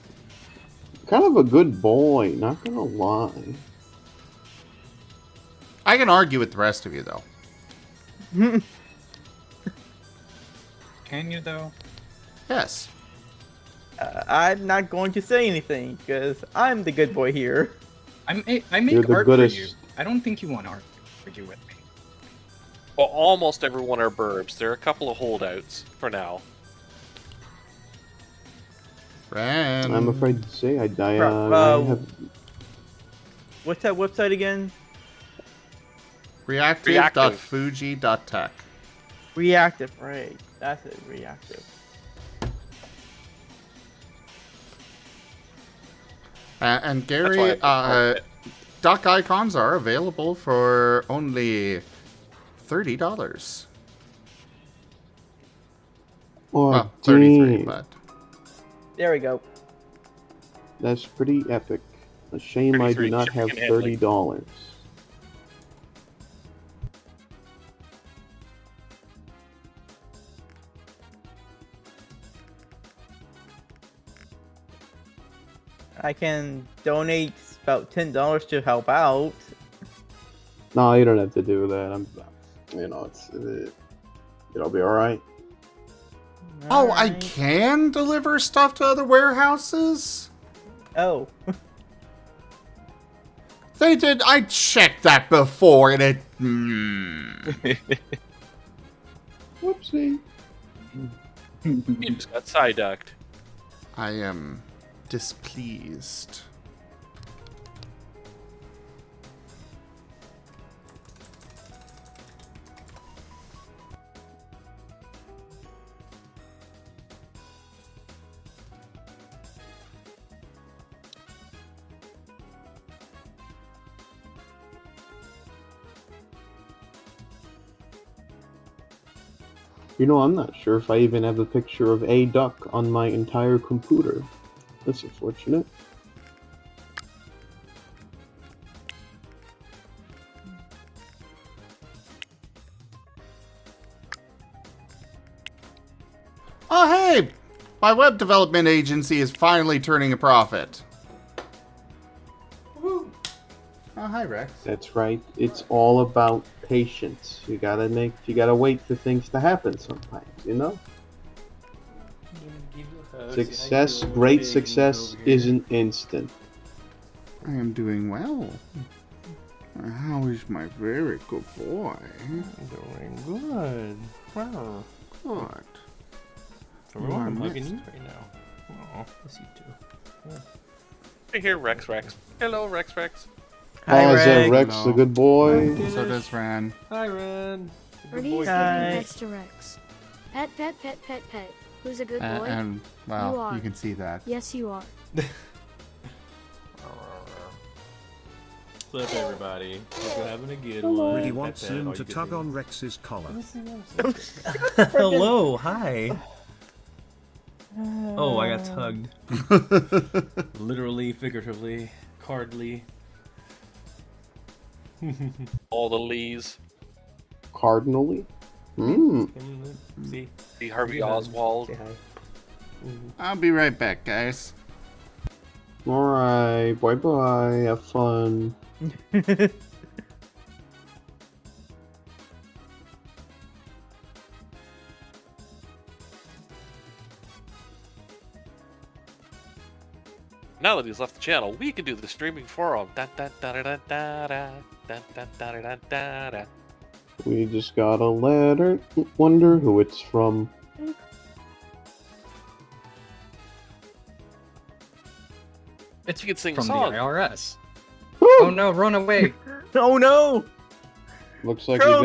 Kind of a good boy, not gonna lie. I can argue with the rest of you, though. Can you though? Yes. I'm not going to say anything because I'm the good boy here. I You're make the art goodest. for you. I don't think you want to argue with me. Well, almost everyone are burbs. There are a couple of holdouts for now. Ren. I'm afraid to say I have. What's that website again? Reactive.fuji.tech. Reactive, right. That's it, reactive. And That's why Gary, I duck icons are available for only $30. Oh, Well, 33, damn. but There we go. That's pretty epic. A shame I do 33, not shipping have and handling. $30. I can donate about $10 to help out. No, you don't have to do that. It'll be all right. oh, I Alright. can deliver stuff to other warehouses? Oh. They did. I checked that before, and it. Whoopsie. You just got Psyducked. I am displeased. You know, I'm not sure if I even have a picture of a duck on my entire computer. That's unfortunate. Oh, hey! My web development agency is finally turning a profit. Woo. Oh, hi, Rex. That's right. It's all about patience. You gotta wait for things to happen sometimes, you know? Great success isn't instant. I am doing well. How is my very good boy? Doing good. Wow. Good. Everyone, I'm You are hugging missed. you right now. Oh, miss you too. Hey, here, Rex. Hello, Rex. Hi, Oh, is that Rex. Rex the good boy? So does Ran. Hi, Ren. Birdie is Hi. giving pets to Rex. Pet, pet, pet, pet, pet. Who's a good boy? And, well, You are. you can see that. Yes, you are. What's up, everybody? Hope you're having a good one. Really wants Pet, pet, Zoom all to you good tug on things. Rex's collar. Hello, hi. Oh, I got tugged. Literally, figuratively, cardly. All the Lees. Cardinally? Hmm. See? The Harvey Yeah. Oswald. Say hi. I'll be right back, guys. Alright, bye bye. Have fun. Now that he's left the channel, we can do the streaming forum. We just got a letter. Wonder who it's from. And you can sing a From the song. IRS. Oh no, run away! Oh no! Looks like Charles,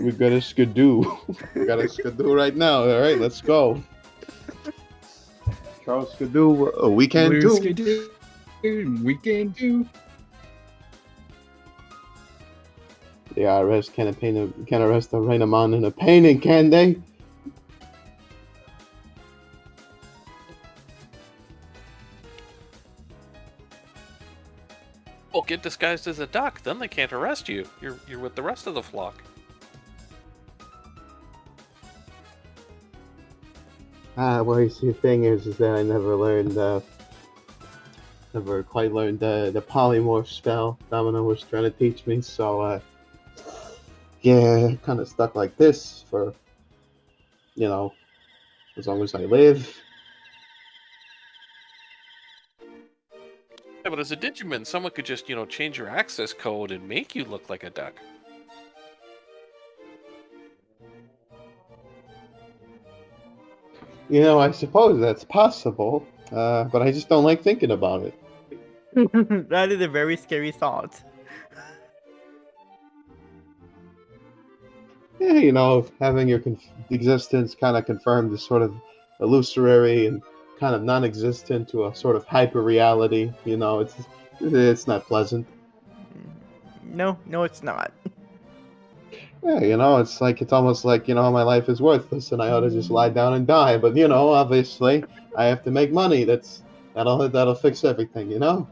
we got a skidoo. We got a skidoo right now. All right, let's go. Charles Skidoo, we can Blue do. skidoo, we can do. The IRS can't arrest a Rainamon in a painting, can they? Well, get disguised as a duck, then they can't arrest you. You're with the rest of the flock. Well, you see, the thing is that I never quite learned the polymorph spell Domino was trying to teach me, so, yeah, kind of stuck like this for, as long as I live. Yeah, but as a Digimon, someone could just, change your access code and make you look like a duck. I suppose that's possible, but I just don't like thinking about it. That is a very scary thought. Yeah, having your existence kind of confirmed is sort of illusory and kind of non-existent to a sort of hyper reality. It's not pleasant. No, it's not. Yeah, it's almost like my life is worthless and I ought to just lie down and die. But obviously I have to make money. That'll fix everything.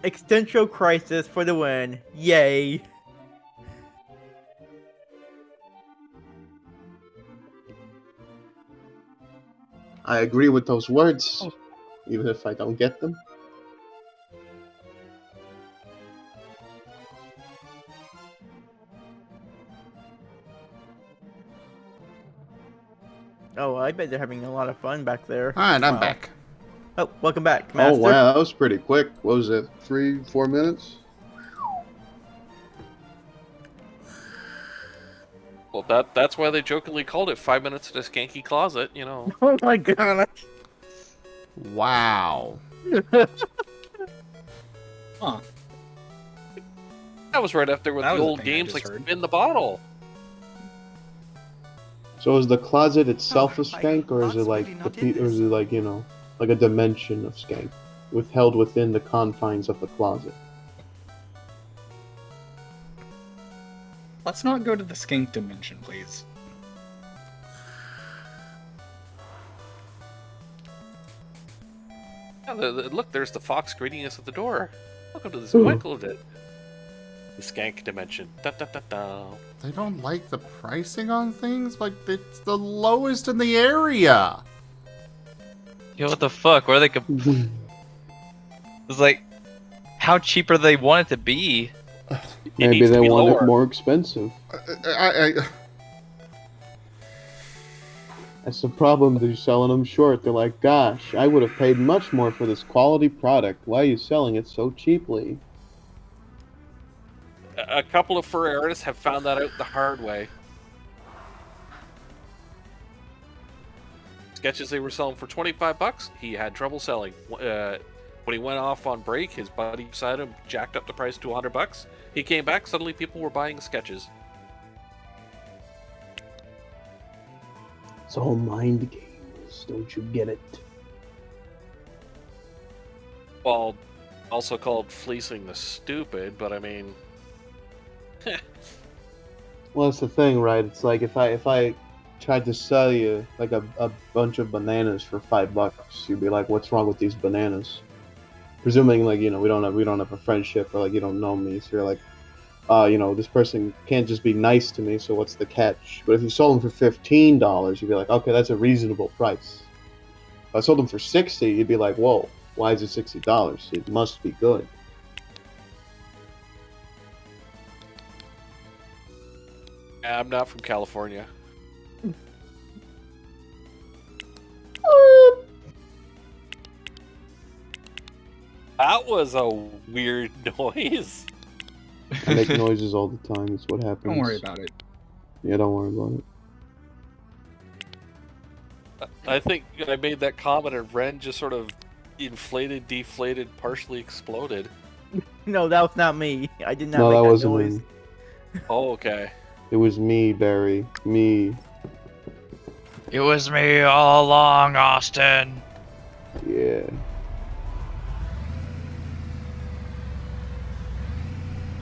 Existential crisis for the win. Yay. I agree with those words, even if I don't get them. Oh, I bet they're having a lot of fun back there. Alright, I'm back. Oh, welcome back, Master. Oh wow, that was pretty quick. What was it? 3-4 minutes? Well, that's why they jokingly called it 5 minutes in a skanky closet, Oh my god. Wow. Huh. That was right up there with That the was a old thing I games just like heard. Spin the Bottle. So is the closet itself a skank, or is it like like a dimension of skank, held within the confines of the closet? Let's not go to the skink dimension, please. Yeah, look, there's the fox greeting us at the door. Welcome to this Michael the skank dimension. Da, da, da, da. They don't like the pricing on things? Like, it's the lowest in the area. Yo, what the fuck? What are they? It's like, how cheap are they want it to be? Maybe they want it more expensive. That's the problem. They're selling them short. They're like, gosh, I would have paid much more for this quality product. Why are you selling it so cheaply? A couple of furry artists have found that out the hard way. Sketches they were selling for $25, he had trouble selling. When he went off on break, his buddy beside him jacked up the price to $100. He came back, suddenly people were buying sketches. It's all mind games. Don't you get it? Well, Also called fleecing the stupid, but I mean, Well, that's the thing, right? It's like if I tried to sell you like a bunch of bananas for $5, you'd be like, "What's wrong with these bananas?" Presuming like we don't have a friendship or like you don't know me, so you're like, this person can't just be nice to me. So what's the catch? But if you sold them for $15, you'd be like, okay, that's a reasonable price. If I sold them for $60, you'd be like, whoa, why is it $60? It must be good. I'm not from California. That was a weird noise. I make noises all the time. It's what happens. Don't worry about it. Yeah, don't worry about it. I think I made that comment and Ren just sort of inflated, deflated, partially exploded. No, that was not me. I did not No, make that that wasn't noise. me. Oh, okay. It was me, Barry. Me. It was me all along, Austin. Yeah.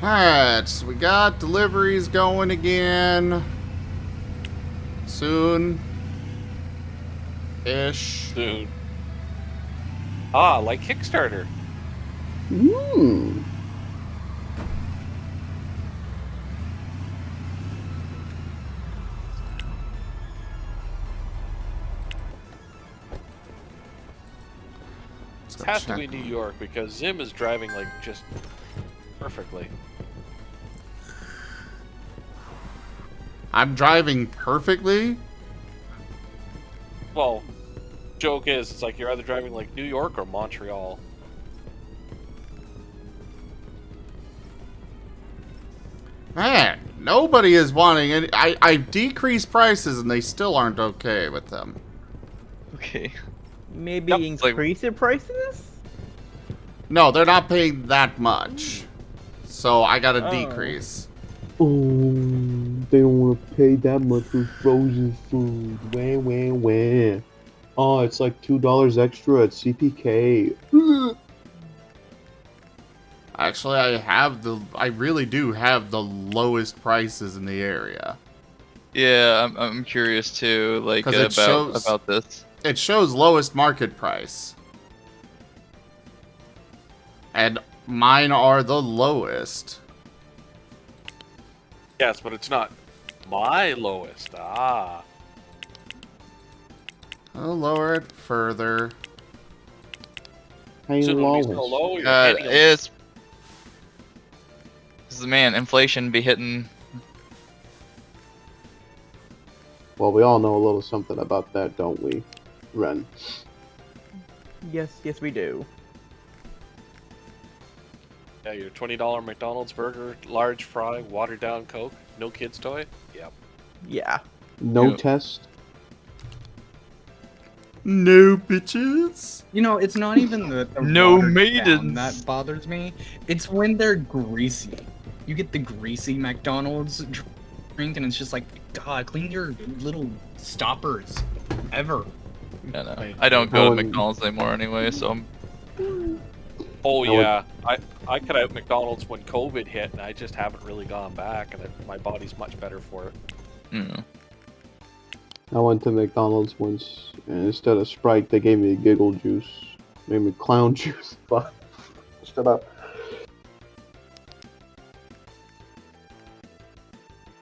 Alright, so we got deliveries going again. Soon. Ish. Soon. Ah, like Kickstarter. It has to be New York because Zim is driving like just perfectly. I'm driving perfectly? Well, joke is, it's like you're either driving like New York or Montreal. Man, nobody is wanting any. I decreased prices and they still aren't okay with them. Okay. Maybe increase the prices? No, they're not paying that much. So I got a Oh. decrease. Oh, they don't want to pay that much for frozen food. Wah. Oh, it's like $2 extra at CPK. Actually, I really do have the lowest prices in the area. Yeah, I'm curious too, like 'Cause it shows- about this. It shows lowest market price. And mine are the lowest. Yes, but it's not my lowest. Ah. I'll lower it further. Hey, Shouldn't be lowest. so low, you're hitting 'em. It's... Man, inflation be hitting... Well, we all know a little something about that, don't we, Ren? Yes, we do. Yeah, your $20 McDonald's burger, large fry, watered down Coke, no kids toy. Yep. Yeah. No Yep. test? No bitches. You know, it's not even the No watered down maidens. that bothers me. It's when they're greasy. You get the greasy McDonald's drink, and it's just like, God, clean your little stoppers. Ever. No. I don't go to McDonald's anymore anyway, so I'm... Oh I would- yeah, I cut out McDonald's when COVID hit, and I just haven't really gone back, and my body's much better for it. Mm. I went to McDonald's once, and instead of Sprite, they gave me a giggle juice. Made me clown juice. Fuck. Shut up.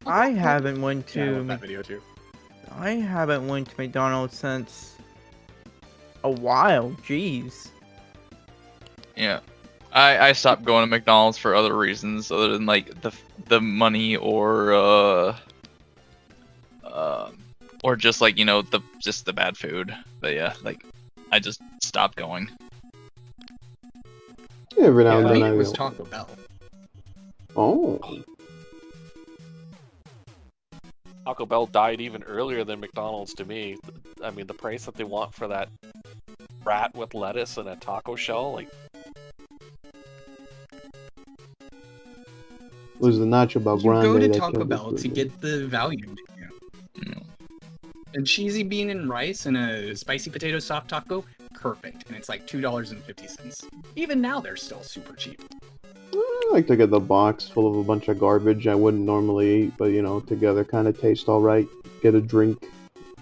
I haven't went Yeah, I to love that video too. I haven't went to McDonald's since a while. Jeez. Yeah. I stopped going to McDonald's for other reasons other than like the money or just like, you know, the bad food. But yeah, like I just stopped going. Every now and For then me, I it was go. Taco Bell. Oh. Taco Bell died even earlier than McDonald's to me. I mean, the price that they want for that rat with lettuce and a taco shell, like, It was the Nacho Bell You Grande go to that Taco killed Bell this to burger. get the value. A cheesy bean and rice and a spicy potato soft taco, perfect, and it's like $2.50. Even now, they're still super cheap. I like to get the box full of a bunch of garbage I wouldn't normally eat, but you know, together kind of taste alright. Get a drink,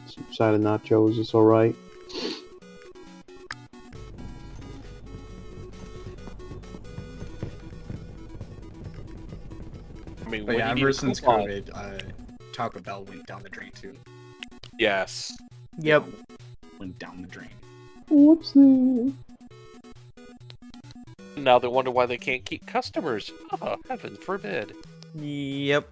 some side of nachos, it's alright. I mean, But when yeah, you need ever a since coupon- COVID, Taco Bell went down the drain too. Yes. Yep. Went down the drain. Whoopsie. Now they wonder why they can't keep customers. Oh, heaven forbid. Yep.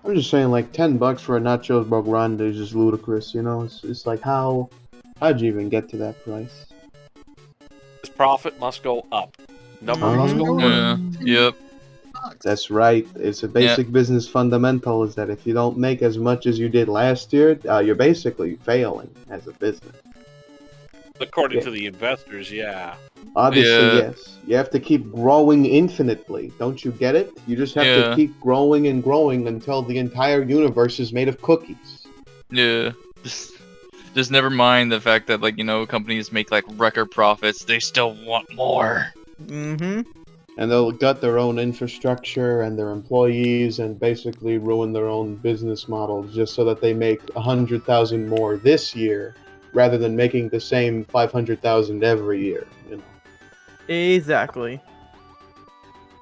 I'm just saying, like, $10 for a nachos grande is just ludicrous, you know? It's like, how'd you even get to that price? This profit must go up. Number must go up. Yeah. Yep. That's right. It's a basic business fundamental is that if you don't make as much as you did last year, you're basically failing as a business. According to the investors, yeah. Obviously, yes. You have to keep growing infinitely. Don't you get it? You just have to keep growing and growing until the entire universe is made of cookies. Yeah. Just never mind the fact that, like, you know, companies make like record profits. They still want more. Mm-hmm. And they'll gut their own infrastructure and their employees and basically ruin their own business models just so that they make 100,000 more this year rather than making the same 500,000 every year, you know. Exactly.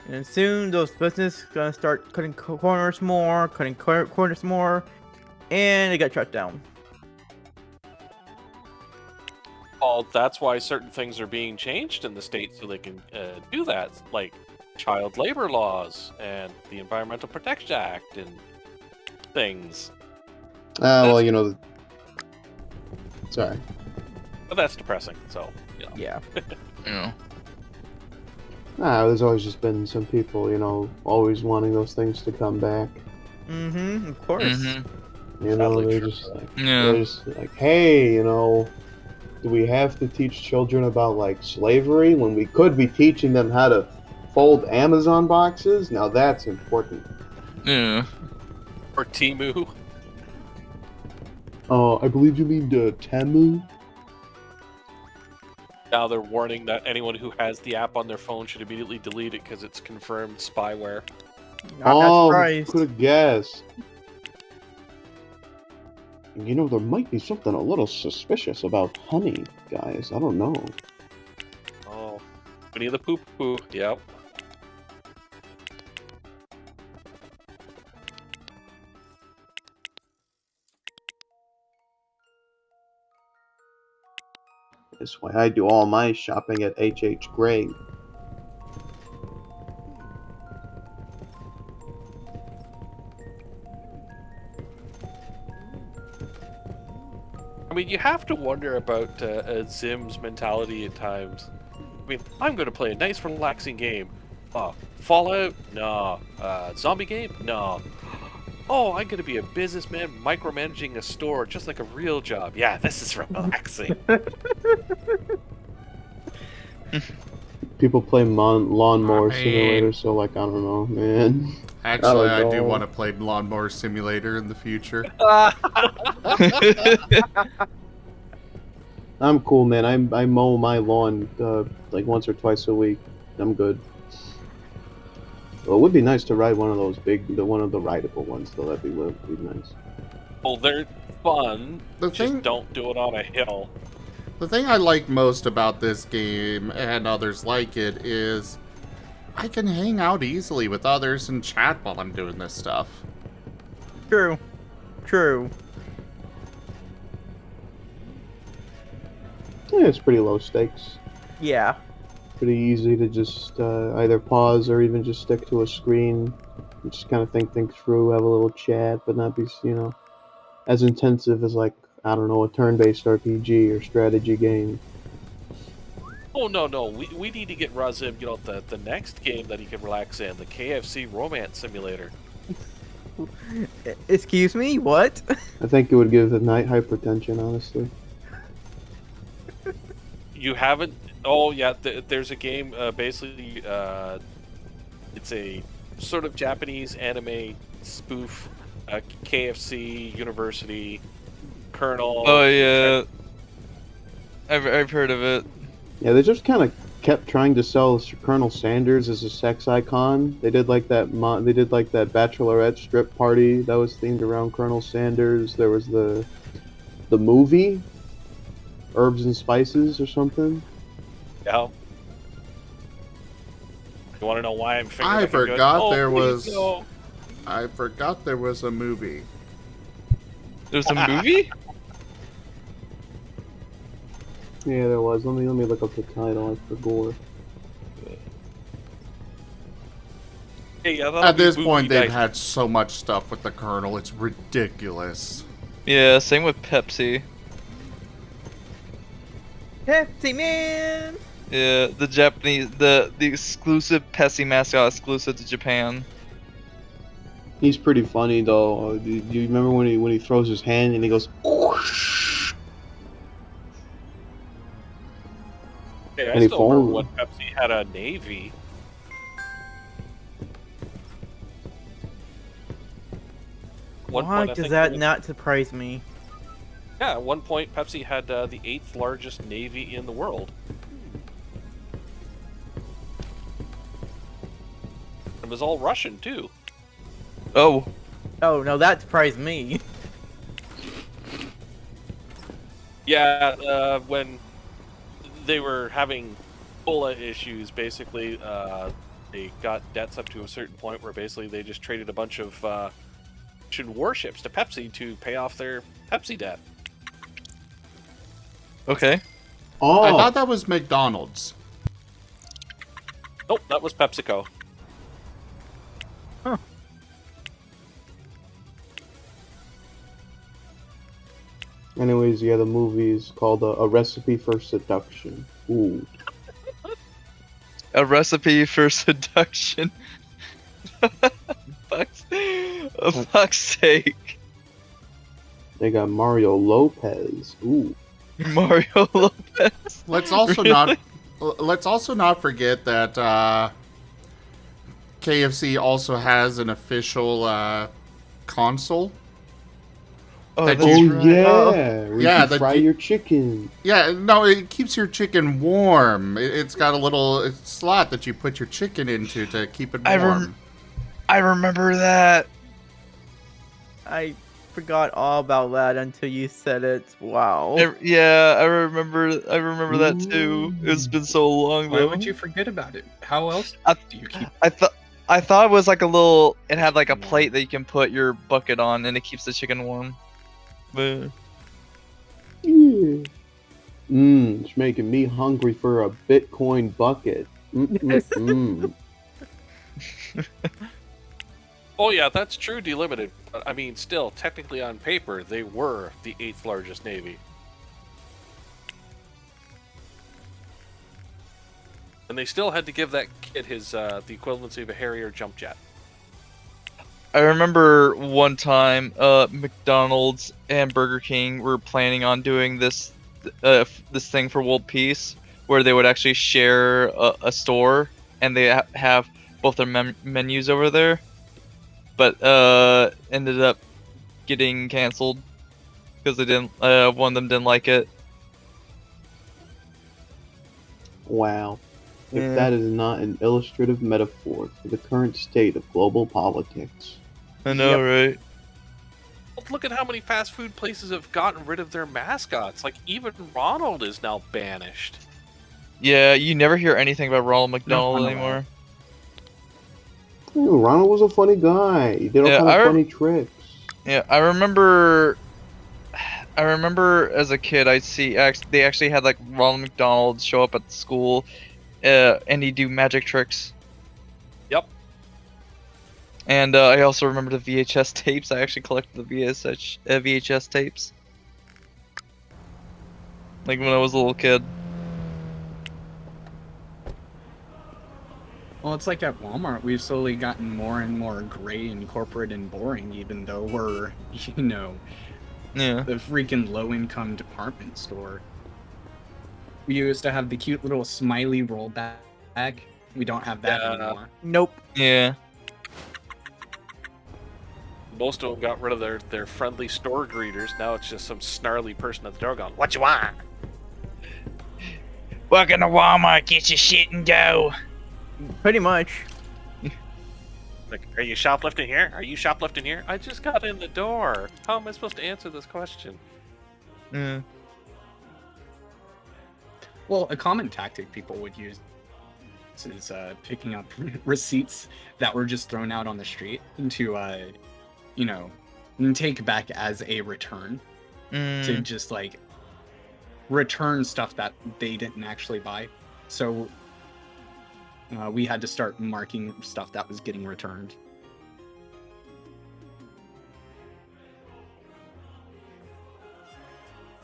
And soon those businesses gonna start cutting corners more, corners more, and they got shut down. Well, that's why certain things are being changed in the state so they can do that, like child labor laws and the Environmental Protection Act and things. Well, you know. Sorry. But that's depressing, so, yeah. Yeah. There's always just been some people, you know, always wanting those things to come back. Mm-hmm, of course. Mm-hmm. You know, Sadly they're true. just like, Yeah. they're just like, hey, you know, do we have to teach children about, like, slavery when we could be teaching them how to fold Amazon boxes? Now that's important. Yeah. Or Timu. I believe you mean Tamu? Now they're warning that anyone who has the app on their phone should immediately delete it because it's confirmed spyware. Not surprised. Could have guessed. You know, there might be something a little suspicious about honey, guys. I don't know. Oh, Winnie the Pooh. Yep. That's why I do all my shopping at H.H. Gregg. I mean, you have to wonder about Zim's mentality at times. I mean, I'm going to play a nice, relaxing game. Fallout? No. Zombie game? No. Oh, I'm going to be a businessman micromanaging a store just like a real job. Yeah, this is relaxing. People play Lawnmower Simulator, so, like, I don't know, man. Actually, I do want to play Lawnmower Simulator in the future. I'm cool, man. I mow my lawn, like, once or twice a week. I'm good. Well, it would be nice to ride one of those one of the rideable ones, though. That'd be nice. Well, they're fun. The just thing- don't do it on a hill. The thing I like most about this game, and others like it, is I can hang out easily with others and chat while I'm doing this stuff. True. True. Yeah, it's pretty low stakes. Yeah. Pretty easy to just either pause or even just stick to a screen and just kind of think things through, have a little chat, but not be, you know, as intensive as, like, I don't know, a turn-based RPG or strategy game. Oh, no. We need to get Razim, the next game that he can relax in, the KFC Romance Simulator. Excuse me? What? I think it would give the night hypertension, honestly. You haven't... Oh, yeah, there's a game, basically, it's a sort of Japanese anime spoof, KFC, University, Colonel... Oh, yeah. I've heard of it. Yeah, they just kind of kept trying to sell Colonel Sanders as a sex icon. They did like that. They did like that bachelorette strip party that was themed around Colonel Sanders. There was the movie, Herbs and Spices or something. Yeah. You want to know why I'm figuring I forgot good? there Please, was. no. I forgot there was a movie. There's a movie? Yeah, there was. Let me look up the title. I forgot. Hey, yeah, that'll At be this movie point, they've night. had so much stuff with the Colonel. It's ridiculous. Yeah, same with Pepsi. Pepsi Man. Yeah, the Japanese, the exclusive Pepsi mascot exclusive to Japan. He's pretty funny though. Do you remember when he throws his hand and he goes? Hey, I And he still remember falls. when Pepsi had a Navy. One Why point, I does think that it was- not surprise me? Yeah, at one point Pepsi had the 8th largest Navy in the world. It was all Russian, too. Oh. Oh no, that surprised me. Yeah, when they were having Ebola issues, basically, they got debts up to a certain point where basically they just traded a bunch of Russian warships to Pepsi to pay off their Pepsi debt. Okay. Oh, I thought that was McDonald's. Nope, that was PepsiCo. Anyways, yeah, the movie is called A Recipe for Seduction. Ooh. A recipe for seduction. Fuck's sake. They got Mario Lopez. Ooh. Mario Lopez. Let's also not forget that KFC also has an official console. Oh, that that's you- right. Yeah, where Yeah, you that fry you- your chicken. Yeah, no, it keeps your chicken warm. It's got a little slot that you put your chicken into to keep it warm. I remember that. I forgot all about that until you said it. Wow. Yeah, I remember that too. It's been so long Why though. would you forget about it? How else do you keep? I thought it was like a little. It had like a plate that you can put your bucket on, and it keeps the chicken warm. But Yeah. It's making me hungry for a Bitcoin bucket. Mm-mm-mm. Oh yeah, that's true, Delimited. But I mean, still, technically on paper, they were the 8th largest Navy. And they still had to give that kid his the equivalency of a Harrier jump jet. I remember one time, McDonald's and Burger King were planning on doing this thing for World Peace, where they would actually share a store, and they have both their menus over there. But ended up getting canceled because they didn't. One of them didn't like it. Wow. If Yeah. that is not an illustrative metaphor for the current state of global politics. I know, right? Look at how many fast food places have gotten rid of their mascots. Like, even Ronald is now banished. Yeah, you never hear anything about Ronald No McDonald fun anymore. Ooh, Ronald was a funny guy. He did all Yeah, kind of funny tricks. Yeah, I remember as a kid, they actually had like Ronald McDonald show up at school, and he'd do magic tricks. Yep. And I also remember the VHS tapes. I actually collected the VHS tapes. Like when I was a little kid. Well, it's like at Walmart, we've slowly gotten more and more gray and corporate and boring, even though we're, Yeah. the freaking low-income department store. We used to have the cute little smiley rollback. We don't have that anymore. Nope. Yeah. Most of them got rid of their friendly store greeters. Now it's just some snarly person at the door going, "What you want?" Walk into Walmart, get your shit and go. Pretty much. Like, are you shoplifting here? Are you shoplifting here? I just got in the door. How am I supposed to answer this question? Well, a common tactic people would use is picking up receipts that were just thrown out on the street to, you know, take back as a return. To just, like, return stuff that they didn't actually buy. So we had to start marking stuff that was getting returned.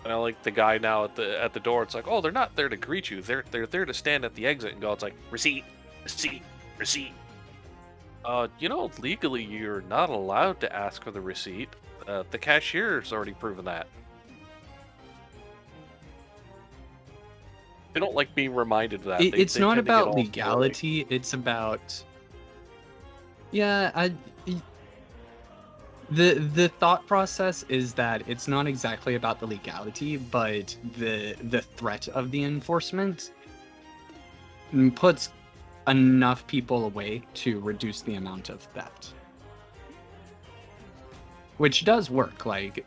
And I like the guy now at the door. It's like, oh, they're not there to greet you. They're there to stand at the exit and go. It's like receipt, receipt, receipt. You know, legally you're not allowed to ask for the receipt. The cashier's already proven that. They don't like being reminded of that. It's they not tend to get about all legality. It's about, yeah, the thought process is that it's not exactly about the legality, but the threat of the enforcement puts enough people away to reduce the amount of theft, which does work. Like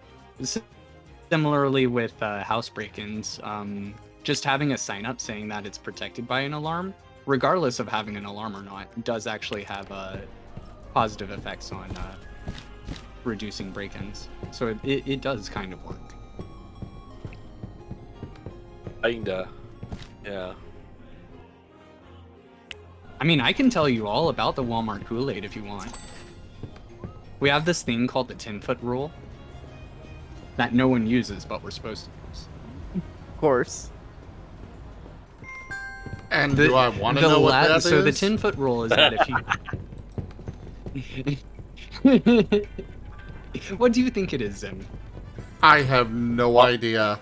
similarly with house break-ins, just having a sign up saying that it's protected by an alarm, regardless of having an alarm or not, does actually have positive effects on reducing break-ins. So it does kind of work. Kinda, yeah. I mean, I can tell you all about the Walmart Kool-Aid if you want. We have this thing called the 10-foot rule that no one uses, but we're supposed to use. Of course. And do I want to know what that so is? the 10-foot rule is that if you... What do you think it is, Zim? I have no idea.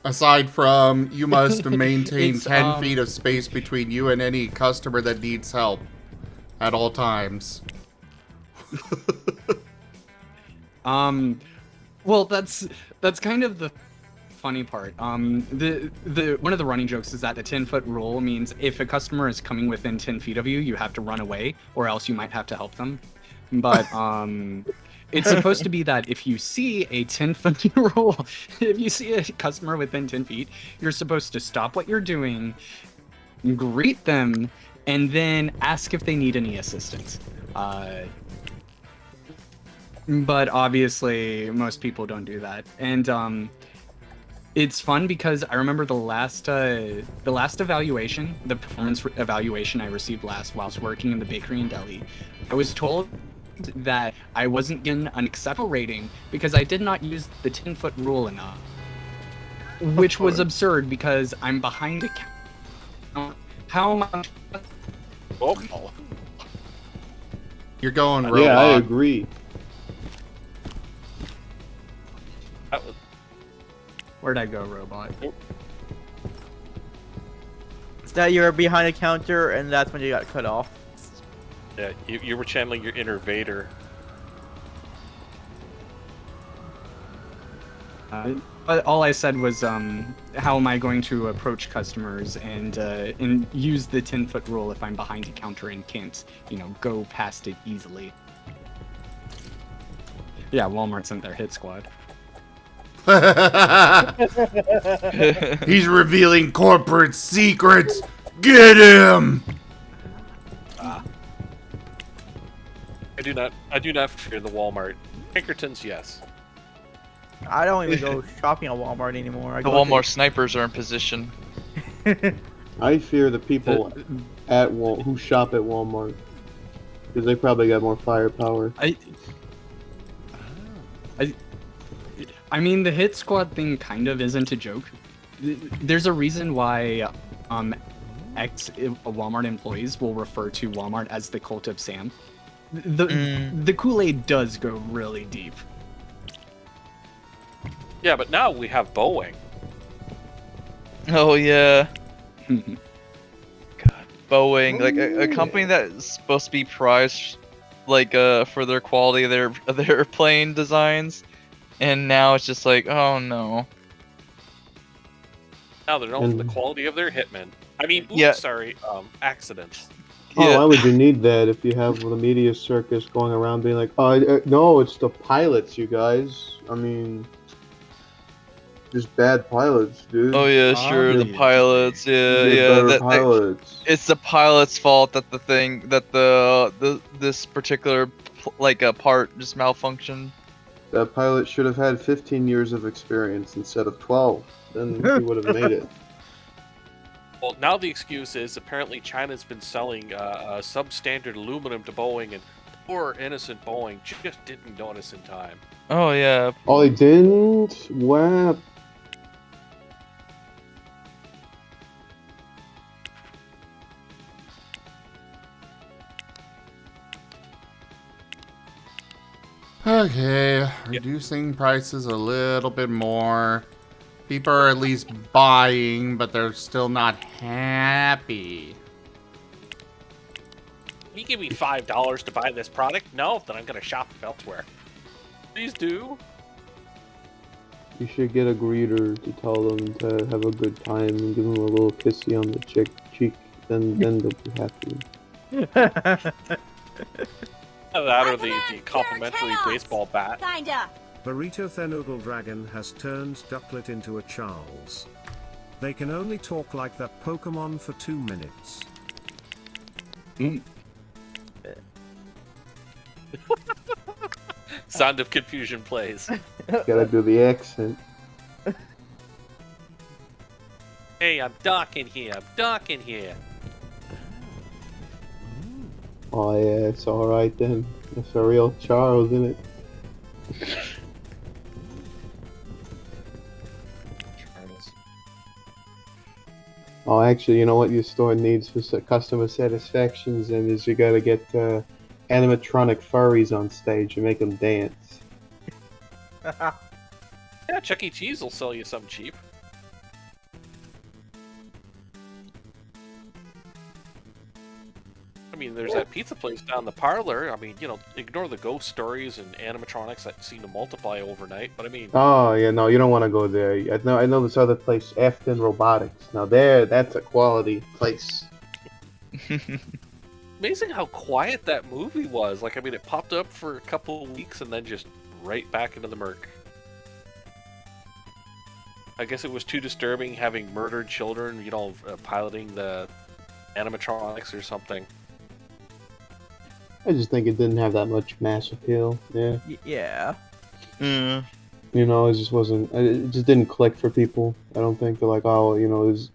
Aside from, you must maintain It's, 10 feet of space between you and any customer that needs help at all times. Well, that's kind of the funny part. The one of the running jokes is that the 10-foot rule means if a customer is coming within 10 feet of you, you have to run away, or else you might have to help them. But it's supposed to be that if you see a 10-foot rule, if you see a customer within 10 feet, you're supposed to stop what you're doing, greet them, and then ask if they need any assistance. But obviously, most people don't do that. And it's fun because I remember the last evaluation, the performance evaluation I received last whilst working in the bakery in Delhi, I was told that I wasn't getting an acceptable rating because I did not use the 10-foot rule enough, which was absurd because I'm behind a count. How much? Oh. You're going robot. Yeah, I agree. Where'd I go, robot? That you were behind a counter, and that's when you got cut off. Yeah, you were channeling your inner Vader. But all I said was, how am I going to approach customers and use the 10-foot rule if I'm behind a counter and can't, go past it easily? Yeah, Walmart sent their hit squad. He's revealing corporate secrets. Get him! I do not fear the Walmart. Pinkertons, yes. I don't even go shopping at Walmart anymore. I The go Walmart snipers are in position. I fear the people who shop at Walmart because they probably got more firepower. I mean, the hit squad thing kind of isn't a joke. There's a reason why Walmart employees will refer to Walmart as the cult of Sam. The Kool-Aid does go really deep. Yeah, but now we have Boeing. Oh yeah. God, Boeing, like a company that's supposed to be prized, like for their quality of their plane designs, and now it's just like, oh no. Now they're known for the And- quality of their hitmen. I mean, oops, Yeah. sorry, accidents. Oh, Yeah. why would you need that if you have the media circus going around being like, oh, no, it's the pilots, you guys. I mean, just bad pilots, dude. Oh yeah, sure. The Obviously. pilots. Yeah, Get yeah. better pilots. It's the pilot's fault that this particular part just malfunctioned. That pilot should have had 15 years of experience instead of 12. Then he would have made it. Well, now the excuse is apparently China's been selling substandard aluminum to Boeing, and poor innocent Boeing just didn't notice in time. Oh yeah. Oh, they didn't? Wow. Okay, reducing prices a little bit more. People are at least buying, but they're still not happy. You give me $5 to buy this product? No, then I'm gonna shop elsewhere. Please do. You should get a greeter to tell them to have a good time and give them a little kissy on the cheek. Then they'll be happy. That or the complimentary baseball bat. Kinda. Burrito Thenoodle Dragon has turned Ducklet into a Charles. They can only talk like that Pokemon for 2 minutes. Sound of confusion plays. Gotta do the accent. Hey, I'm docking here. I'm docking here. Oh yeah, it's alright then. It's a real Charles, isn't it? Oh, actually, you know what your store needs for customer satisfactions, and is you gotta get animatronic furries on stage and make them dance. Yeah, Chuck E. Cheese will sell you some cheap. I mean, there's that pizza place down the parlor. I mean, you know, ignore the ghost stories and animatronics that seem to multiply overnight. But I mean, Oh yeah, no, you don't want to go there. I know this other place, Afton Robotics. Now that's a quality place. amazing how quiet that movie was. Like, I mean, it popped up for a couple of weeks and then just right back into the murk. I guess it was too disturbing having murdered children, you know, piloting the animatronics or something. I just think it didn't have that much mass appeal. Yeah. Yeah. Mm. You know, it just wasn't. It just didn't click for people. I don't think they're like, oh, you know, it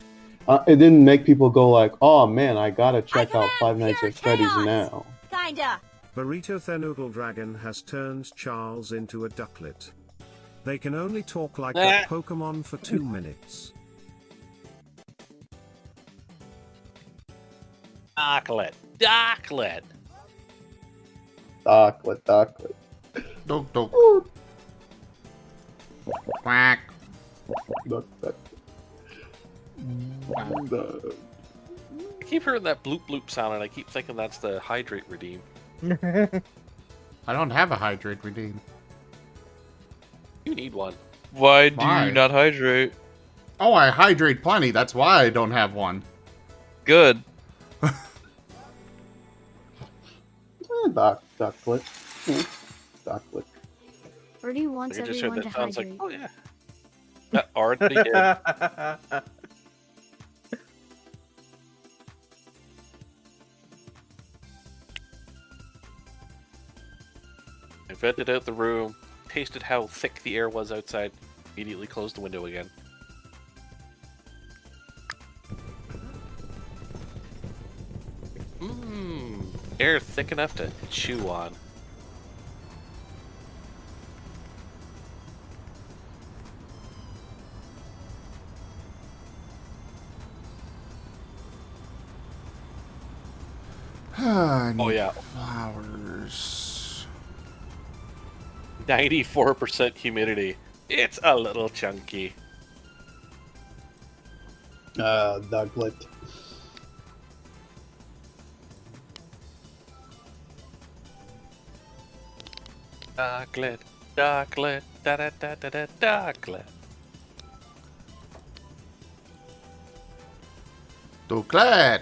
didn't make people go like, oh man, I gotta check out Five Nights at Freddy's now. Kinda. Burrito Thenoodle Dragon has turned Charles into a Ducklet. They can only talk like that Pokemon for 2 minutes. Darklet. Darklet. Ducklet. Dog. Quack. Duck. I keep hearing that bloop bloop sound and I keep thinking that's the hydrate redeem. I don't have a hydrate redeem. You need one. Why do Why? you not hydrate? Oh, I hydrate plenty. That's why I don't have one. Good. Ducklet. Ducklet. Birdie wants I just heard everyone to that sounds like, hydrate. oh yeah. That already did. I vented out the room, tasted how thick the air was outside, immediately closed the window again. Mmm, air thick enough to chew on. I need Oh yeah, flowers. 94% humidity. It's a little chunky. Ducklet. Darklet, darklet, da da da da da darklet. Duclet.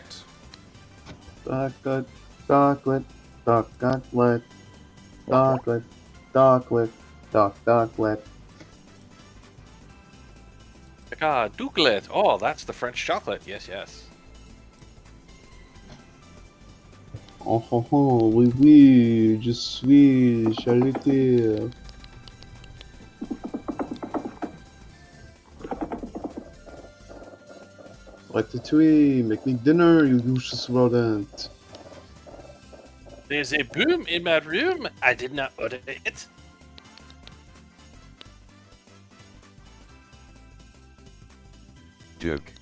Chocolate, chocolate, chocolate, chocolate, chocolate, chocolate. Ah, Duclet. Oh, that's the French chocolate. Yes, yes. Oh, oh, oh, oui, oui, je suis charité. Ratatouille, make me dinner, you useless rodent. There's a boom in my room. I did not order it.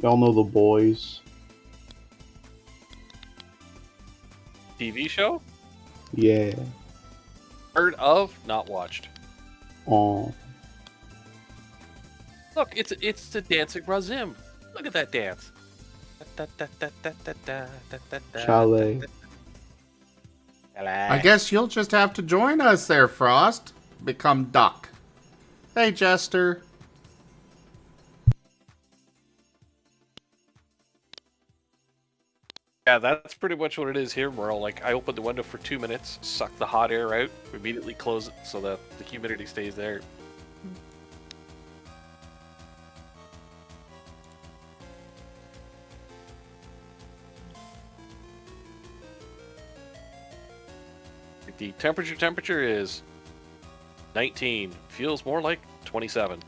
Y'all know the boys. TV show? Yeah. Heard of, not watched. Oh. Look, it's the dancing Razim. Look at that dance. Chalet. I guess you'll just have to join us there, Frost. Become Duck. Hey, Jester. Yeah, that's pretty much what it is here, Merle. Like, I open the window for 2 minutes, suck the hot air out, immediately close it so that the humidity stays there. The temperature is 19. Feels more like 27.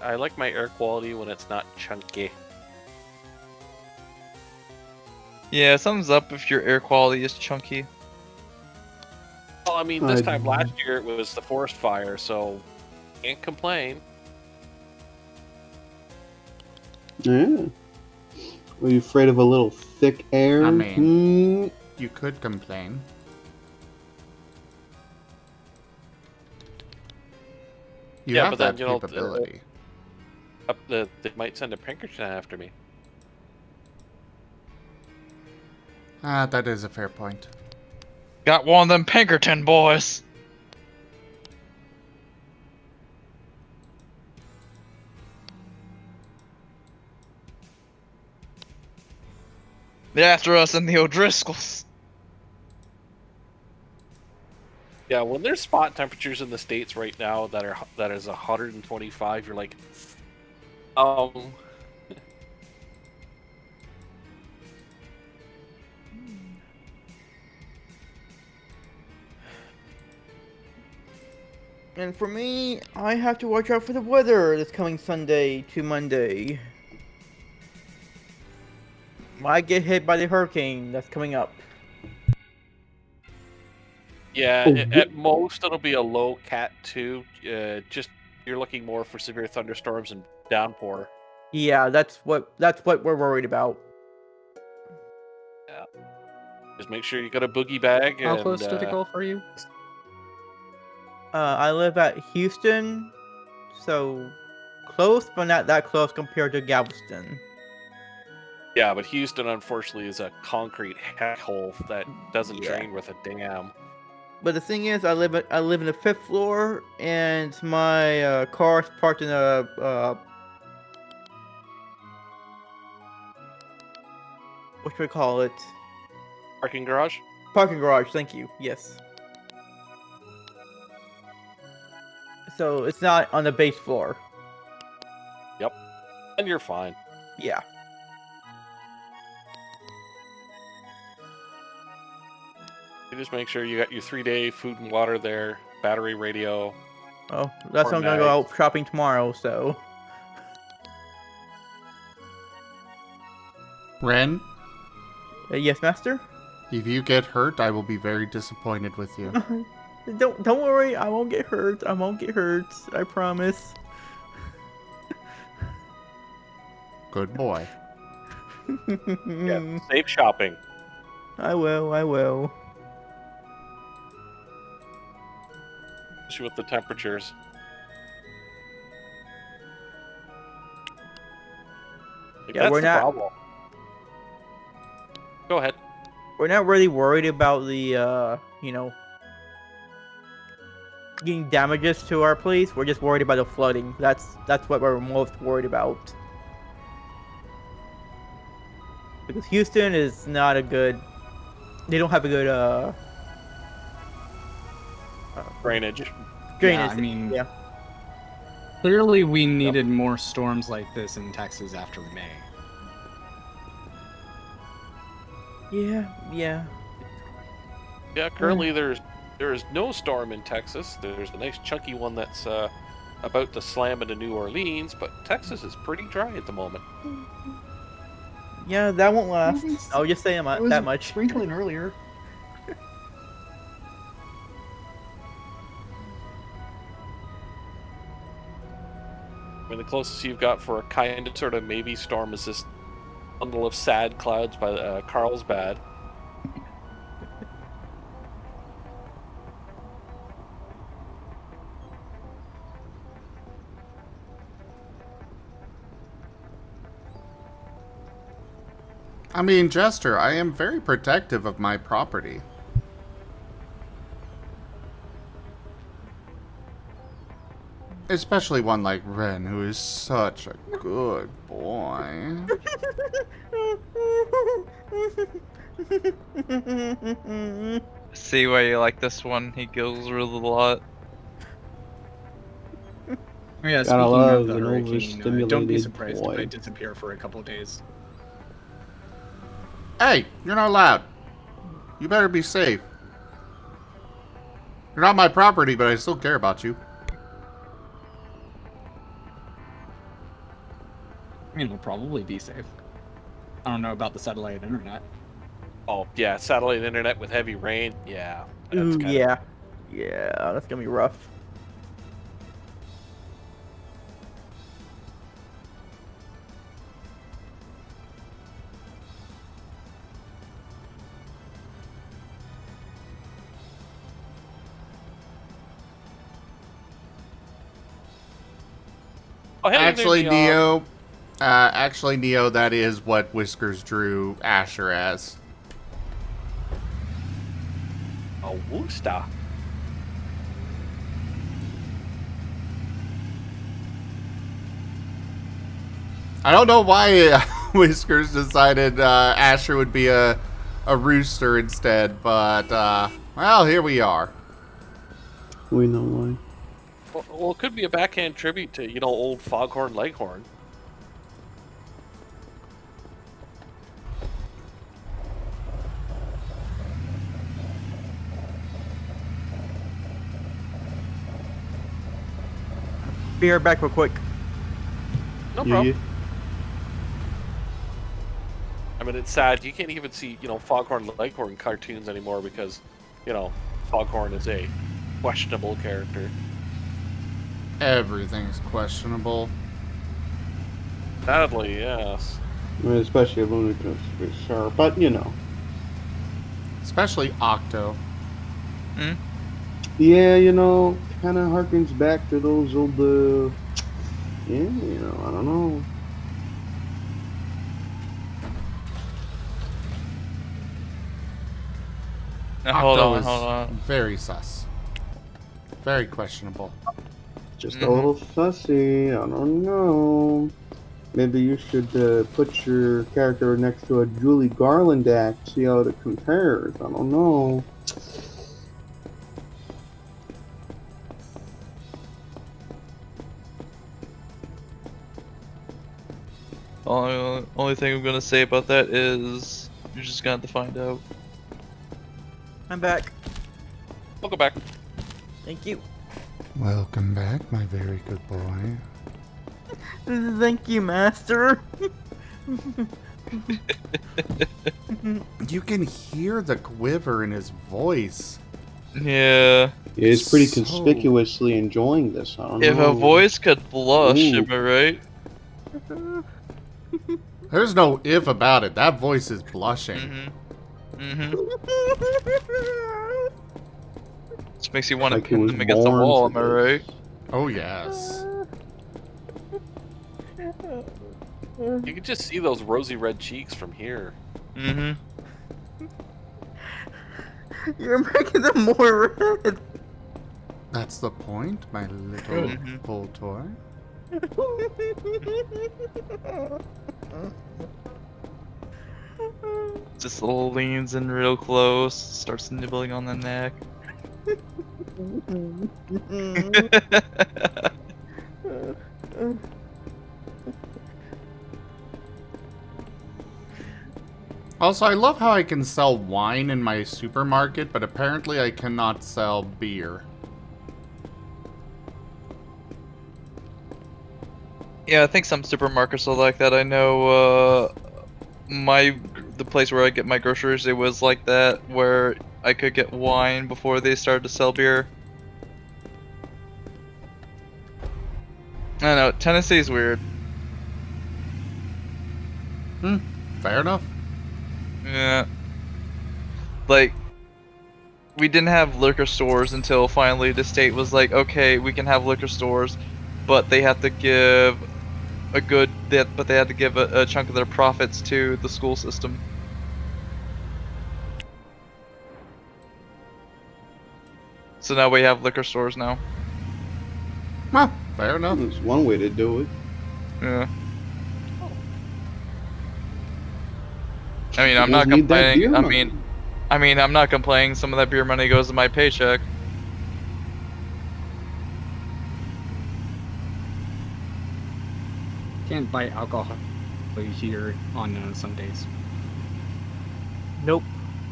I like my air quality when it's not chunky. Yeah, thumbs up if your air quality is chunky. Well, I mean, this time last year it was the forest fire, so can't complain. Yeah. Were you afraid of a little thick air? I mean, Hmm. you could complain. You Yeah, have but that then, capability. They might send a Pinkerton after me. Ah, that is a fair point. Got one of them Pinkerton boys. They're after us in the O'Driscolls. Yeah, when there's spot temperatures in the States right now that is 125, you're like, And for me, I have to watch out for the weather this coming Sunday to Monday. Might get hit by the hurricane that's coming up. yeah, Oh, at most it'll be a low Cat 2. Just you're looking more for severe thunderstorms and downpour. Yeah, that's what we're worried about. Yeah. Just make sure you got a boogie bag. How and, close did it go for you? I live at Houston, so close, but not that close compared to Galveston. Yeah, but Houston, unfortunately, is a concrete heck hole that doesn't drain with a dam. But the thing is, I live in the 5th floor, and my car's parked in a what should we call it? Parking garage? Parking garage. Thank you. Yes. So it's not on the base floor. Yep. And you're fine. Yeah. You just make sure you got your 3-day food and water there, battery, radio. Oh, that's why I'm gonna go out shopping tomorrow. So. Ren? Yes, master. If you get hurt, I will be very disappointed with you. Don't worry. I won't get hurt. I won't get hurt. I promise. Good boy. Yeah, safe shopping. I will. I will. Especially with the temperatures. Yeah, That's the problem. Go ahead. We're not really worried about the, you know, getting damages to our place. We're just worried about the flooding. That's what we're most worried about. Because Houston is not a good. They don't have a good Drainage. Yeah, I mean, yeah. clearly we needed more storms like this in Texas after May. Yeah. Yeah, currently there is no storm in Texas. There's a nice chunky one that's about to slam into New Orleans, but Texas is pretty dry at the moment. Yeah, that won't last. I'll just say that much. Sprinkling earlier. I mean, the closest you've got for a kind of sort of maybe storm is this bundle of sad clouds by Carlsbad. I mean, Jester, I am very protective of my property. Especially one like Ren, who is such a good boy. See why you like this one. He giggles really a lot. Yeah, Gotta speaking love of the an hurricane, don't be overstimulated surprised boy. if I disappear for a couple of days. Hey, you're not allowed. You better be safe. You're not my property, but I still care about you. I mean, we'll probably be safe. I don't know about the satellite internet. Oh, yeah, satellite internet with heavy rain. Yeah. Ooh, yeah. Yeah, that's gonna be rough. Oh, hey, Actually, there, Neo, that is what Whiskers drew Asher as. Oh, Woosta. I don't know why Whiskers decided Asher would be a rooster instead, but, well, here we are. We know why. Well, it could be a backhand tribute to, you know, old Foghorn Leghorn. Be right back real quick. No problem. I mean, it's sad. You can't even see, you know, Foghorn Leghorn cartoons anymore because, you know, Foghorn is a questionable character. Everything's questionable. Sadly, yes. I mean, especially when it comes to be sharp, but you know. Especially Octo. Hmm? Yeah, you know, kind of harkens back to those old, yeah, you know, I don't know. Now, hold Octo on. is very sus. Very questionable. Just a little fussy, I don't know. Maybe you should put your character next to a Julie Garland act, see how it compares. I don't know. Only thing I'm gonna say about that is you're just gonna have to find out. I'm back. Welcome back. Thank you. Welcome back, my very good boy. Thank you, Master. You can hear the quiver in his voice. Yeah. He's pretty conspicuously enjoying this. I don't know. If a voice could blush, Ooh. am I right? There's no if about it. That voice is blushing. This makes you want to Like he pin was them against the born wall, for am I right? Oh, yes. You can just see those rosy red cheeks from here. You're making them more red. That's the point, my little Good. full toy. Just leans in real close, starts nibbling on the neck. Also, I love how I can sell wine in my supermarket, but apparently I cannot sell beer. Yeah, I think some supermarkets are like that. I know the place where I get my groceries, it was like that, where I could get wine before they started to sell beer. I don't know, Tennessee's weird. Fair enough. Yeah. Like, we didn't have liquor stores until finally the state was like, okay, we can have liquor stores, but they have to give but they had to give a chunk of their profits to the school system. So now we have liquor stores now. Well, fair enough. That's one way to do it. Yeah. I mean, I'm You not just need that complaining. beer I money. mean, I'm not complaining. Some of that beer money goes to my paycheck. Can't buy alcohol here on Sundays. Nope,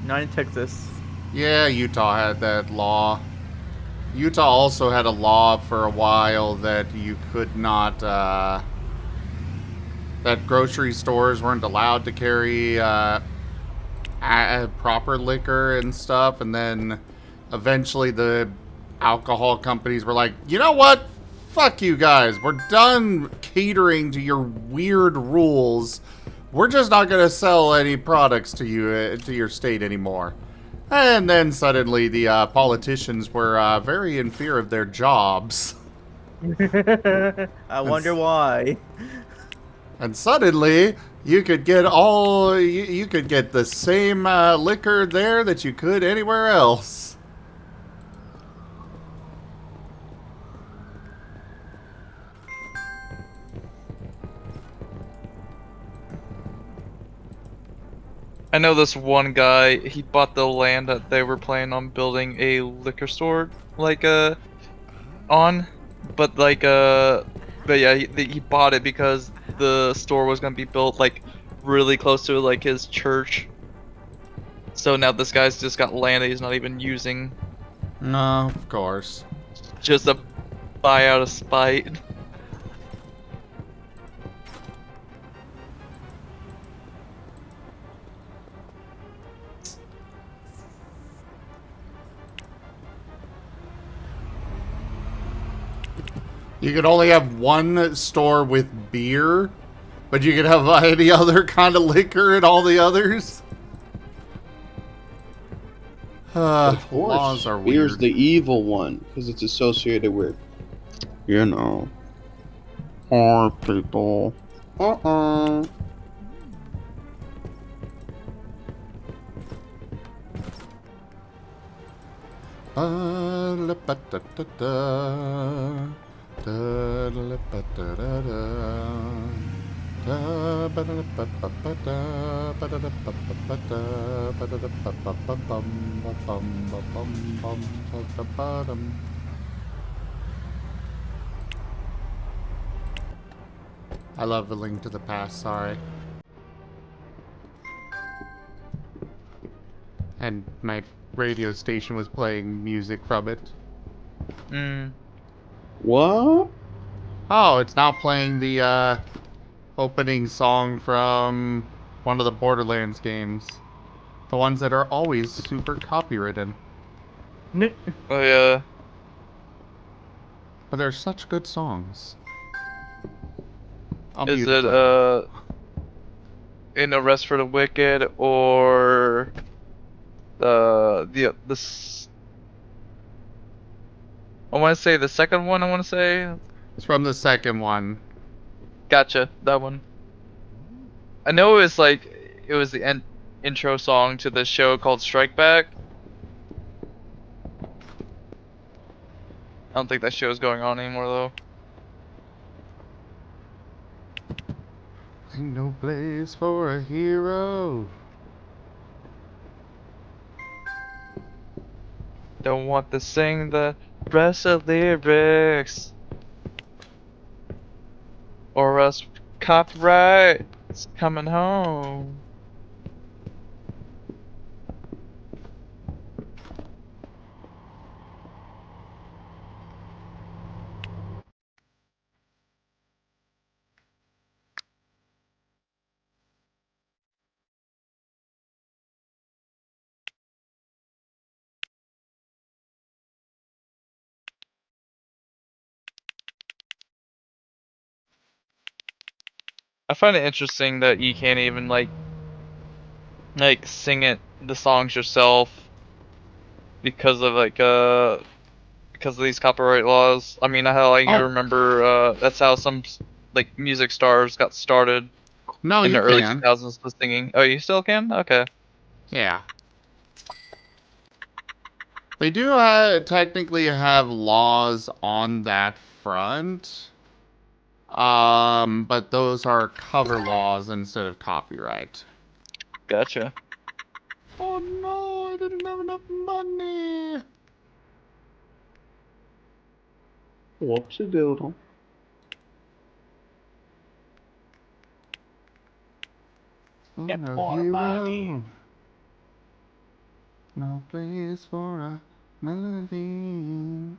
not in Texas. Yeah, Utah had that law. Utah also had a law for a while that you could not, that grocery stores weren't allowed to carry, proper liquor and stuff, and then eventually the alcohol companies were like, you know what? Fuck you guys. We're done catering to your weird rules. We're just not going to sell any products to you, to your state anymore. And then suddenly the politicians were very in fear of their jobs. I wonder why. And suddenly you could get you could get the same liquor there that you could anywhere else. I know this one guy, he bought the land that they were planning on building a liquor store, like, on. But, like, but yeah, he bought it because the store was gonna be built, like, really close to, like, his church. So now this guy's just got land that he's not even using. No, of course. Just a buy out of spite. You could only have one store with beer, but you could have any other kind of liquor in all the others. Of course, Laws are beer's weird. the evil one because it's associated with, you know, poor people. I love A Link to the Past, sorry. And my radio station was playing music from it. What? Oh, it's now playing the opening song from one of the Borderlands games. The ones that are always super copywritten. Oh yeah. But they're such good songs. I'll Is mute it in No Rest for the Wicked or this? I want to say the second one. I want to say. It's from the second one. Gotcha, that one. I know it was like it was the intro song to the show called Strike Back. I don't think that show is going on anymore though. Ain't no place for a hero. Don't want to sing the rest of lyrics, or else copyright's coming home. I find it interesting that you can't even like sing the songs yourself because of because of these copyright laws. I mean, I Oh, remember that's how some like music stars got started no, in you the early can. 2000s with singing. Oh, you still can? Okay. Yeah. They do technically have laws on that front. But those are cover laws instead of copyright. Gotcha. Oh no, I didn't have enough money. Whoops-a-doodle. Oh, Get no more money. hero. No place for a melody.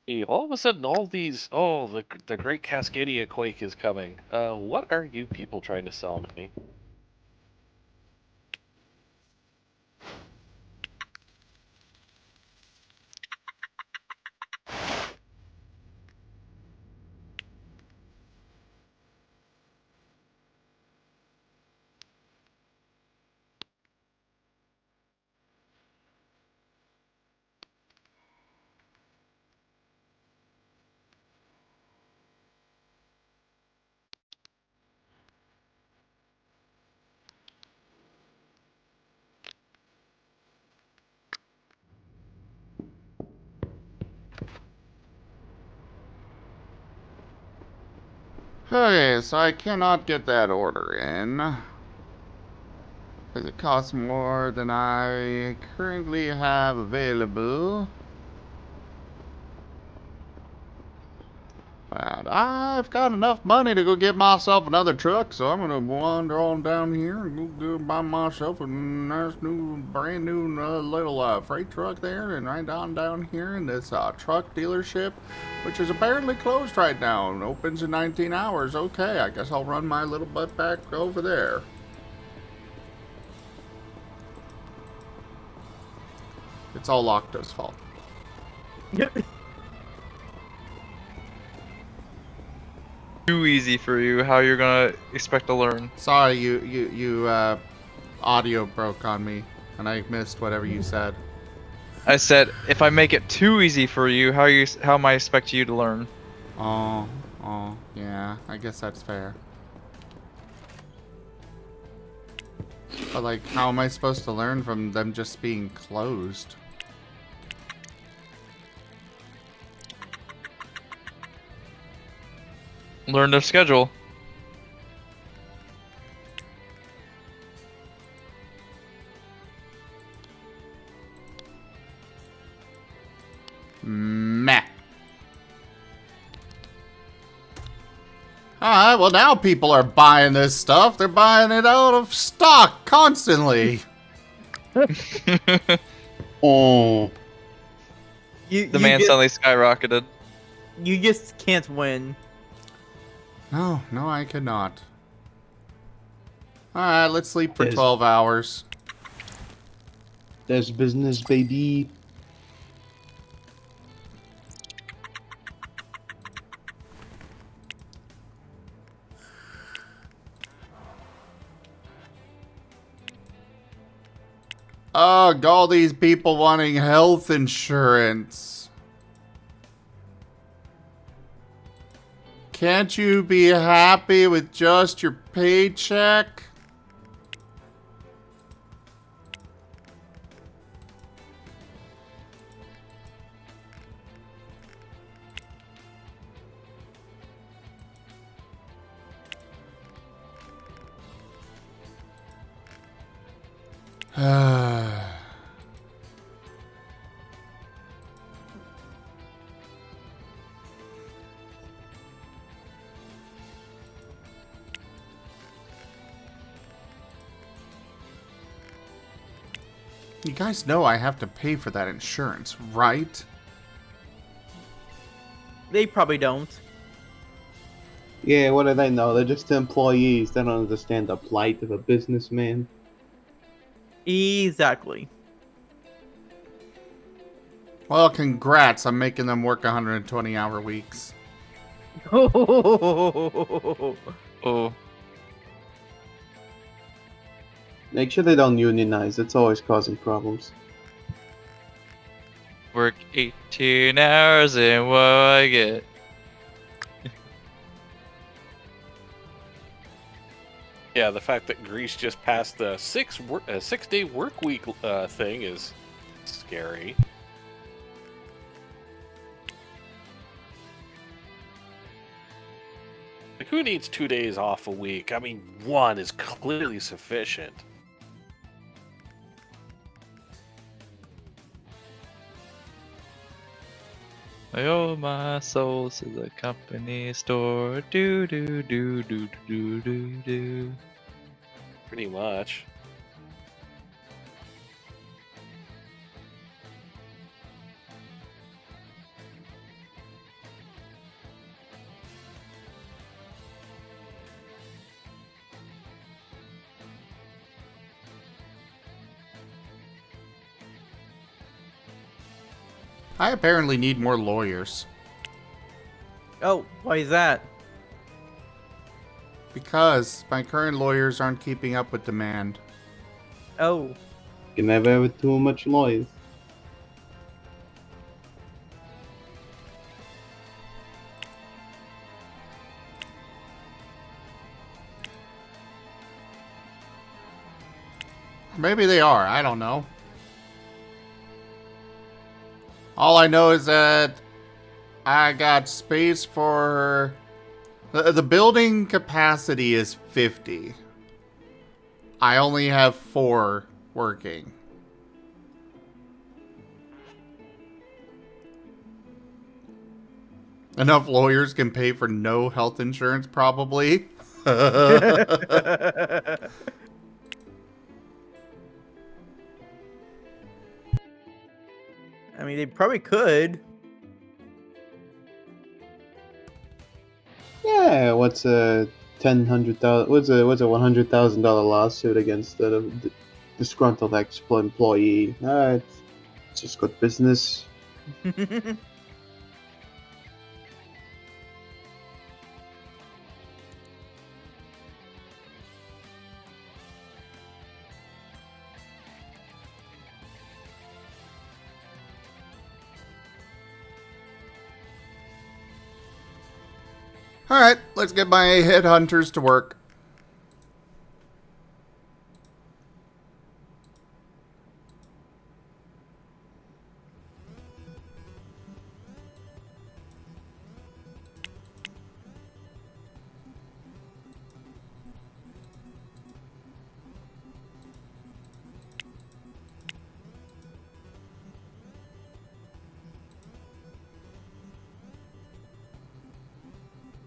Hey, all of a sudden, all these, the Great Cascadia Quake is coming. What are you people trying to sell me? Okay, so I cannot get that order in. Because it costs more than I currently have available. And I've got enough money to go get myself another truck, so I'm gonna wander on down here and go buy myself a nice new, brand new little freight truck there, and right down here in this truck dealership, which is apparently closed right now and opens in 19 hours. Okay, I guess I'll run my little butt back over there. It's all Octo's fault. Too easy for you. How you're gonna expect to learn? Sorry, you audio broke on me, and I missed whatever you said. I said, if I make it too easy for you, how am I expect you to learn? Oh, yeah, I guess that's fair. But like, how am I supposed to learn from them just being closed? Learn their schedule. Meh. Alright, well now people are buying this stuff. They're buying it out of stock constantly. Oh. The man suddenly skyrocketed. You just can't win. No, I cannot. Alright, let's sleep for 12 hours. There's business, baby. Ugh, all these people wanting health insurance. Can't you be happy with just your paycheck? You guys know I have to pay for that insurance, right? They probably don't. Yeah, what do they know? They're just employees. They don't understand the plight of a businessman. Exactly. Well, congrats. I'm making them work 120-hour weeks. Oh. Make sure they don't unionize. It's always causing problems. Work 18 hours and what I get. Yeah, the fact that Greece just passed the 6-day work week thing is scary. Like, who needs 2 days off a week? I mean, one is clearly sufficient. I owe my soul to the company store. Do do do do do do do. Pretty much. I apparently need more lawyers. Oh, why is that? Because my current lawyers aren't keeping up with demand. Oh. You can never have too much noise. Maybe they are. I don't know. All I know is that I got space for... The building capacity is 50. I only have 4 working. Enough lawyers can pay for no health insurance, probably. I mean, they probably could. Yeah, what's a $100,000? What's a $100,000 lawsuit against a disgruntled employee? It's just good business. Alright, let's get my headhunters to work.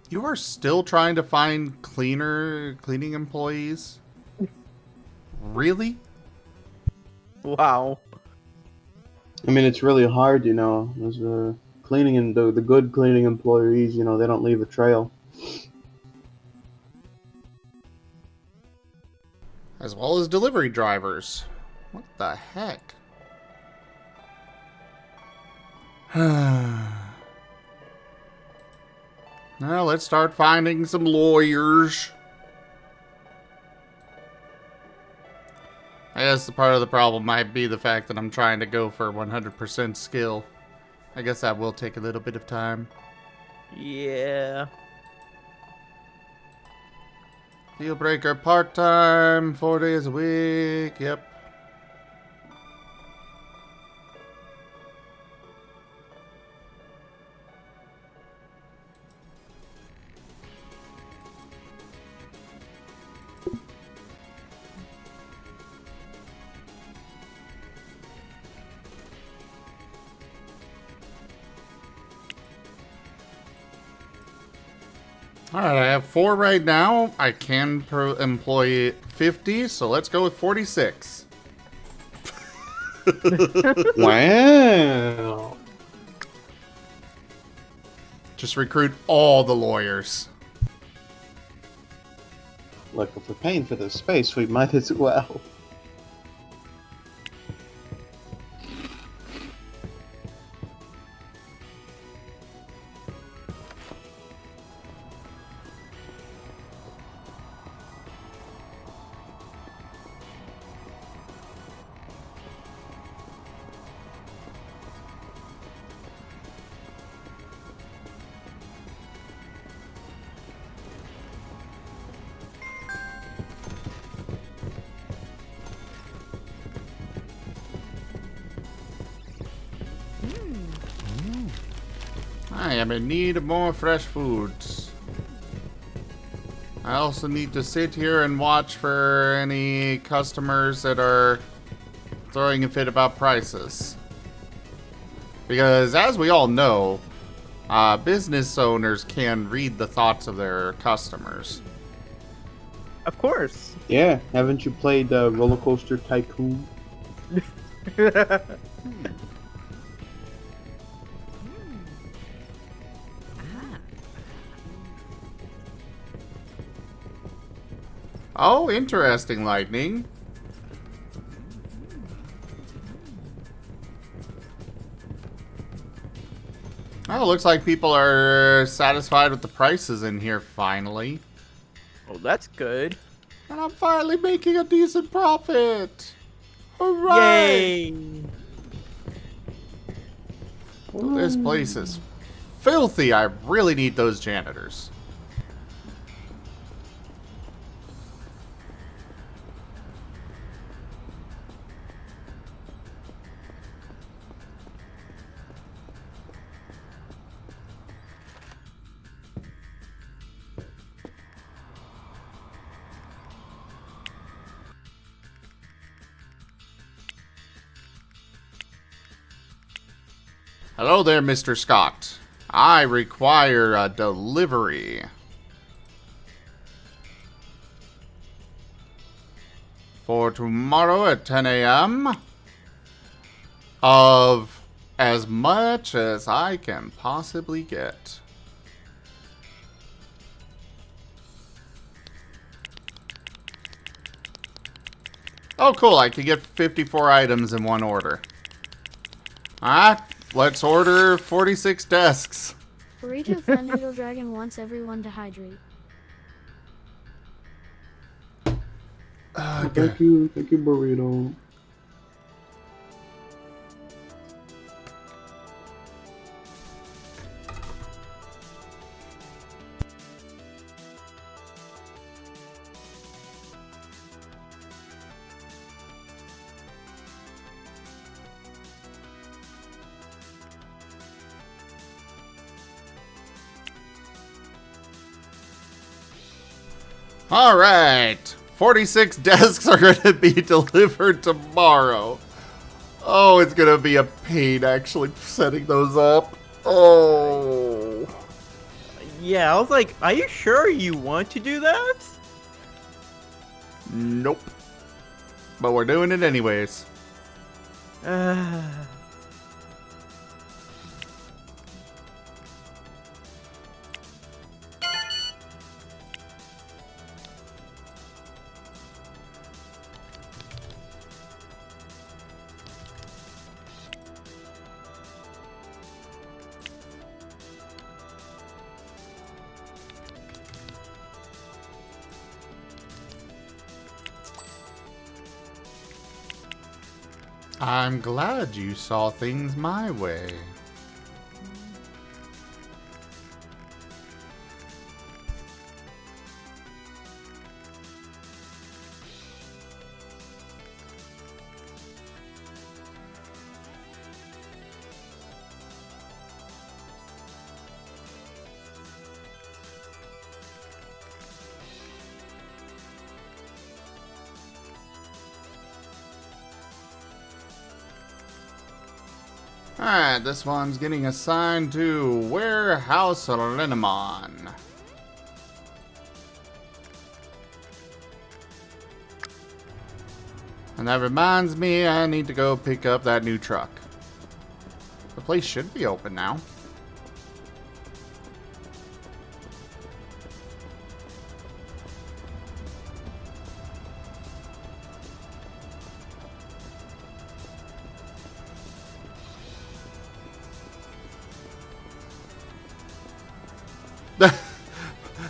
You are still trying to find cleaning employees? Really? Wow. I mean, it's really hard, you know. Those cleaning and the good cleaning employees, you know, they don't leave a trail. As well as delivery drivers. What the heck? Now let's start finding some lawyers. guess the part of the problem might be the fact that I'm trying to go for 100% skill. I guess that will take a little bit of time. Yeah. Deal breaker part-time, 4 days a week, yep. Alright, I have 4 right now. I can employ 50, so let's go with 46. Wow. Just recruit all the lawyers. Look, if we're paying for the space, we might as well. I am in need of more fresh foods. I also need to sit here and watch for any customers that are throwing a fit about prices. Because as we all know, business owners can read the thoughts of their customers. Of course. Yeah, haven't you played Roller Coaster Tycoon? Oh, interesting, Lightning. Oh, looks like people are satisfied with the prices in here finally. Oh, that's good. And I'm finally making a decent profit. Hooray! Yay! Well, this place is filthy. I really need those janitors. Hello there, Mr. Scott. I require a delivery. For tomorrow at 10 a.m. of as much as I can possibly get. Oh, cool. I can get 54 items in one order. Alright. Let's order 46 desks. Burrito Thunderdoodle Dragon wants everyone to hydrate. Thank you, Burrito. Alright. 46 desks are going to be delivered tomorrow. Oh, it's going to be a pain actually setting those up. Oh. Yeah, I was like, are you sure you want to do that? Nope. But we're doing it anyways. I'm glad you saw things my way. Alright, this one's getting assigned to Warehouse Linamon. And that reminds me, I need to go pick up that new truck. The place should be open now.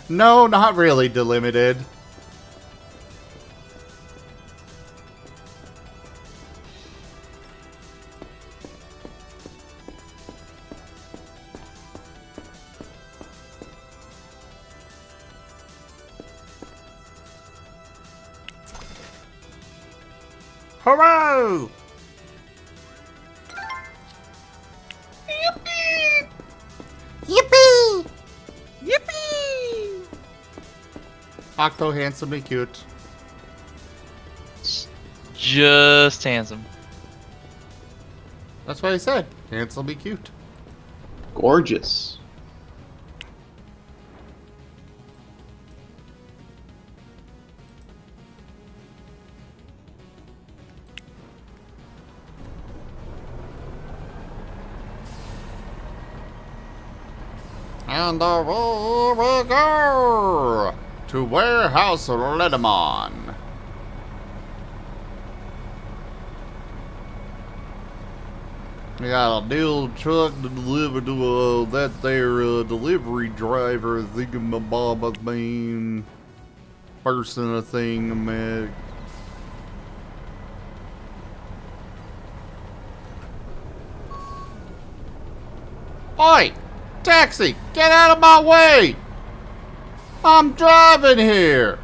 No, not really, Delimited. Hurrah! Yippee! Yippee! Yippee! Octo handsomely cute. Just handsome. That's what I said. Handsomely cute. Gorgeous. And away we go to Warehouse Linamon. We got a deal truck to deliver to that there delivery driver thingamabob's main person, a thing, man. Oi! Taxi! Get out of my way! I'm driving here!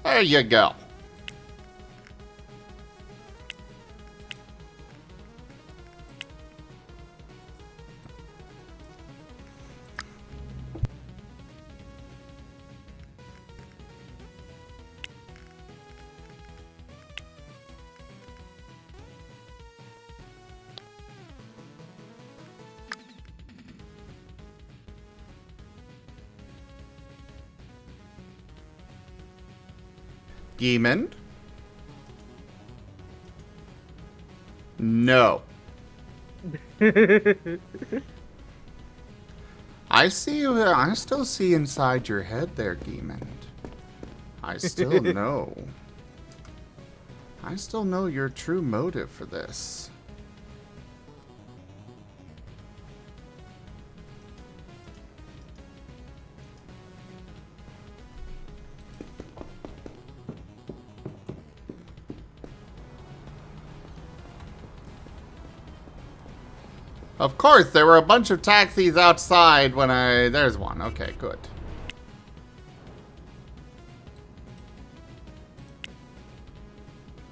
There you go. Demon? No. I see you. I still see inside your head there, Demon. I still know. I still know your true motive for this. Of course, there were a bunch of taxis outside when I... There's one. Okay, good.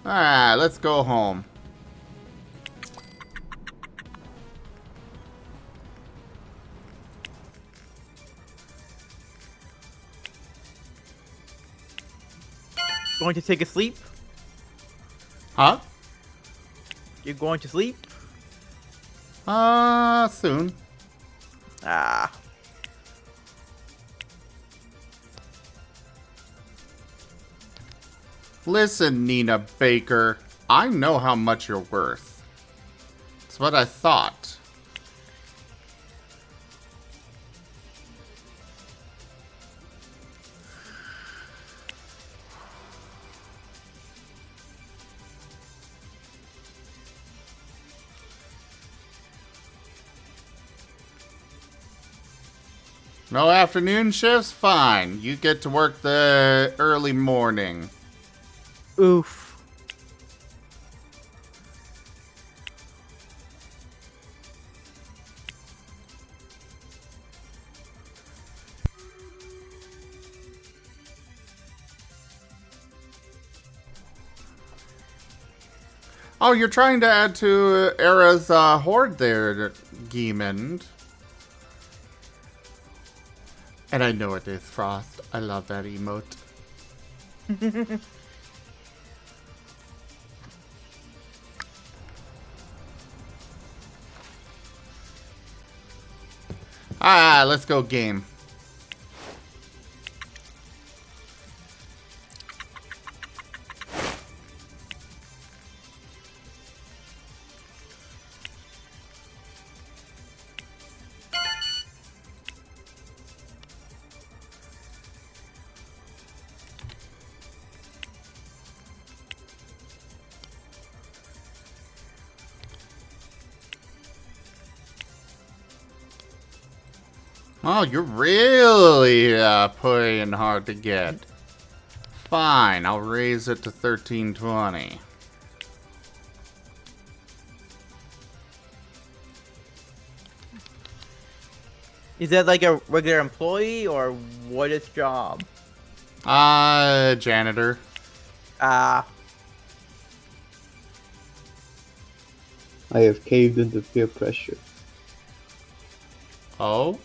Alright, let's go home. Going to take a sleep? Huh? You're going to sleep? Soon. Ah. Listen, Nina Baker. I know how much you're worth. That's what I thought. No afternoon shifts? Fine. You get to work the early morning. Oof. Oh, you're trying to add to Era's horde there, Geemond. And I know it is Frost. I love that emote. Let's go game. Oh, you're really playing hard to get. Fine, I'll raise it to 1320. Is that like a regular employee or what is job? Janitor. Ah. I have caved into peer pressure. Oh?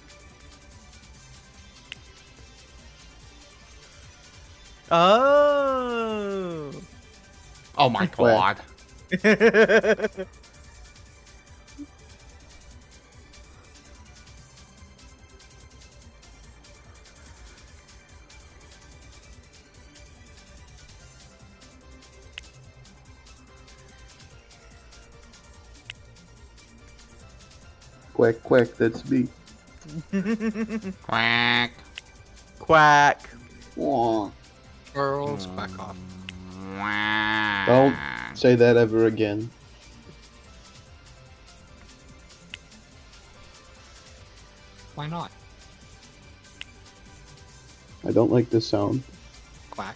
Oh. Oh my god. Quack, quack, that's me. Quack. Quack. Aw. Girls, back off. Don't say that ever again. Why not? I don't like the sound. Quack.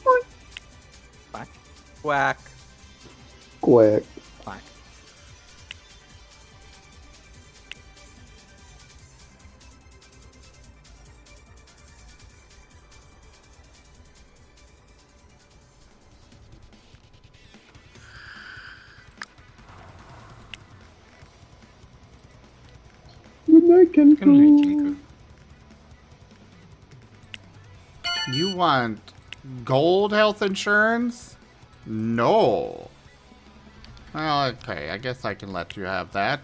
Quack. Quack. Quack. Quack. Good night, Kenku. Good night, Kinku. You want gold health insurance? No. Well, okay, I guess I can let you have that.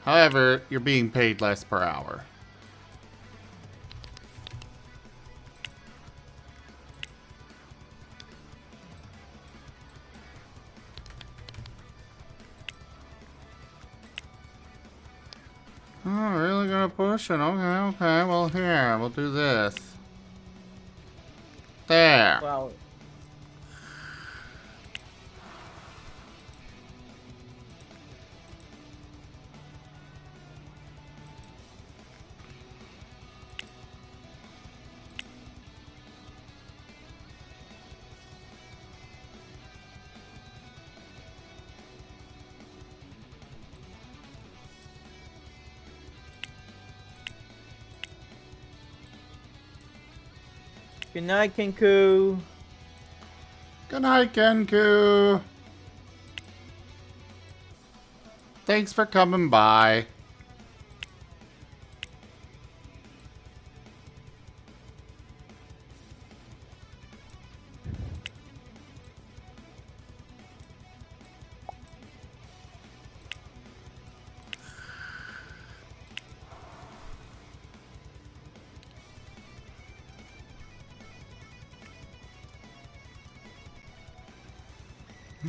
However, you're being paid less per hour. Oh, really gonna push it? Okay, well here, we'll do this. There. Well. Good night, Kenku. Good night, Kenku. Thanks for coming by.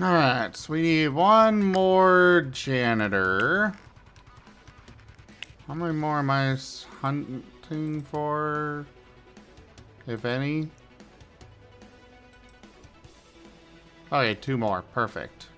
Alright, so we need one more janitor. How many more am I hunting for? If any? Okay, two more. Perfect.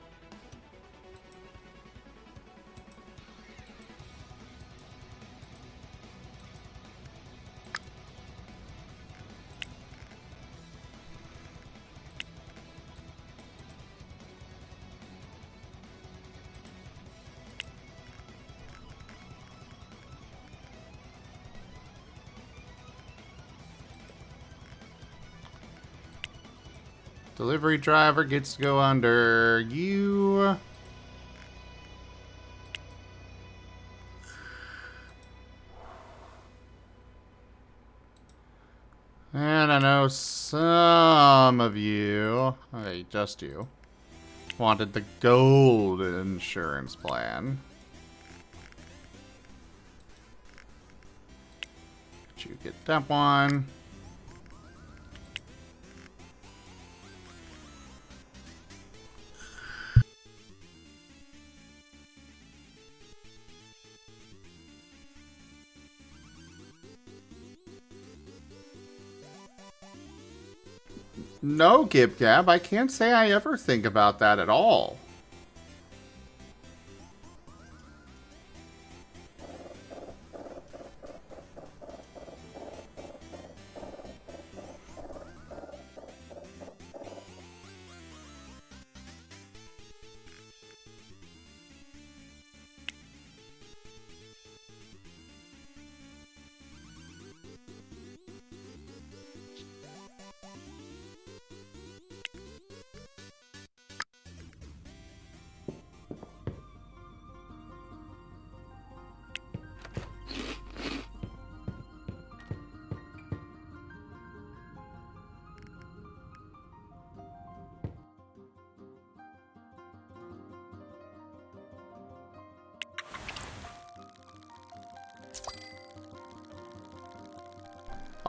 Delivery driver gets to go under you. And I know some of you, hey, just you, wanted the gold insurance plan. You get that one. No, Gibgab, I can't say I ever think about that at all.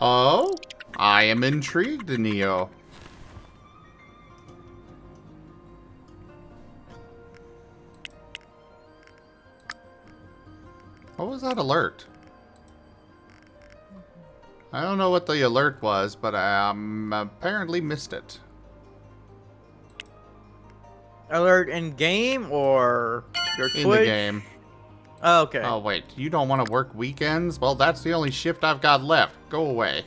Oh, I am intrigued, Neo. What was that alert? I don't know what the alert was, but I apparently missed it. Alert in game or your Twitch? In the game. Oh, okay. Oh, wait. You don't want to work weekends? Well, that's the only shift I've got left. Go away.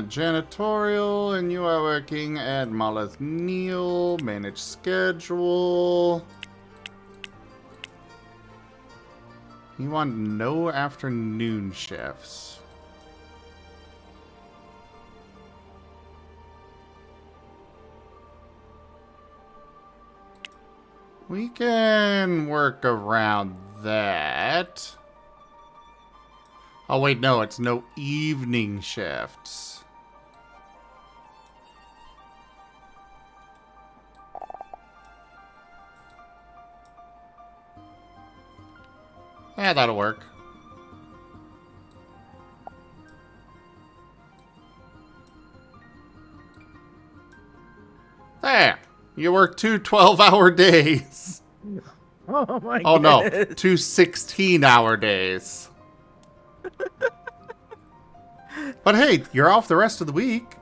Janitorial, and you are working at Maleth Neal. Manage schedule. You want no afternoon shifts. We can work around that. Oh, wait, no, it's no evening shifts. Yeah, that'll work. There! You work 2 12-hour days. Oh my Oh no, goodness. 2 16-hour days. But hey, you're off the rest of the week.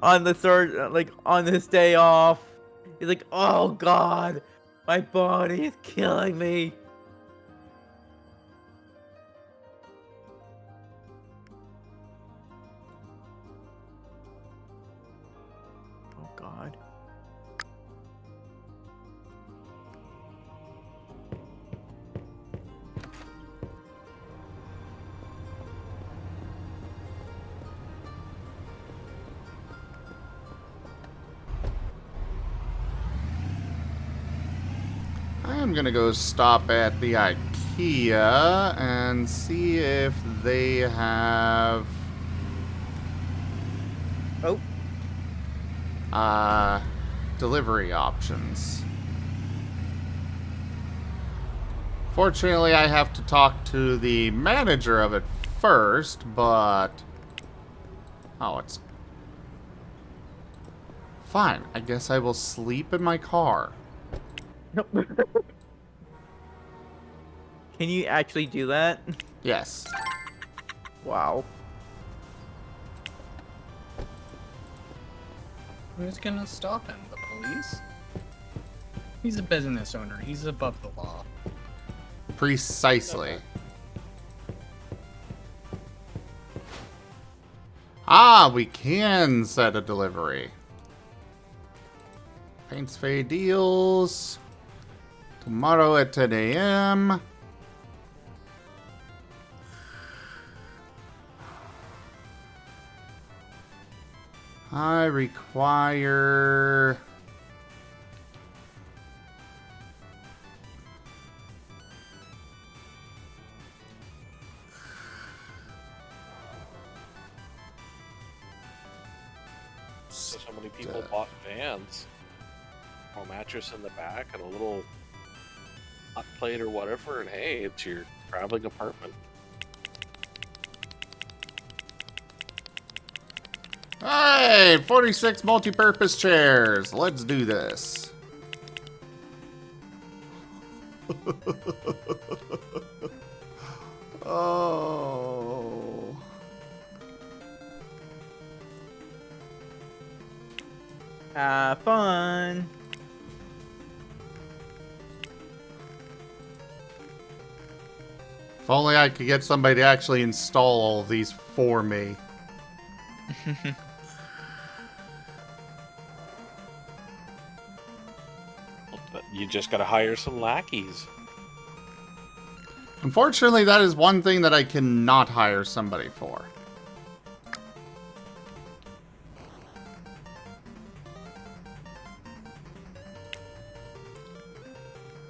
On the third, like on this day off, he's like, "Oh God, my body is killing me." Oh God. I'm gonna go stop at the IKEA and see if they have delivery options. Fortunately, I have to talk to the manager of it first, but... Oh, it's... Fine, I guess I will sleep in my car. Can you actually do that? Yes. Wow. Who's gonna stop him? The police? He's a business owner. He's above the law. Precisely. Ah, we can set a delivery. Paints Fade deals. Tomorrow at 10 a.m. I require... So many people bought vans. A mattress in the back and a little hot plate or whatever, and hey, it's your traveling apartment. Hey, 46 multi-purpose chairs. Let's do this. Oh. Have fun. If only I could get somebody to actually install all of these for me. You just gotta hire some lackeys. Unfortunately, that is one thing that I cannot hire somebody for.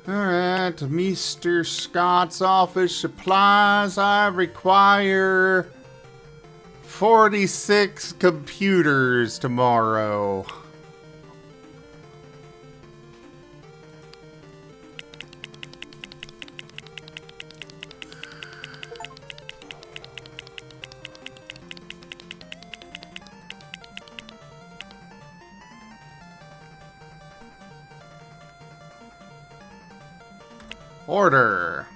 Alright, Mr. Scott's office supplies. I require 46 computers tomorrow. Order.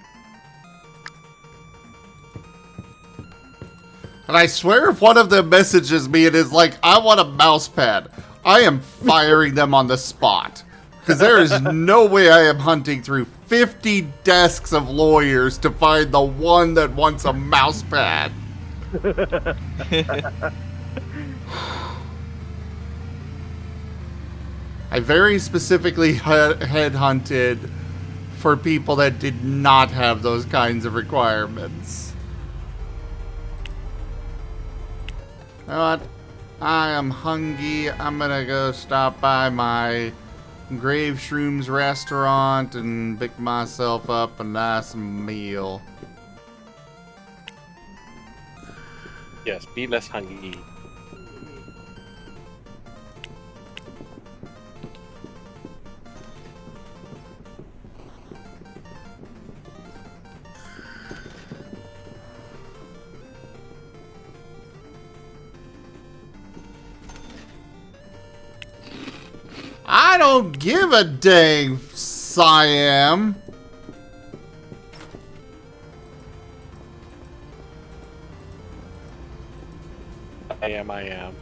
And I swear if one of them messages me and is like, I want a mouse pad, I am firing them on the spot. Because there is no way I am hunting through 50 desks of lawyers to find the one that wants a mouse pad. I very specifically headhunted for people that did not have those kinds of requirements. You know what? I am hungry. I'm gonna go stop by my Grave Shrooms restaurant and pick myself up a nice meal. Yes, be less hungry. I don't give a dang, Siam. I am.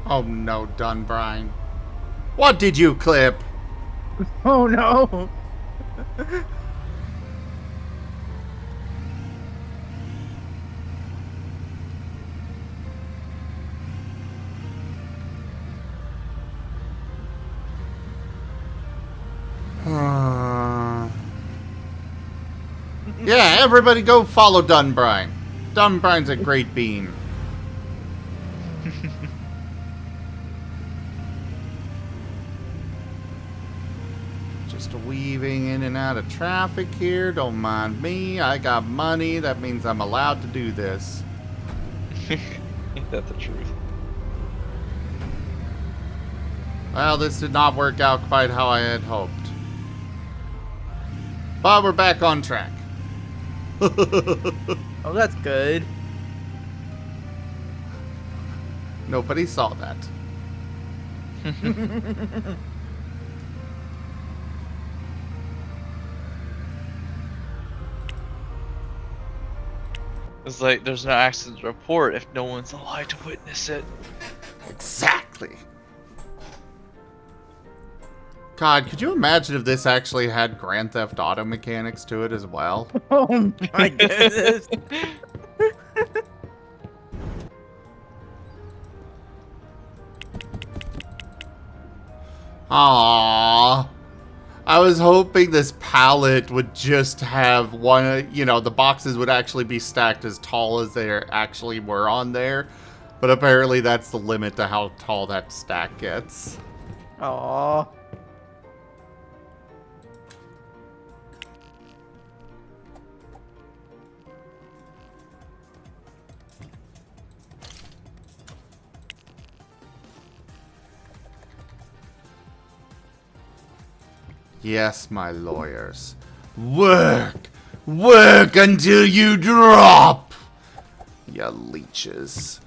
Oh no, Dunbrine. What did you clip? Oh no! Yeah, everybody go follow Dunbrine. Sometimes a great bean. Just weaving in and out of traffic here. Don't mind me. I got money. That means I'm allowed to do this. Ain't that the truth? Well, this did not work out quite how I had hoped. But we're back on track. Oh, that's good. Nobody saw that. It's like there's no accident to report if no one's alive to witness it. Exactly. God, could you imagine if this actually had Grand Theft Auto mechanics to it as well? Oh my goodness. Aww. I was hoping this pallet would just have one, you know, the boxes would actually be stacked as tall as they actually were on there. But apparently that's the limit to how tall that stack gets. Aww. Yes, my lawyers. Work! Work until you drop! Ya leeches.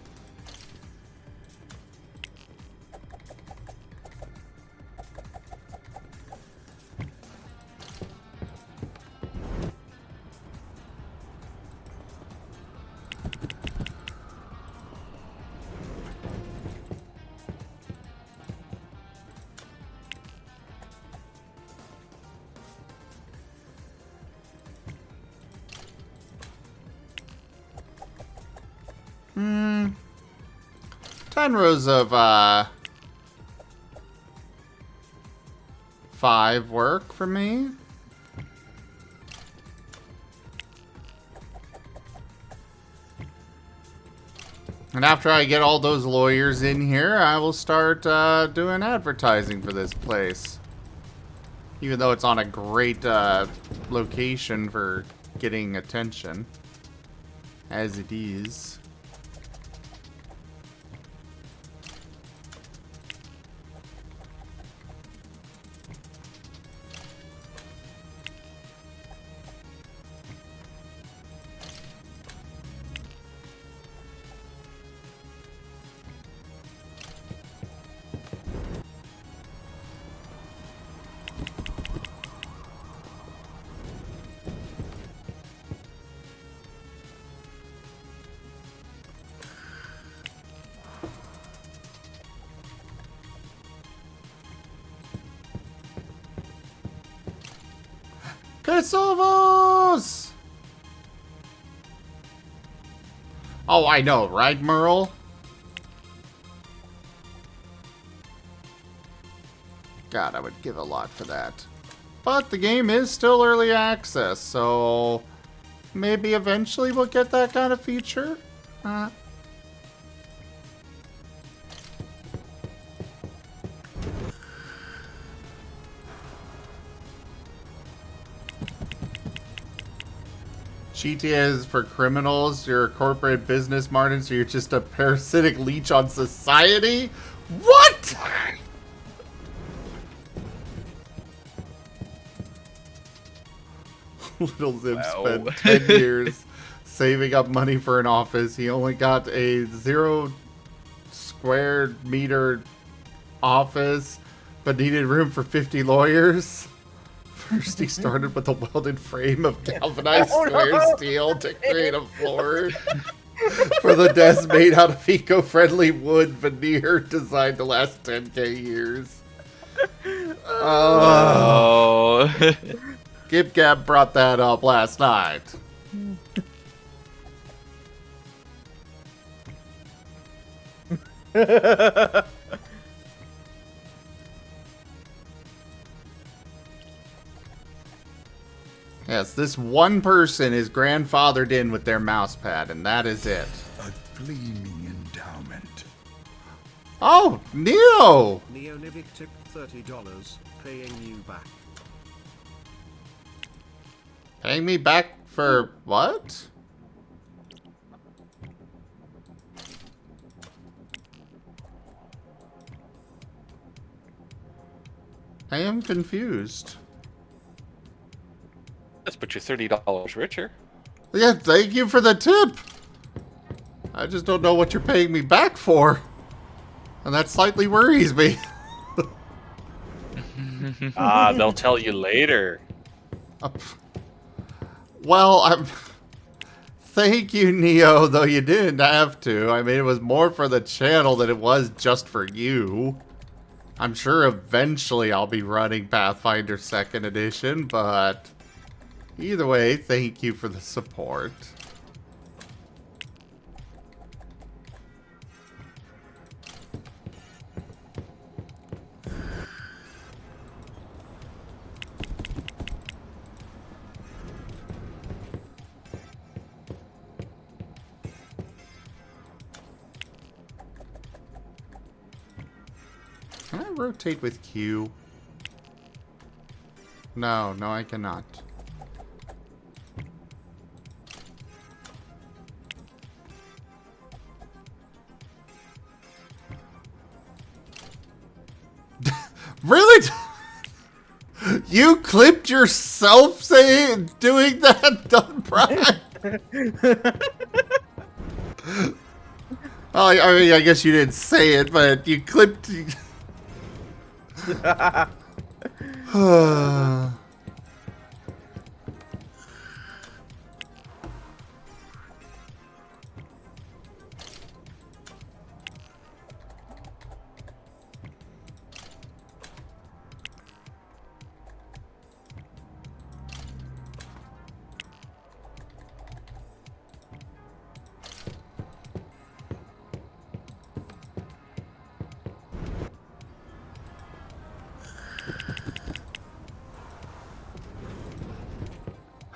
Hmm. 10 rows of, 5 work for me. And after I get all those lawyers in here, I will start doing advertising for this place. Even though it's on a great location for getting attention. As it is. Cassavas! Oh, I know, right, Merle? God, I would give a lot for that. But the game is still early access, so maybe eventually we'll get that kind of feature. GTA is for criminals. You're a corporate business, Martin, so you're just a parasitic leech on society? What? Little Zim spent 10 years saving up money for an office. He only got a 0 square meter office, but needed room for 50 lawyers. First, he started with a welded frame of galvanized square steel to create a floor for the desk made out of eco-friendly wood veneer designed to last 10k years. Oh. Gib Gab brought that up last night. Yes, this one person is grandfathered in with their mouse pad, and that is it. A gleaming endowment. Oh, Neo! Neonibic tip $30, paying you back. Paying me back for what? I am confused. Let's put you $30 richer. Yeah, thank you for the tip. I just don't know what you're paying me back for. And that slightly worries me. Ah, they'll tell you later. Well, thank you, Neo, though you didn't have to. I mean, it was more for the channel than it was just for you. I'm sure eventually I'll be running Pathfinder 2nd Edition, but either way, thank you for the support. Can I rotate with Q? No, I cannot. Really? You clipped yourself saying doing that, Don Brian? Oh, I mean, I guess you didn't say it, but you clipped.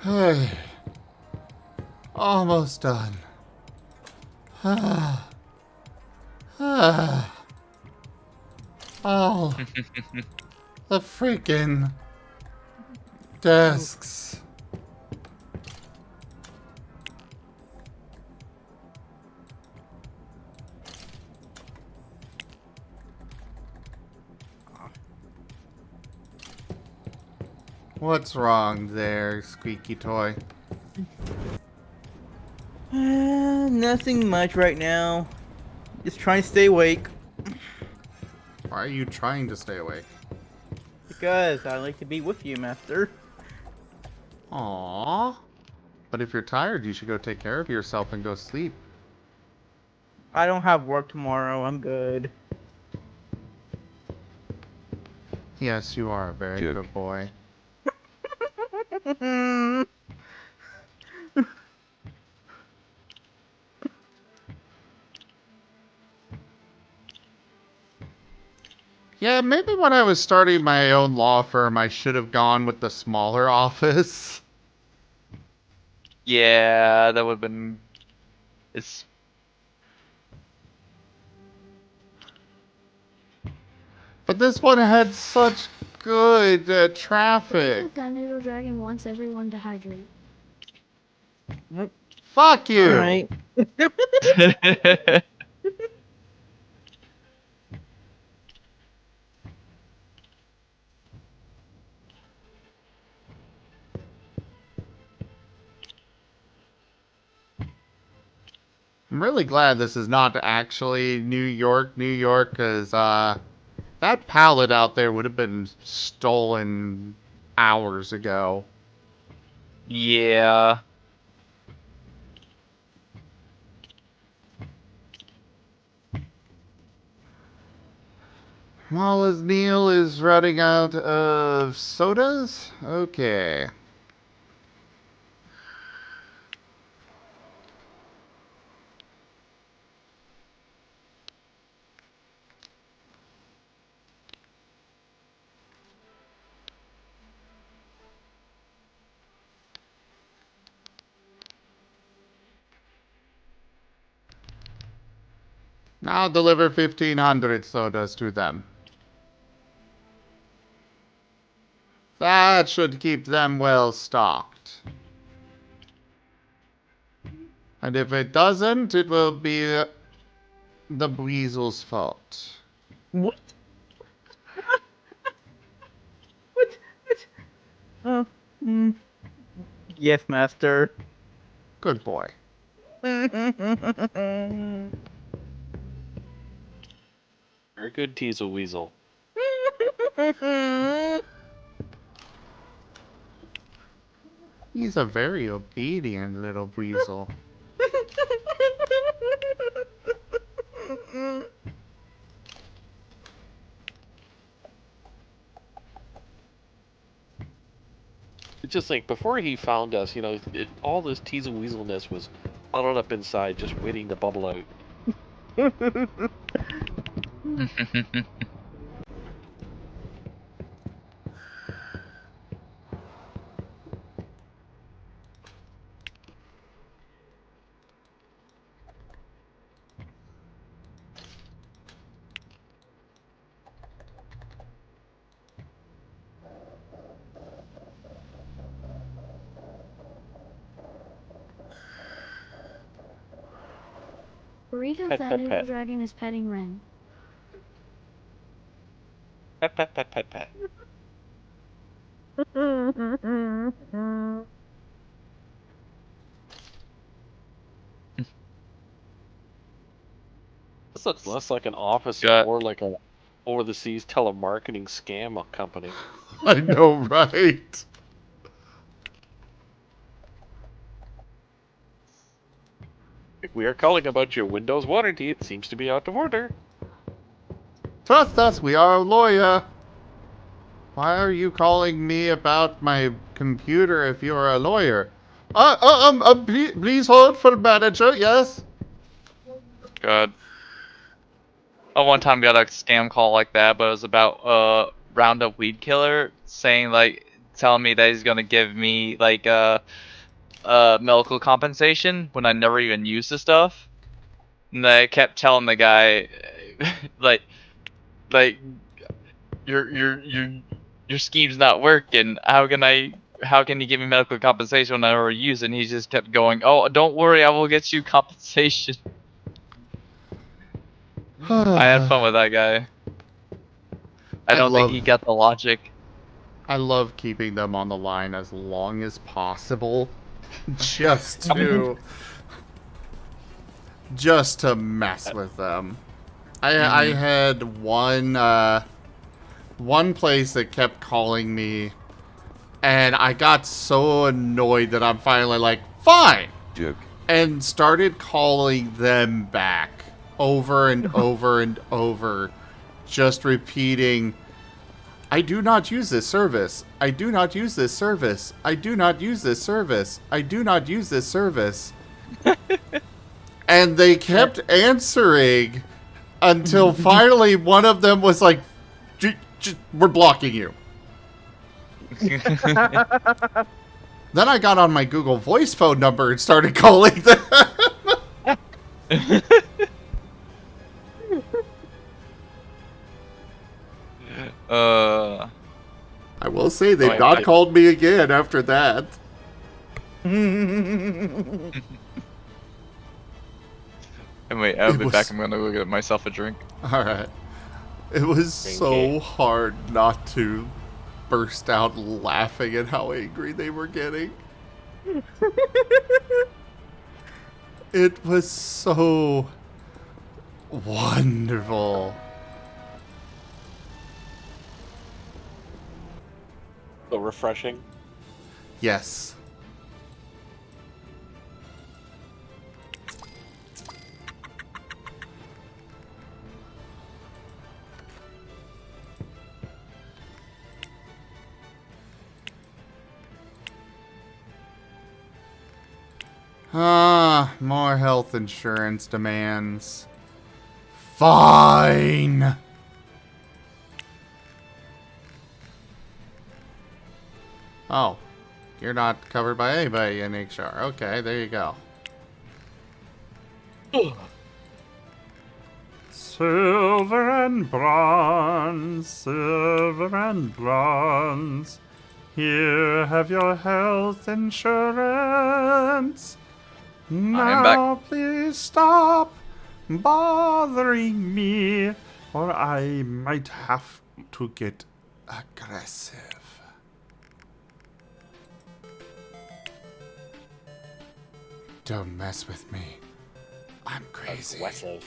Hey. Almost done. All the freaking desks. What's wrong there, squeaky toy? Nothing much right now. Just trying to stay awake. Why are you trying to stay awake? Because I like to be with you, Master. Aww. But if you're tired, you should go take care of yourself and go sleep. I don't have work tomorrow. I'm good. Yes, you are a very good boy. Yeah, maybe when I was starting my own law firm, I should have gone with the smaller office. Yeah, that would have been. It's. But this one had such good traffic. Tornado Dragon wants everyone to hydrate. Fuck you! Alright. I'm really glad this is not actually New York, because that pallet out there would have been stolen hours ago. Yeah. Well, as Neil is running out of sodas? Okay. Now deliver 1,500 sodas to them. That should keep them well stocked. And if it doesn't, it will be the weasel's fault. What? What? Oh, yes, master. Good boy. Very good, Teasel Weasel. He's a very obedient little weasel. Just think, before he found us, all this Teasel Weaselness was bottled up inside, just waiting to bubble out. Burrito Pet, that pet, noodle pet. dragon is petting Ren. Pet, pet, pet, pet, pet. This looks less like an office, more like a over-the-seas telemarketing scam company. I know, right? If we are calling about your Windows warranty, it seems to be out of order. Trust us, we are a lawyer. Why are you calling me about my computer if you're a lawyer? Please hold for manager, yes? God. I one time got a scam call like that, but it was about Roundup weed killer saying telling me that he's gonna give me medical compensation when I never even used the stuff. And I kept telling the guy like your scheme's not working. How can you give me medical compensation when I never use it? And he just kept going, "Oh, don't worry, I will get you compensation." I had fun with that guy. I don't think he got the logic. I love keeping them on the line as long as possible. Just to mess with them. I had one place that kept calling me, and I got so annoyed that I'm finally like, fine! Joke. And started calling them back over and over and over, just repeating, I do not use this service. I do not use this service. I do not use this service. I do not use this service. And they kept answering until finally one of them was like, we're blocking you. Then I got on my Google Voice phone number and started calling them. I will say they've not called me again after that. And wait, I'll be back. I'm gonna go get myself a drink. Alright. It was so hard not to burst out laughing at how angry they were getting. It was so wonderful. So refreshing. Yes. More health insurance demands. Fine. Oh, you're not covered by anybody in HR. Okay, there you go. Silver and bronze, silver and bronze. Here have your health insurance. Now please stop bothering me, or I might have to get aggressive. Don't mess with me. I'm crazy. Aggressive.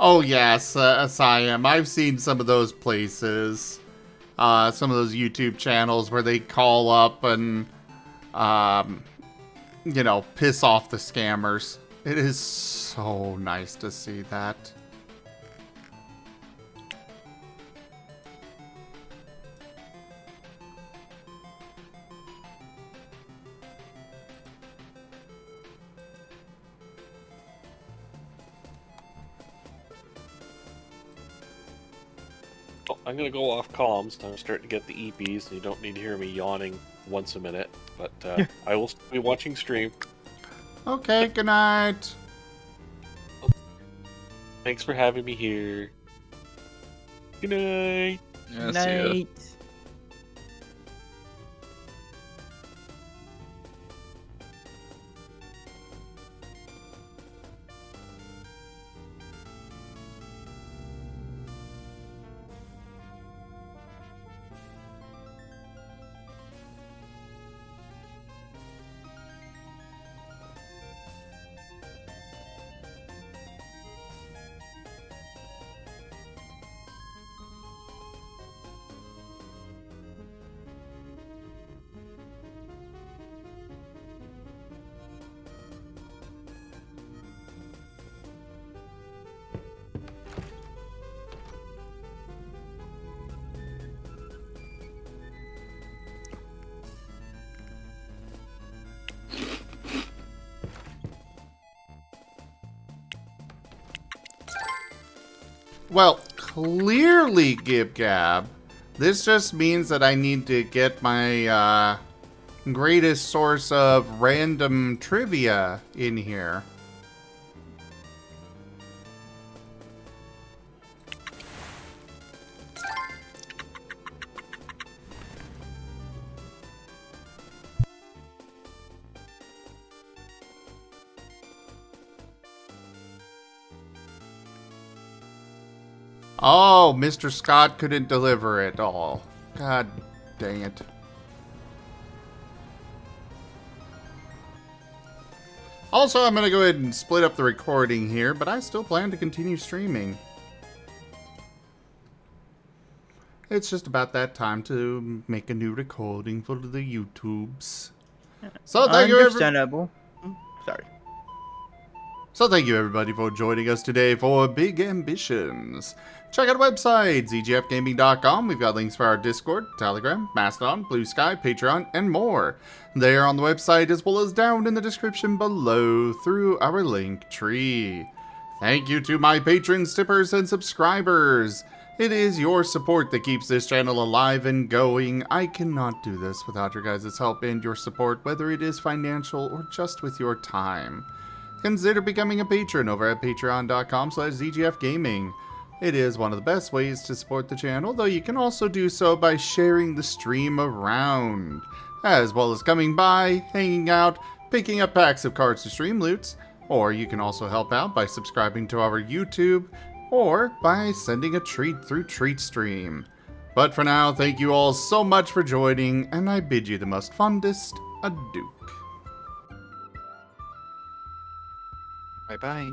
Oh yes, Siam. I've seen some of those places. Some of those YouTube channels where they call up and, you know, piss off the scammers. It is so nice to see that. Oh, I'm gonna go off comms. I'm starting to get the EPs, and you don't need to hear me yawning once a minute. But I will be watching stream. Okay, good night. Thanks for having me here. Good night. Yeah, see ya. Night. Well, clearly, Gib Gab, this just means that I need to get my greatest source of random trivia in here. Oh, Mr. Scott couldn't deliver it all. God dang it. Also, I'm going to go ahead and split up the recording here, but I still plan to continue streaming. It's just about that time to make a new recording for the YouTubes. So thank you, Understandable. Sorry. So thank you everybody for joining us today for Big Ambitions. Check out our website, zgfgaming.com. We've got links for our Discord, Telegram, Mastodon, Blue Sky, Patreon, and more. They are on the website as well as down in the description below through our link tree. Thank you to my patrons, tippers, and subscribers. It is your support that keeps this channel alive and going. I cannot do this without your guys' help and your support, whether it is financial or just with your time. Consider becoming a patron over at patreon.com/zgfgaming. It is one of the best ways to support the channel, though you can also do so by sharing the stream around, as well as coming by, hanging out, picking up packs of cards to stream loots, or you can also help out by subscribing to our YouTube, or by sending a treat through TreatStream. But for now, thank you all so much for joining, and I bid you the most fondest adieu. Bye-bye.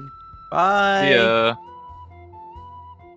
Bye. Yeah.